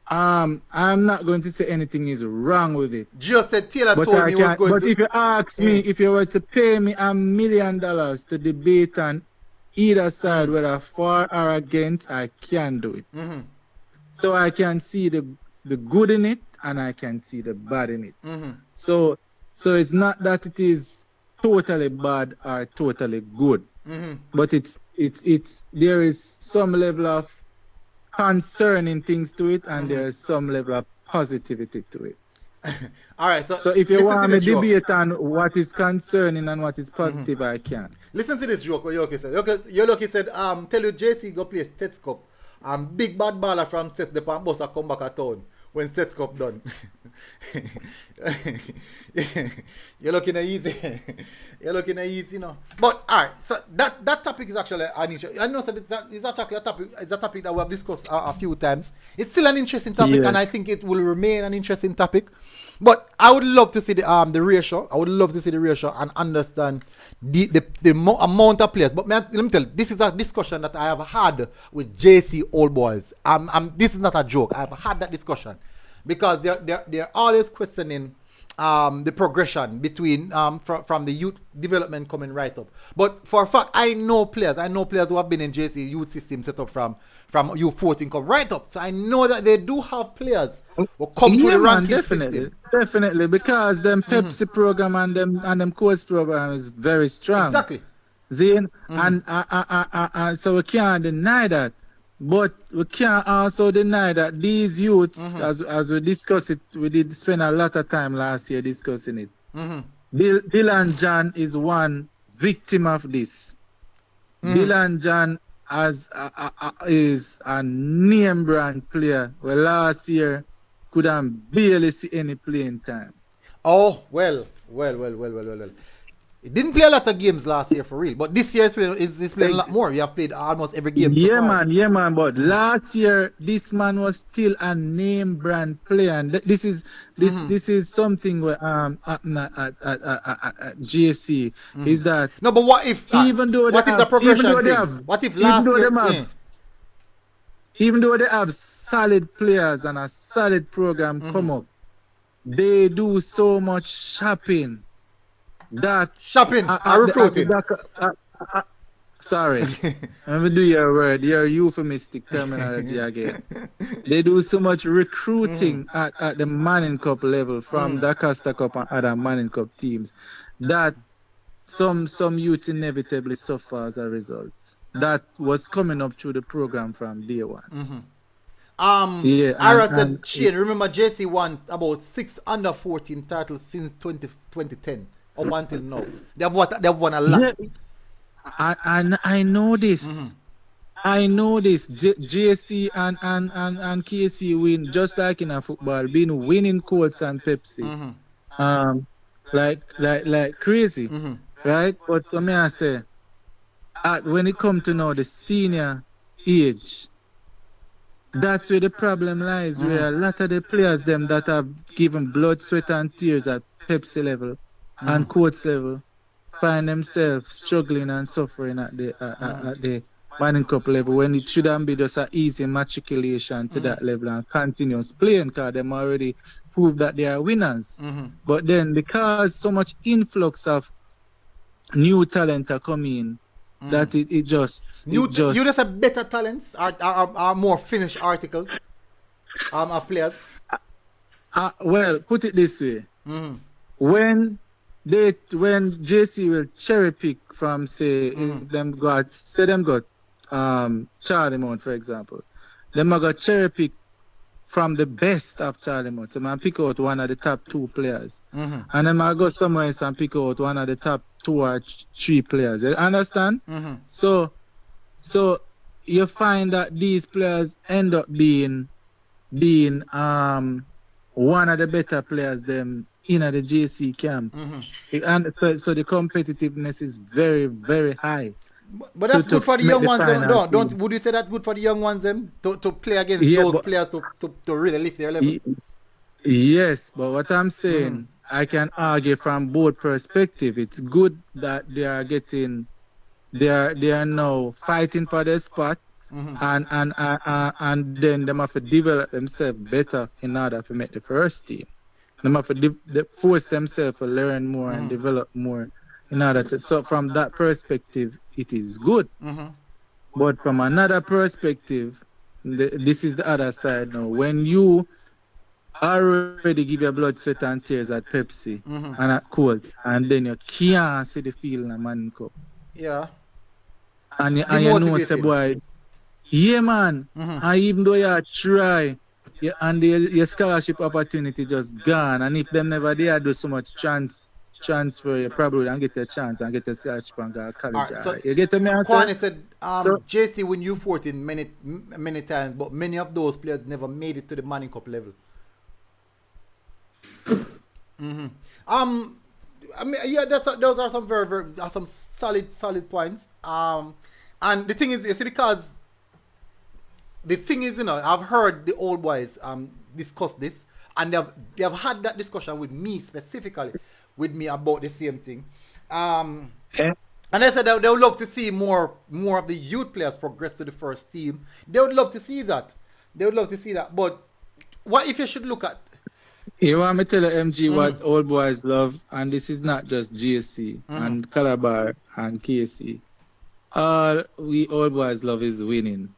I'm not going to say anything is wrong with it. Just said Taylor told me he was going to. But if you ask me, if you were to pay me $1 million to debate on either side, whether for or against, I can do it. Mm-hmm. So I can see the good in it and I can see the bad in it. Mm-hmm. So it's not that it is totally bad or totally good, but it's there is some level of concern in things to it, and there is some level of positivity to it. All right. So if you want to debate on what is concerning and what is positive, I can. Listen to this joke. What Yoki said. Yoki said, tell you JC go play Sets Cup. Big bad baller from Sets the pan bus come back at town when Sets Cup done. You're looking at easy. You're looking at easy, you know. But alright, so that topic is actually an interesting. I know so it's actually a topic. It's a topic that we have discussed a few times. It's still an interesting topic, and I think it will remain an interesting topic. But I would love to see the ratio. I would love to see the ratio and understand the amount of players. But let me tell you, this is a discussion that I have had with JC Old Boys. This is not a joke. I have had that discussion because they're always questioning the progression between from the youth development coming right up. But for a fact, I know players who have been in JC youth system set up from U14 come right up. So I know that they do have players who come through the ranking system. Definitely, because them Pepsi program and them course program is very strong. Exactly. Zane, and so we can't deny that. But we can't also deny that these youths, as we discussed it, we did spend a lot of time last year discussing it. Dylan John is one victim of this. Dylan John is a name brand player where last year couldn't barely see any playing time. Oh, well. He didn't play a lot of games last year for real, but this year he's playing a lot more. We have played almost every game. Yeah, man. But last year, this man was still a name brand player, and this is something where at GSC is that no. But what if even though they have solid players and a solid program come up, they do so much shopping. Recruiting. Sorry, let me do your word, your euphemistic terminology again. They do so much recruiting at the Manning Cup level from the Costa Cup and other Manning Cup teams that some youth inevitably suffer as a result. That was coming up through the program from day one. Ira said, Shane, remember JC won about 6 under 14 titles since 2010. Up until now, they've won a lot. Yeah, I know this. I know this. JC and KC win just like in a football, been winning Colts and Pepsi, like crazy, right? But let me say, when it comes to now the senior age, that's where the problem lies. Where a lot of the players them that have given blood, sweat, and tears at Pepsi level and coach level find themselves struggling and suffering at the Manning Cup level when it shouldn't be just an easy matriculation to that level and continuous playing because them already proved that they are winners. But then because so much influx of new talent are coming, that it just you just have better talents are more finished articles of players. Well, put it this way: when JC will cherry pick from say them got Charlie Mount, for example, them got cherry pick from the best of Charlie Mount. So man pick out one of the top 2 players, and then I go somewhere else and pick out one of the top 2 or 3 players. You understand? So So you find that these players end up being one of the better players them in the JC camp. And so the competitiveness is very, very high. But that's good for the young ones. Don't would you say that's good for the young ones them to play against those players to really lift their level? Yes, but what I'm saying, I can argue from both perspectives. It's good that they are getting, they are now fighting for their spot, and then they have to develop themselves better in order to make the first team. They have to force themselves to learn more and develop more in order to. So from that perspective, it is good. But from another perspective, this is the other side now. When you already give your blood, sweat, and tears at Pepsi and at Colts, and then you can't see the field in a Man Cup. Yeah. And you know, say, boy, yeah, man. And even though you try, and your scholarship opportunity just gone, and if them never did do so much transfer, you probably don't get a chance and get a scholarship and go to college. Right, so you get to me answer? Kwani said, JC win U14 many times, but many of those players never made it to the Manning Cup level. I mean, yeah, those are some very some solid points. And the thing is, you see, because the thing is, you know, I've heard the old boys discuss this, and they have had that discussion with me specifically, with me about the same thing. And they said they would love to see more of the youth players progress to the first team. They would love to see that. But what if you should look at? You want me to tell you, MG, what old boys love, and this is not just GSC and Calabar and KC. All we old boys love is winning.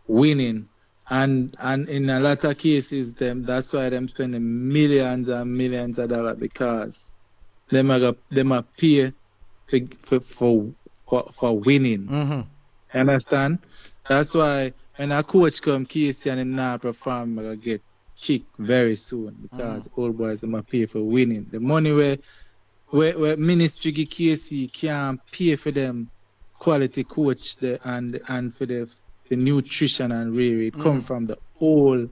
Winning. And in a lot of cases, that's why them spending millions and millions of dollars, because them are pay for winning. Understand? That's why when a coach come KC and him not perform, I get kick very soon, because old boys are pay for winning. The money where ministry give KC can't pay for them quality coach and for the nutrition and really come from the whole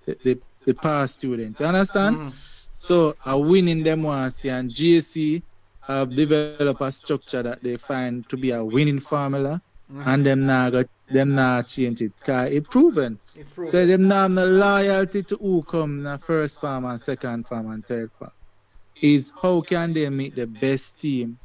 the past students. You understand? So winning them once, and GSC have developed a structure that they find to be a winning formula, and them not change it, because it's proven. So them not have no loyalty to who come in the first farm and second farm and third farm. Is how can they make the best team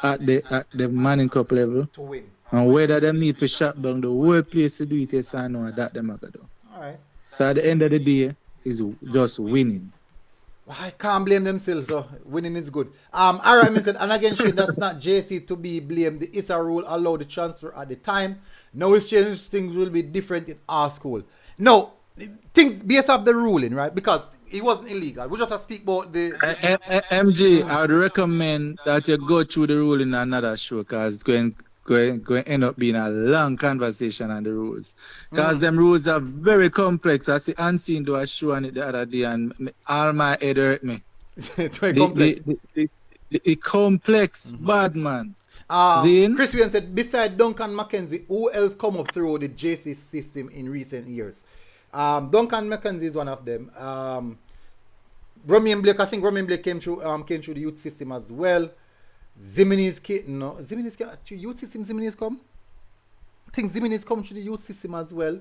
at the Manning Cup level To win. And whether them need to shut down the whole place to do it, yes or no, that them are going to do. Alright. So at the end of the day, is just winning. I can't blame themselves, so winning is good. Alright, Mr. And again, Shane, that's not JC to be blamed. The ISA rule allowed the transfer at the time. Now it's changed, things will be different in our school. No, things based off the ruling, right? Because it wasn't illegal. We just have to speak about the MG, I would recommend that you go through the rule in another show, because it's going to end up being a long conversation on the rules. Because them rules are very complex. I see Unseen do a show on it the other day, and all my head hurt me. It's very complex. The complex, bad man. Chris Williams said, besides Duncan McKenzie, who else come up through the JC system in recent years? Duncan McKenzie is one of them. Romain Blake, I think Romain Blake came through the youth system as well. Zimini's through youth system. Zimini's come. I think Zimini's come through the youth system as well.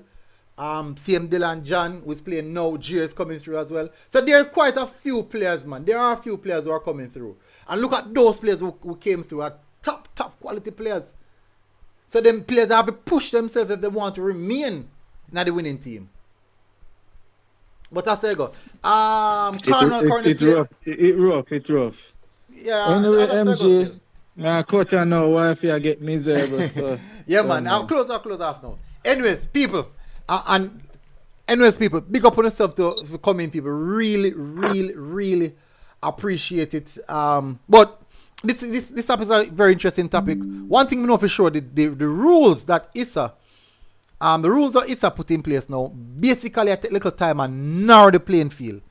CM Dylan John, who's playing now, G is coming through as well. So there's quite a few players, man. There are a few players who are coming through. And look at those players who came through, are top quality players. So them players have to push themselves if they want to remain in the winning team. But that's how it goes. It's rough. Yeah. Anyway, MG, I cut her now. Why if you get miserable? So, yeah, man. I'll close off now. Anyways, people, big up on yourself for coming, people. Really appreciate it. But this topic is a very interesting topic. One thing we know for sure, the rules that ISA, the rules that ISA put in place now, basically I take little time and narrow the playing field.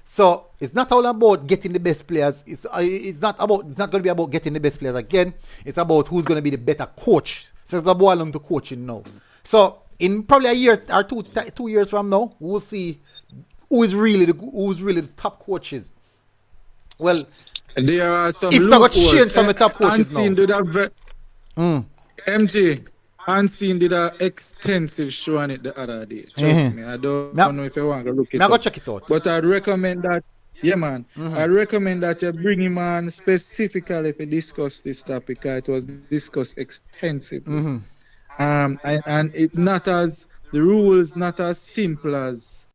So it's not all about getting the best players. It's not going to be about getting the best players again. It's about who's going to be the better coach. So it's a boy along to coaching now. So in probably a year or 2 years from now, we'll see who's really the top coaches. Well, there are some if they got loopholes. changed from the top coaches Unseen now. did a MG, Unseen did an extensive show on it the other day. Trust me, I don't know if you want to look it I go up. check it out. But I'd recommend that, yeah, man. I recommend that you bring him on specifically to discuss this topic. It was discussed extensively. And it not as the rules not as simple as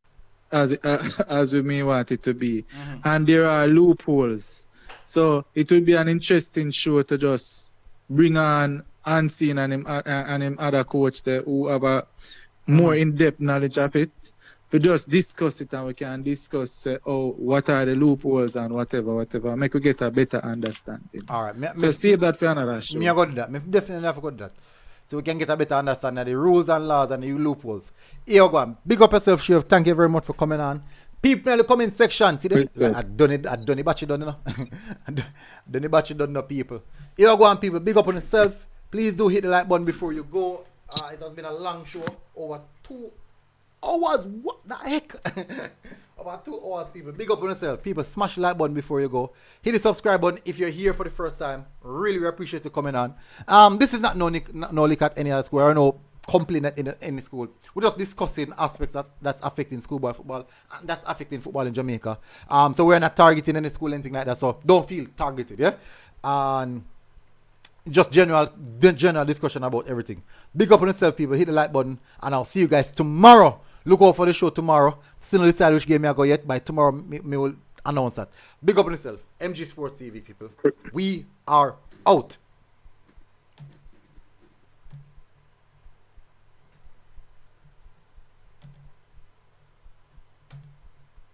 we may want it to be, and there are loopholes. So it will be an interesting show to just bring on Unseen and him other coach there who have a more in-depth knowledge of it. To just discuss it, and we can discuss what are the loopholes and whatever. Make we get a better understanding. All right. So save that for another show. Me I got that. Me definitely have got that. So we can get a better understanding of the rules and laws and the loopholes. Here you go on. Big up yourself, Chef. Thank you very much for coming on. People in the comment section. See them? I done the batch done, you know. I done the batch done, no people. Here you go on, people. Big up on yourself. Please do hit the like button before you go. It has been a long show. Over 2 hours. What the heck? Over 2 hours, people. Big up on yourself. People, smash the like button before you go. Hit the subscribe button if you're here for the first time. Really appreciate you coming on. This is not no lick at any other school or no complaint in any school. We're just discussing aspects that's affecting schoolboy football and that's affecting football in Jamaica. So we're not targeting any school, anything like that. So don't feel targeted, yeah? And just general discussion about everything. Big up on yourself, people. Hit the like button, and I'll see you guys tomorrow. Look out for the show tomorrow. Still not decide which game I go yet. By tomorrow, me will announce that. Big up on yourself. MG Sports TV, people. We are out.